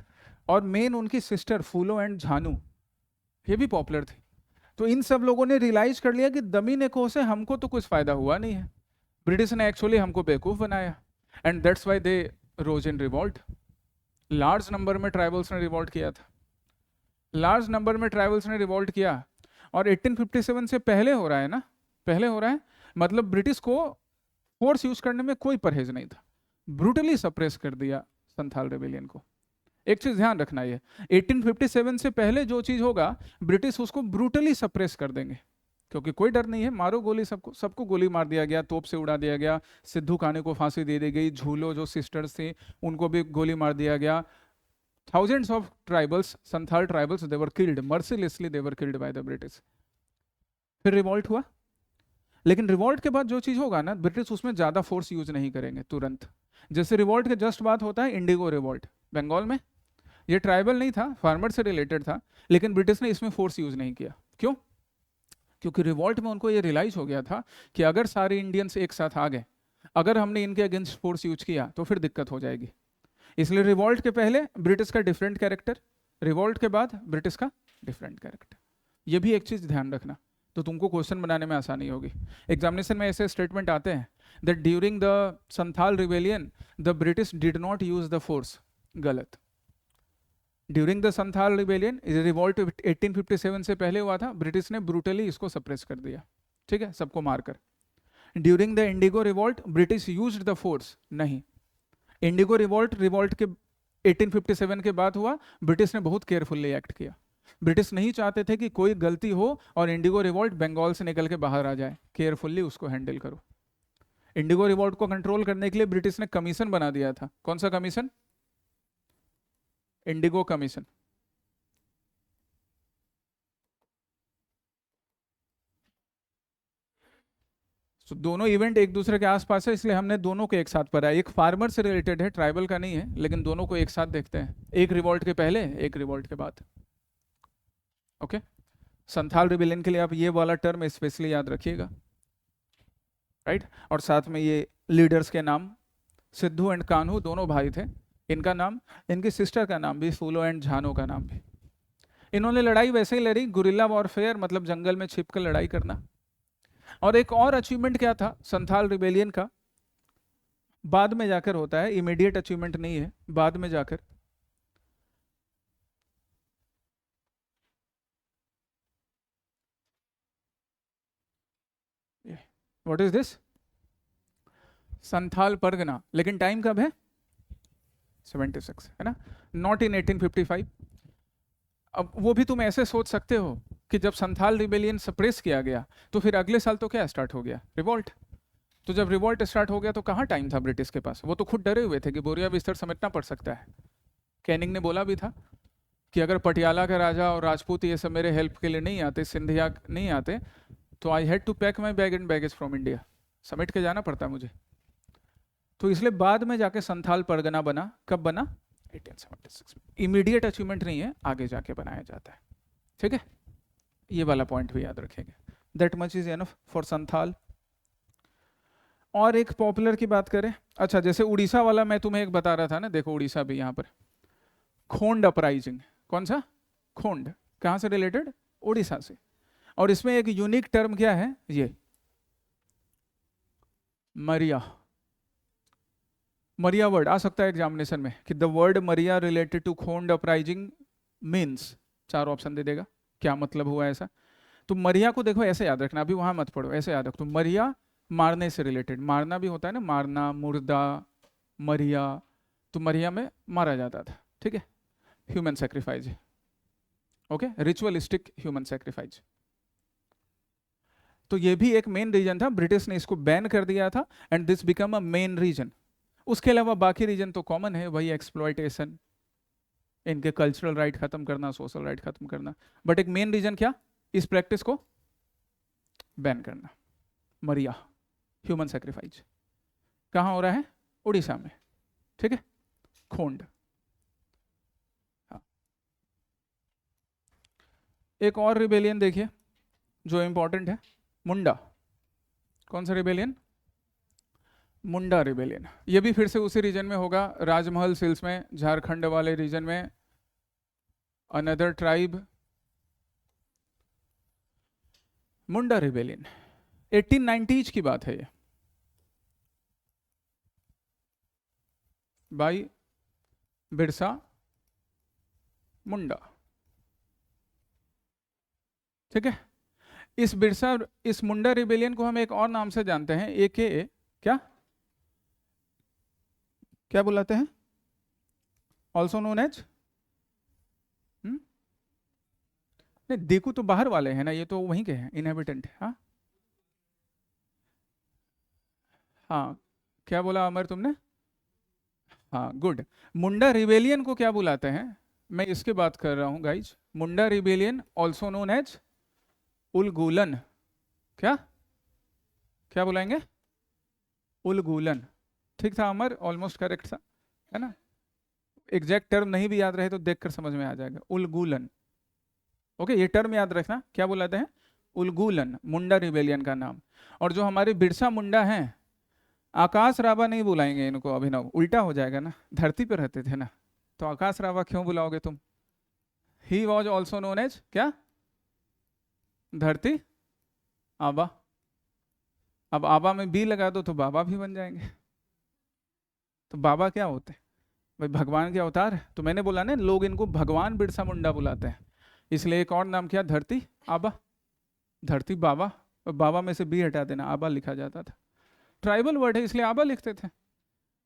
और मेन उनकी सिस्टर फूलो एंड झानू, ये भी पॉपुलर थी। तो इन सब लोगों ने रियलाइज कर लिया कि दमीन ए कोह से हमको तो कुछ फायदा हुआ नहीं है, ब्रिटिश ने एक्चुअली हमको बेवकूफ बनाया, and that's why they rose in revolt. Large number में ट्राइबल्स ने रिवॉल्ट किया था, लार्ज नंबर में ट्राइबल्स ने रिवॉल्ट किया, और 1857 से पहले हो रहा है ना, पहले हो रहा है, मतलब ब्रिटिश को फोर्स यूज करने में कोई परहेज नहीं था, ब्रूटली सप्रेस कर दिया संथाल रेबेलियन को। एक चीज ध्यान रखना, ये 1857 से पहले जो चीज होगा ब्रिटिश उसको ब्रूटली सप्रेस कर देंगे, क्योंकि कोई डर नहीं है, मारो गोली, सबको सबको गोली मार दिया गया, तोप से उड़ा दिया गया, सिद्धू काने को फांसी दे दी गई, झूलो जो सिस्टर्स थे उनको भी गोली मार दिया गया, thousands of tribals, Santhal tribals, they were killed mercilessly, they were killed by the British। फिर रिवॉल्ट हुआ, लेकिन रिवॉल्ट के बाद जो चीज होगा ना, ब्रिटिश उसमें ज्यादा फोर्स यूज नहीं करेंगे तुरंत। जैसे रिवॉल्ट के जस्ट बाद होता है इंडिगो रिवॉल्ट बंगाल में, ये ट्राइबल नहीं था, फार्मर से रिलेटेड था, लेकिन ब्रिटिश ने इसमें फोर्स यूज नहीं किया। क्यों? क्योंकि रिवॉल्ट में उनको ये रियलाइज हो गया था कि अगर सारे इंडियंस एक साथ आ गए, अगर हमने इनके अगेंस्ट फोर्स यूज किया तो फिर दिक्कत हो जाएगी। इसलिए रिवॉल्ट के पहले ब्रिटिश का डिफरेंट कैरेक्टर, रिवॉल्ट के बाद ब्रिटिश का डिफरेंट कैरेक्टर। ये भी एक चीज ध्यान रखना, तो तुमको क्वेश्चन बनाने में आसानी होगी। एग्जामिनेशन में ऐसे स्टेटमेंट आते हैं that during the Santhal rebellion the British did not use the force, गलत। During the Santhal rebellion, revolt 1857 से पहले हुआ था, ब्रिटिश ने ब्रूटली इसको सप्रेस कर दिया, ठीक है, सबको मारकर। During the Indigo revolt British used the force, नहीं। इंडिगो रिवॉल्ट, रिवॉल्ट के 1857 के बाद हुआ, ब्रिटिश ने बहुत केयरफुली एक्ट किया। ब्रिटिश नहीं चाहते थे कि कोई गलती हो और इंडिगो रिवॉल्ट बंगाल से निकल के बाहर आ जाए, केयरफुली उसको हैंडल करो। इंडिगो रिवॉल्ट को कंट्रोल करने के लिए ब्रिटिश ने कमीशन बना दिया था। कौन सा कमीशन? Indigo commission. तो दोनों इवेंट एक दूसरे के आसपास है, इसलिए हमने दोनों को एक साथ पढ़ा है। एक फार्मर से रिलेटेड है, ट्राइबल का नहीं है, लेकिन दोनों को एक साथ देखते हैं, एक रिवॉल्ट के पहले, एक रिवॉल्ट के बाद। ओके, संथाल रिबेलियन के लिए आप ये वाला टर्म स्पेशली याद रखिएगा, राइट। और साथ में ये लीडर्स के नाम, सिद्धू एंड कान्हू दोनों भाई थे, इनका नाम, इनकी सिस्टर का नाम भी, फूलो एंड झानो का नाम भी। इन्होंने लड़ाई वैसे ही लड़ी, गुरिल्ला वॉरफेयर, मतलब जंगल में छिपकर लड़ाई करना। और एक और अचीवमेंट क्या था संथाल रिबेलियन का, बाद में जाकर होता है, इमीडिएट अचीवमेंट नहीं है, बाद में जाकर। What is this? Santhal Pargana, लेकिन टाइम कब है? 76, है ना, नॉट इन 1855। अब वो भी तुम ऐसे सोच सकते हो कि जब संथाल रिबेलियन सप्रेस किया गया तो फिर अगले साल तो क्या स्टार्ट हो गया? रिवॉल्ट। तो जब रिवॉल्ट स्टार्ट हो गया तो कहाँ टाइम था ब्रिटिश के पास? वो तो खुद डरे हुए थे कि बोरिया बिस्तर समेटना पड़ सकता है। कैनिंग ने बोला भी था कि अगर पटियाला का राजा और राजपूत ये सब मेरे हेल्प के लिए नहीं आते, सिंधिया नहीं आते, तो I had to pack my bag and baggage from India, समेट के जाना पड़ता मुझे। तो इसलिए बाद में जाके संथाल परगना बना। कब बना? 1876 में। इमीडिएट अचीवमेंट नहीं है, आगे जाके बनाया जाता है, ठीक है। ये वाला पॉइंट भी याद रखेंगे। That much is enough for Santhal. और एक पॉपुलर की बात करें, अच्छा जैसे उड़ीसा वाला मैं तुम्हें एक बता रहा था ना, देखो उड़ीसा भी यहाँ पर, खोंड अपराइजिंग। कौन सा? खोंड। कहाँ से रिलेटेड? उड़ीसा से। और इसमें एक यूनिक टर्म क्या है? ये मरिया। मरिया वर्ड आ सकता है एग्जामिनेशन में कि the word Meriah related to Khond uprising means, 4 option दे देगा, क्या मतलब हुआ ऐसा। तो मरिया को देखो ऐसे याद रखना, अभी वहां मत पढ़ो, ऐसे याद रखो। तो मरिया मारने से रिलेटेड, मारना भी होता है ना, मारना, मुर्दा, मरिया, तो मरिया में मारा जाता था, ठीक है, human sacrifice, okay, ritualistic human sacrifice. तो ये भी एक मेन रीजन था, ब्रिटिश ने इसको बैन कर दिया था and this become a main reason. उसके अलावा बाकी रीजन तो कॉमन है, वही एक्सप्लॉयटेशन, इनके कल्चरल राइट खत्म करना, सोशल राइट खत्म करना, बट एक मेन रीजन क्या? इस प्रैक्टिस को बैन करना। मरिया, ह्यूमन सेक्रीफाइस, कहाँ हो रहा है? उड़ीसा में, ठीक है, खोंड। हाँ। एक और रिबेलियन देखिए जो इंपॉर्टेंट है, मुंडा। कौन सा रिबेलियन? मुंडा रिबेलियन। ये भी फिर से उसी रीजन में होगा, राजमहल सिल्स में, झारखंड वाले रीजन में, अनदर ट्राइब। मुंडा रिबेलियन 1890s की बात है, ये बाई बिरसा मुंडा, ठीक है। इस मुंडा रिबेलियन को हम एक और नाम से जानते हैं, AKA क्या क्या बुलाते हैं, ऑल्सो नोन एज, नहीं देखो तो बाहर वाले हैं ना, ये तो वहीं के हैं, इनहेबिटेंट। हाँ हाँ, क्या बोला अमर तुमने? हाँ गुड। मुंडा रिबेलियन को क्या बुलाते हैं, मैं इसकी बात कर रहा हूँ गाइज। मुंडा रिबेलियन ऑल्सो नोन एज उलगूलन। क्या क्या बुलाएंगे? उलगूलन। ठीक था अमर, ऑलमोस्ट करेक्ट था, है ना? एग्जैक्ट टर्म नहीं भी याद रहे तो देखकर समझ में आ जाएगा, उलगूलन। ओके, ये टर्म याद रखना, क्या बुलाते हैं? उलगूलन, मुंडा रिबेलियन का नाम। और जो हमारे बिरसा मुंडा हैं, आकाश रावा नहीं बुलाएंगे इनको अभिनव, उल्टा हो जाएगा ना, धरती पर रहते थे ना, तो आकाश रावा क्यों बुलाओगे तुम? He was also known as क्या? धरती आबा। अब आबा में बी लगा दो तो बाबा भी बन जाएंगे। तो बाबा क्या होते हैं भाई? भगवान के अवतार है। तो मैंने बोला ना, लोग इनको भगवान बिरसा मुंडा बुलाते हैं, इसलिए एक और नाम क्या? धरती आबा, धरती बाबा। और बाबा में से बी हटा देना, आबा लिखा जाता था। ट्राइबल वर्ड है इसलिए आबा लिखते थे,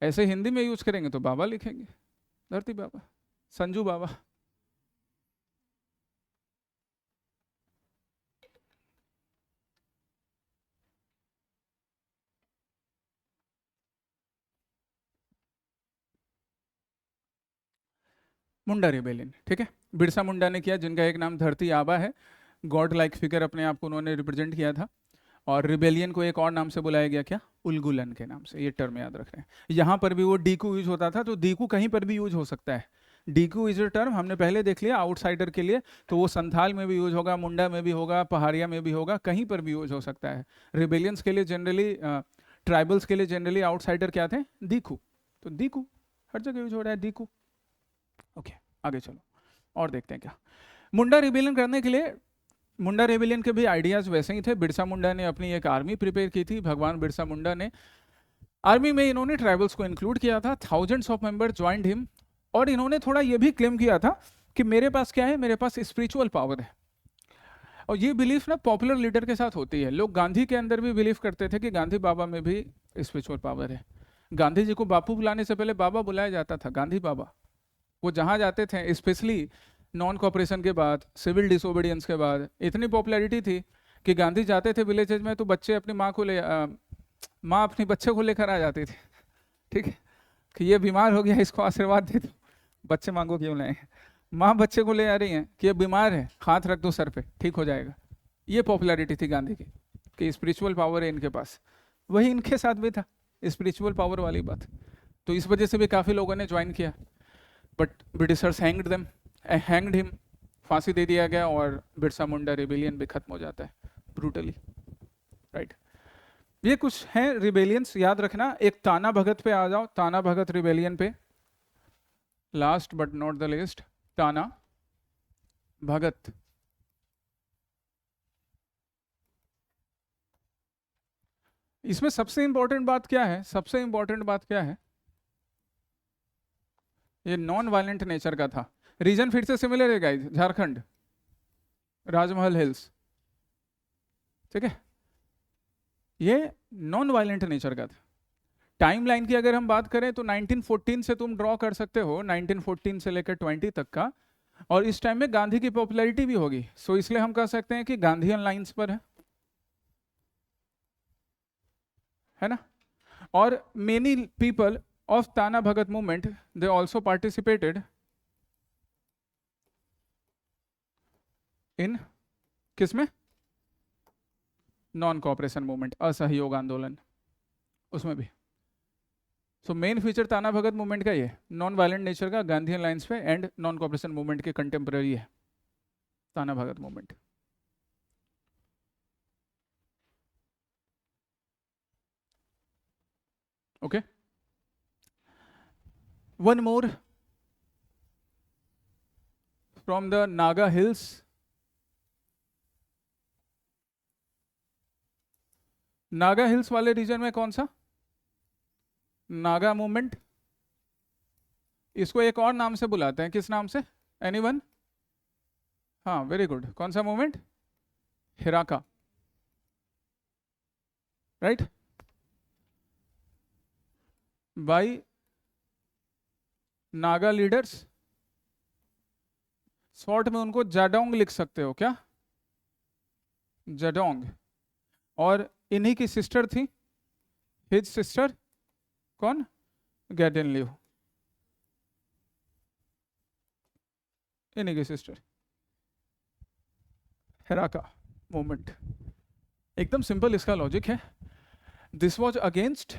ऐसे हिंदी में यूज करेंगे तो बाबा लिखेंगे, धरती बाबा, संजू बाबा। मुंडा रिबेलियन, ठीक है, बिरसा मुंडा ने किया, जिनका एक नाम धरती आबा है, गॉड लाइक फिगर अपने आप को उन्होंने रिप्रेजेंट किया था। और रिबेलियन को एक और नाम से बुलाया गया, क्या? उलगुलन के नाम से। ये टर्म याद रख रहे हैं। यहाँ पर भी वो डीकू यूज होता था, तो डीकू कहीं पर भी यूज हो सकता है। डीकू इज अ टर्म, हमने पहले देख लिया, आउटसाइडर के लिए, तो वो संथाल में भी यूज होगा, मुंडा में भी होगा, पहाड़िया में भी होगा, कहीं पर भी यूज हो सकता है। रिबेलियंस के लिए जनरली, ट्राइबल्स के लिए जनरली आउटसाइडर क्या थे? दीकू। तो दीकू हर जगह यूज हो रहा है, दीकू। ओके, आगे चलो और देखते हैं क्या। मुंडा रिबेलियन करने के लिए, मुंडा रेबिलियन के भी आइडियाज वैसे ही थे। बिरसा मुंडा ने अपनी एक आर्मी प्रिपेयर की थी, भगवान बिरसा मुंडा ने। आर्मी में इन्होंने ट्राइबल्स को इंक्लूड किया था, thousands of member joined him. और इन्होंने थोड़ा ये भी क्लेम किया था कि मेरे पास क्या है, मेरे पास स्पिरिचुअल पावर है। और ये बिलीफ ना पॉपुलर लीडर के साथ होती है। लोग गांधी के अंदर भी बिलीव करते थे कि गांधी बाबा में भी स्पिरिचुअल पावर है। गांधी जी को बापू बुलाने से पहले बाबा बुलाया जाता था, गांधी बाबा। वो जहाँ जाते थे, स्पेशली नॉन कॉपरेशन के बाद, सिविल डिसोबीडियंस के बाद, इतनी पॉपुलैरिटी थी कि गांधी जाते थे विलेजेज में तो बच्चे अपनी माँ को माँ अपने बच्चे को लेकर आ जाती थी, ठीक है, कि ये बीमार हो गया, इसको आशीर्वाद दे दो। बच्चे मांगो क्यों लाए? माँ बच्चे को ले आ रही है कि ये बीमार है, हाथ रख दो सर पे, ठीक हो जाएगा। ये पॉपुलैरिटी थी गांधी की, कि स्पिरिचुअल पावर है इनके पास। वही इनके साथ भी था, स्पिरिचुअल पावर वाली बात। तो इस वजह से भी काफ़ी लोगों ने ज्वाइन किया, बट ब्रिटिशर्स हैंग्ड हिम, फांसी दे दिया गया, और बिरसा मुंडा रिबेलियन भी खत्म हो जाता है ब्रूटली, राइट। ये कुछ हैं रिबेलियंस, याद रखना। एक ताना भगत पे आ जाओ, ताना भगत रिबेलियन पे, last but not the least, ताना भगत। इसमें सबसे इंपॉर्टेंट बात क्या है? सबसे इंपॉर्टेंट बात क्या है? ये नॉन वायलेंट नेचर का था। रीजन फिर से सिमिलर है गाइस, झारखंड, राजमहल हिल्स, ठीक है। ये नॉन वायलेंट नेचर का था। टाइमलाइन की अगर हम बात करें तो 1914 से तुम ड्रॉ कर सकते हो, 1914 से लेकर 20 तक का। और इस टाइम में गांधी की पॉपुलैरिटी भी होगी, सो इसलिए हम कह सकते हैं कि गांधीयन लाइंस पर है ना। और many people of Tana Bhagat movement, they also participated in किसमें? नॉन कॉपरेशन मूवमेंट, असहयोग आंदोलन, उसमें भी। सो मेन फीचर ताना भगत मूवमेंट का ये नॉन वायलेंट नेचर का, गांधीयन लाइंस पे, एंड नॉन कॉपरेशन मूवमेंट के कंटेम्प्रेरी है Tana Bhagat movement. Okay, one more from the Naga hills. Naga hills वाले रीजन में कौन सा? नागा मूवमेंट। इसको एक और नाम से बुलाते हैं, किस नाम से? एनीवन? हाँ वेरी गुड, कौन सा movement? Heraka. Right, by Naga leaders, short में उनको जाडोंग लिख सकते हो क्या, जाडोंग। और इन्हीं की सिस्टर थी, हिज सिस्टर कौन, गैडेनलियो, इन्हीं की सिस्टर, हेराका मूवमेंट। एकदम सिंपल इसका लॉजिक है। This was against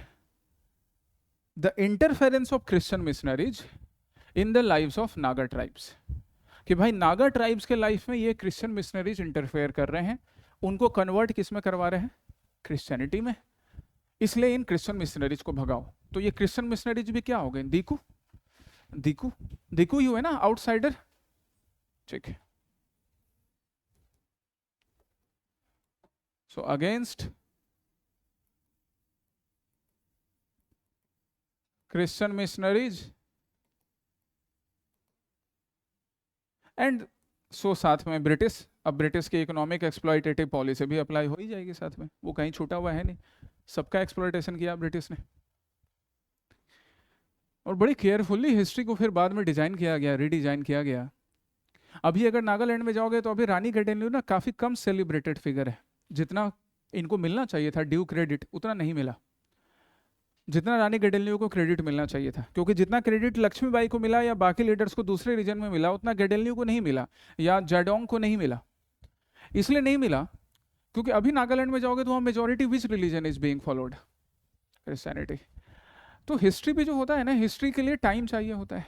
the interference of Christian missionaries in the lives of Naga tribes, कि भाई नागा ट्राइब्स के लाइफ में ये क्रिश्चियन मिशनरीज इंटरफेयर कर रहे हैं, उनको कन्वर्ट किस में करवा रहे हैं, क्रिश्चियनिटी में, इसलिए इन क्रिश्चियन मिशनरीज को भगाओ। तो ये क्रिश्चियन मिशनरीज भी क्या हो गए, दीकू, दीकू, दीकू ही हुए ना, आउटसाइडर, ठीक है। So against Christian missionaries and so साथ में ब्रिटिश, अब ब्रिटिश की इकोनॉमिक एक्सप्लॉइटेटिव पॉलिसी भी अप्लाई हो ही जाएगी साथ में, वो कहीं छूटा हुआ है नहीं, सबका एक्सप्लॉइटेशन किया ब्रिटिश ने। और बड़ी केयरफुली हिस्ट्री को फिर बाद में डिजाइन किया गया, रीडिजाइन किया गया। अभी अगर नागालैंड में जाओगे तो अभी रानी गैडेनलियो ना काफी कम सेलिब्रेटेड फिगर है, जितना इनको मिलना चाहिए था ड्यू क्रेडिट उतना नहीं मिला, जितना रानी गैडेनलियो को क्रेडिट मिलना चाहिए था, क्योंकि जितना क्रेडिट लक्ष्मीबाई को मिला या बाकी लीडर्स को दूसरे रीजन में मिला, उतना गैडेनलियो को नहीं मिला या जाडोंग को नहीं मिला। इसलिए नहीं मिला क्योंकि अभी नागालैंड में जाओगे तो वहाँ majority which religion is being followed, Christianity. तो हिस्ट्री भी जो होता है ना, हिस्ट्री के लिए टाइम चाहिए होता है,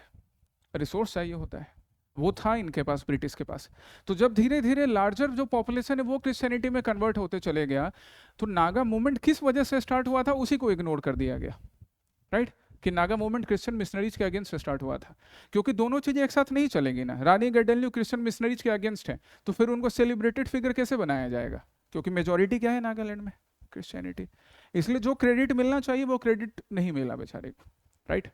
रिसोर्स चाहिए होता है, वो था इनके पास, ब्रिटिश के पास। तो जब धीरे धीरे लार्जर जो पॉपुलेशन है वो क्रिश्चियनिटी में कन्वर्ट होते चले गया, तो नागा मूवमेंट किस वजह से स्टार्ट हुआ था उसी को इग्नोर कर दिया गया, राइट, कि नागा मूवमेंट क्रिश्चियन मिशनरीज के अगेंस्ट स्टार्ट हुआ था, क्योंकि दोनों चीजें एक साथ नहीं चलेंगी ना। रानी गैडेनलियो क्रिश्चियन मिशनरीज के अगेंस्ट है, तो फिर उनको सेलिब्रेटेड फिगर कैसे बनाया जाएगा, क्योंकि मेजोरिटी क्या है नागालैंड में, क्रिश्चियनिटी। इसलिए जो क्रेडिट मिलना चाहिए वो क्रेडिट नहीं मिला बेचारे को, राइट।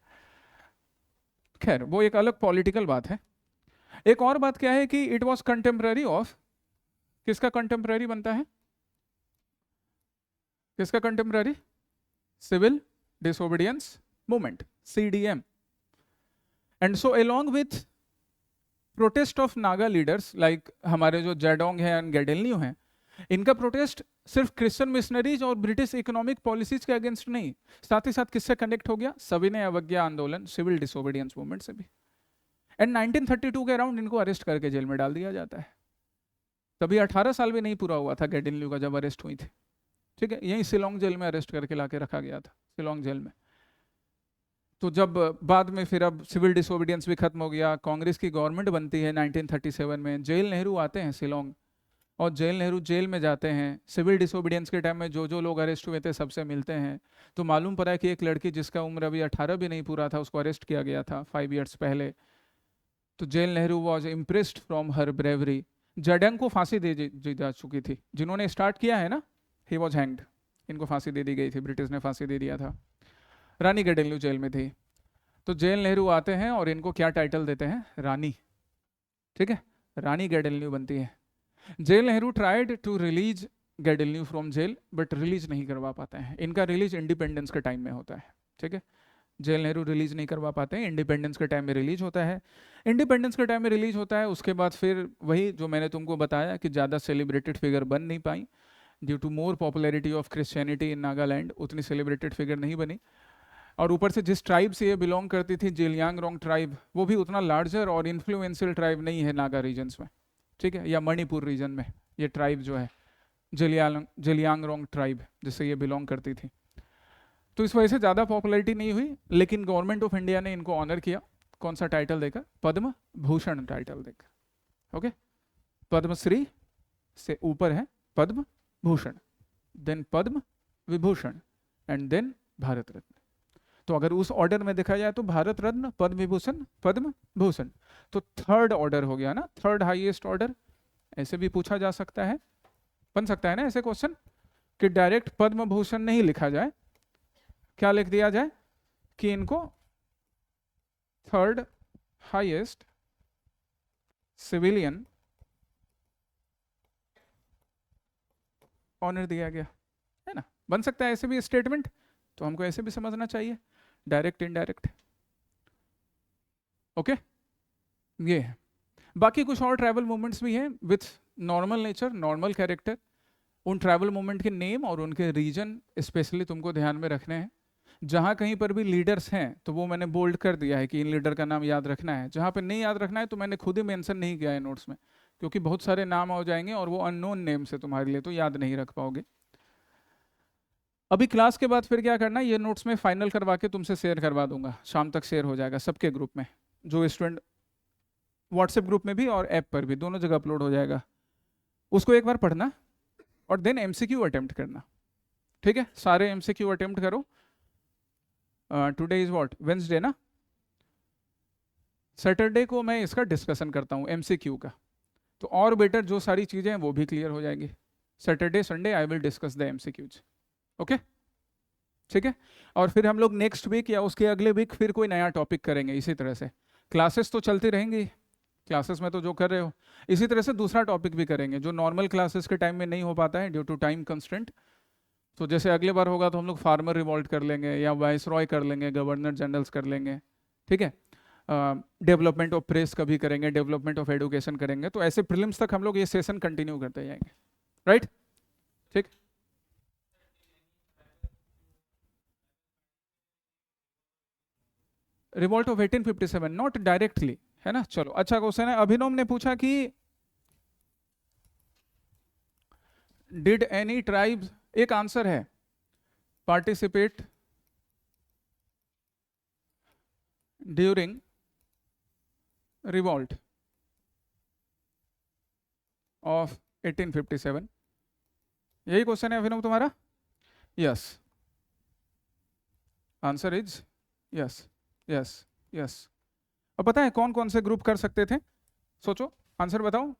खैर वो एक अलग पॉलिटिकल बात है। एक और बात क्या है कि इट वॉज कंटेम्प्ररी ऑफ, किसका कंटेम्प्ररी बनता है, किसका contemporary, civil disobedience movement, CDM। And so along with protest of Naga leaders like हमारे जो जाडोंग है एंड गैडेनलियो हैं, इनका प्रोटेस्ट सिर्फ क्रिश्चियन मिशनरीज और ब्रिटिश इकोनॉमिक पॉलिसीज के अगेंस्ट नहीं, साथ ही साथ किससे कनेक्ट हो गया, सविनय अवज्ञा आंदोलन, सिविल डिसोबीडियंस मूवमेंट से भी। एंड 1932 के अराउंड इनको अरेस्ट करके जेल में डाल दिया जाता है। तभी 18 साल भी नहीं पूरा हुआ था गैडेनलियो का जब अरेस्ट हुई थी, ठीक है, यहीं शिलोंग जेल में अरेस्ट करके लाके रखा गया था, शिलोंग जेल में। तो जब बाद में फिर अब सिविल डिसोबीडियंस भी खत्म हो गया, कांग्रेस की गवर्नमेंट बनती है 1937 में, जेल नेहरू आते हैं शिलोंग, और जेल नेहरू जेल में जाते हैं। सिविल डिसोबीडियंस के टाइम में जो जो लोग अरेस्ट हुए थे सबसे मिलते हैं, तो मालूम पड़ा कि एक लड़की जिसका उम्र अभी 18 भी नहीं पूरा था उसको अरेस्ट किया गया था 5 ईयर्स पहले। तो जेल Nehru was impressed from her bravery. Jadonang को फांसी दी जा चुकी थी, जिन्होंने स्टार्ट किया है ना, ही वॉज हैंग्ड, इनको फांसी दे दी गई थी, ब्रिटिश ने फांसी दे दिया था। रानी गैडेनलियो जेल में थी। तो जेल नेहरू आते हैं और इनको क्या टाइटल देते हैं, रानी, ठीक है, रानी गैडेनलियो बनती है। जेल Nehru tried to release Gaidinliu from jail but release नहीं करवा पाते हैं, इनका रिलीज इंडिपेंडेंस के टाइम में होता है, ठीक है, जेल नेहरू रिलीज नहीं करवा पाते हैं, इंडिपेंडेंस के टाइम में रिलीज होता है। इंडिपेंडेंस के टाइम में रिलीज होता है, उसके बाद फिर वही जो मैंने तुमको बताया कि ज़्यादा सेलिब्रेटेड फिगर बन नहीं पाई due to more popularity of Christianity in Nagaland, उतनी सेलिब्रेटेड फिगर नहीं बनी। और ऊपर से जिस ट्राइब से ये बिलोंग करती थी, जेलियांगरोंग ट्राइब, वो भी उतना लार्जर और इन्फ्लुएंशियल ट्राइब नहीं है नागा रीजन्स में, ठीक है, या मणिपुर रीजन में ये ट्राइब जो है जेलियांगरोंग ट्राइब जिससे ये बिलोंग करती थी। तो इस वजह से ज़्यादा पॉपुलैरिटी नहीं हुई, लेकिन गवर्नमेंट ऑफ इंडिया ने इनको ऑनर किया, कौन सा टाइटल देकर, पद्म भूषण टाइटल देकर, ओके, पद्मश्री से ऊपर है Padma Bhushan, then Padma Vibhushan and then Bharat Ratna. तो अगर उस ऑर्डर में देखा जाए तो भारत रत्न, पद्म विभूषण, पद्म भूषण, तो थर्ड ऑर्डर हो गया ना, थर्ड हाईएस्ट ऑर्डर। ऐसे भी पूछा जा सकता है, बन सकता है ना ऐसे क्वेश्चन कि डायरेक्ट पद्म भूषण नहीं लिखा जाए, क्या लिख दिया जाए कि इनको थर्ड हाईएस्ट सिविलियन ऑनर दिया गया है ना, बन सकता है ऐसे भी स्टेटमेंट, तो हमको ऐसे भी समझना चाहिए, डायरेक्ट इनडायरेक्ट। ओके, ये है। बाकी कुछ और ट्रैवल मूवमेंट्स भी हैं with normal nature, normal character. उन ट्रैवल मूवमेंट के नेम और उनके रीजन स्पेशली तुमको ध्यान में रखने हैं। जहाँ कहीं पर भी लीडर्स हैं तो वो मैंने बोल्ड कर दिया है कि इन लीडर का नाम याद रखना है। जहाँ पे नहीं याद रखना है तो मैंने खुद ही मेंशन नहीं किया है नोट्स में, क्योंकि बहुत सारे नाम हो जाएंगे और वो अननोन नेम से तुम्हारे लिए तो याद नहीं रख पाओगे। अभी क्लास के बाद फिर क्या करना है, ये नोट्स में फाइनल करवा के तुमसे शेयर करवा दूंगा, शाम तक शेयर हो जाएगा सबके ग्रुप में, जो स्टूडेंट व्हाट्सएप ग्रुप में भी और ऐप पर भी, दोनों जगह अपलोड हो जाएगा। उसको एक बार पढ़ना और देन एमसीक्यू अटेम्प्ट करना, ठीक है? सारे एमसीक्यू अटेम्प्ट करो। टुडे इज व्हाट, वेंसडे ना? सैटरडे को मैं इसका डिस्कशन करता हूँ एमसीक्यू का, तो और बेटर जो सारी चीज़ें हैं वो भी क्लियर हो जाएंगी। Saturday Sunday I will discuss the MCQs. Okay, ठीक है? और फिर हम लोग नेक्स्ट वीक या उसके अगले वीक फिर कोई नया टॉपिक करेंगे इसी तरह से। क्लासेस तो चलती रहेंगी, क्लासेस में तो जो कर रहे हो, इसी तरह से दूसरा टॉपिक भी करेंगे जो नॉर्मल क्लासेस के टाइम में नहीं हो पाता है ड्यू टू टाइम कंस्ट्रेंट। तो जैसे अगले बार होगा तो हम लोग फार्मर रिवॉल्ट कर लेंगे, या वाइसरॉय कर लेंगे, गवर्नर जनरल्स कर लेंगे, ठीक है? डेवलपमेंट ऑफ प्रेस कभी करेंगे, डेवलपमेंट ऑफ एजुकेशन करेंगे। तो ऐसे प्रीलिम्स तक हम लोग ये सेशन कंटिन्यू करते जाएंगे, राइट? ठीक। रिवॉल्ट ऑफ 1857 नॉट डायरेक्टली, है ना? चलो, अच्छा क्वेश्चन है। अभिनव ने पूछा कि डिड एनी ट्राइब, एक आंसर है, पार्टिसिपेट ड्यूरिंग रिवॉल्ट ऑफ 1857, यही क्वेश्चन है अभिनव तुम्हारा? Yes, answer is yes, yes, yes. अब पता है कौन कौन से ग्रुप कर सकते थे? सोचो, आंसर बताओ।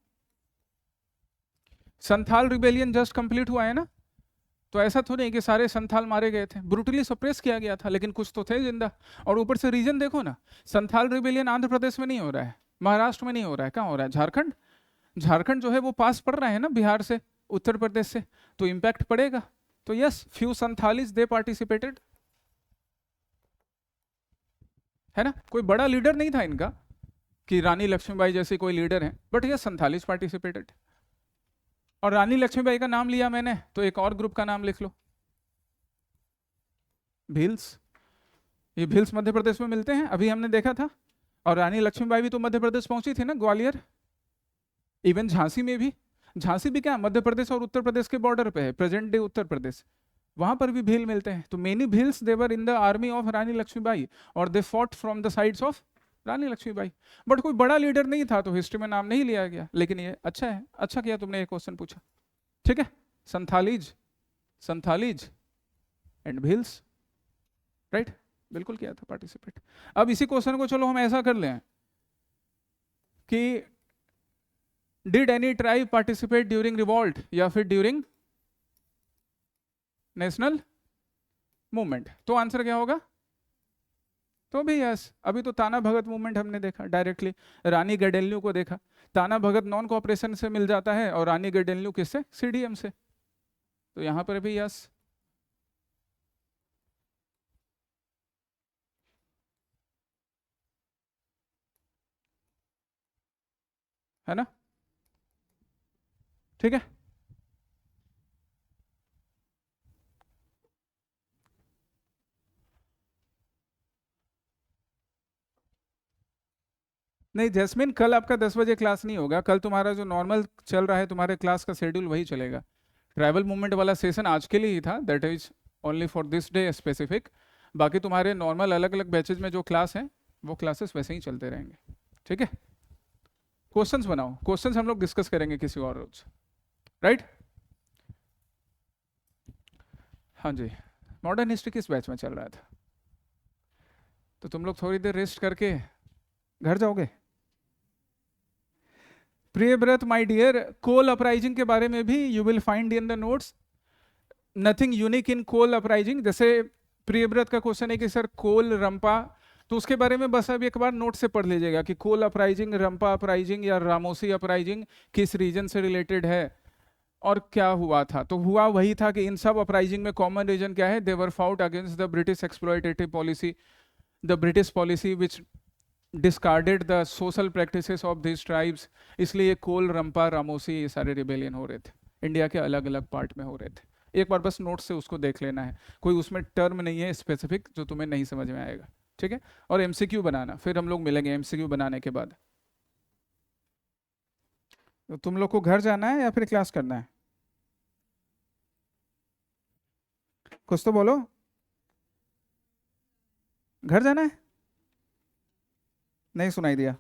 संथाल रिबेलियन जस्ट कंप्लीट हुआ है ना, तो ऐसा थोड़ी है कि सारे संथाल मारे गए थे, ब्रूटली सप्रेस किया गया था, लेकिन कुछ तो थे जिंदा। और ऊपर से रीजन देखो ना, संथाल रिबेलियन आंध्र प्रदेश में नहीं हो रहा है, महाराष्ट्र में नहीं हो रहा है, कहाँ हो रहा है? झारखंड। झारखंड जो है वो पास पड़ रहा है ना बिहार से, उत्तर प्रदेश से, तो इम्पैक्ट पड़ेगा। तो यस, फ्यू संथालीज दे पार्टिसिपेटेड, है ना? कोई बड़ा लीडर नहीं था इनका कि रानी लक्ष्मीबाई जैसे कोई लीडर है, बट यस संथालीज पार्टिसिपेटेड। और रानी लक्ष्मीबाई का नाम लिया मैंने, तो एक और ग्रुप का नाम लिख लो, भील्स। ये भील्स मध्य प्रदेश में मिलते हैं, अभी हमने देखा था। और रानी लक्ष्मीबाई भी तो मध्य प्रदेश पहुंची थी ना, ग्वालियर। इवन झांसी में भी, झांसी भी क्या मध्य प्रदेश और उत्तर प्रदेश के बॉर्डर पे है, प्रेजेंट डे उत्तर प्रदेश, वहां पर भी भील मिलते हैं। तो many Bhils they were in the army of Rani Laxmibai और they fought from the sides of Rani Laxmibai. But कोई बड़ा लीडर नहीं था तो हिस्ट्री में नाम नहीं लिया गया। लेकिन ये अच्छा है, अच्छा किया तुमने ये क्वेश्चन पूछा, ठीक है? संथालीज, संथालीज एंड भील्स, राइट? बिल्कुल किया था पार्टिसिपेट। अब इसी क्वेश्चन को चलो हम ऐसा कर लें कि did any tribe participate during revolt या फिर ड्यूरिंग नेशनल मूवमेंट, तो आंसर क्या होगा? तो भी यस। अभी तो ताना भगत मूवमेंट हमने देखा डायरेक्टली, रानी गडेलन्यू को देखा। ताना भगत नॉन कोऑपरेशन से मिल जाता है और रानी गडेलन्यू किससे? सीडीएम से। तो यहां पर भी यस, है ना? ठीक है, नहीं जैस्मिन, कल आपका 10 बजे क्लास नहीं होगा। कल तुम्हारा जो नॉर्मल चल रहा है तुम्हारे क्लास का शेड्यूल वही चलेगा। ट्रैवल मूवमेंट वाला सेशन आज के लिए ही था, that is only for this day specific. बाकी तुम्हारे नॉर्मल अलग अलग बैचेज में जो क्लास हैं वो क्लासेस वैसे ही चलते रहेंगे, ठीक है? क्वेश्चंस बनाओ, क्वेश्चंस हम लोग डिस्कस करेंगे किसी और रोज, राइट? हाँ जी, मॉडर्न हिस्ट्री किस बैच में चल रहा था? तो तुम लोग थोड़ी देर रेस्ट करके घर जाओगे। Priyavrat my dear, Kol uprising के बारे में भी you will find in the notes, nothing unique in Kol uprising. जैसे प्रियव्रत का क्वेश्चन है कि सर कोल रंपा, तो उसके बारे में बस अब एक बार नोट से पढ़ लीजिएगा कि कोल अपराइजिंग, रंपा अपराइजिंग या रामोसी अपराइजिंग किस रीजन से रिलेटेड है। और क्या हुआ था? तो हुआ वही था कि इन सब अपराइजिंग में कॉमन रीजन क्या है? They were fought against the British exploitative policy, the British policy which discarded the social practices of this tribes. इसलिए ये कोल, रंपा, रामोसी, ये सारे रिबेलियन हो रहे थे, इंडिया के अलग अलग पार्ट में हो रहे थे। एक बार बस नोट से उसको देख लेना है, कोई उसमें टर्म नहीं है स्पेसिफिक जो तुम्हें नहीं समझ में आएगा, ठीक है? और एमसीक्यू बनाना, फिर हम लोग मिलेंगे एमसीक्यू बनाने के बाद। तो तुम लोग को घर जाना है या फिर क्लास करना है? कुछ तो बोलो। घर जाना है? नहीं सुनाई दिया।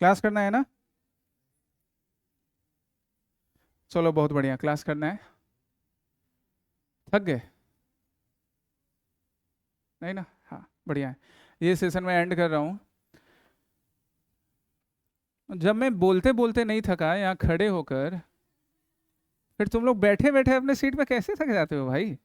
क्लास करना है ना? चलो बहुत बढ़िया, क्लास करना है। थक गए? नहीं ना? हाँ बढ़िया है। ये सेशन मैं एंड कर रहा हूँ। जब मैं बोलते बोलते नहीं थका यहाँ खड़े होकर, फिर तुम लोग बैठे बैठे अपने सीट पे कैसे थक जाते हो भाई?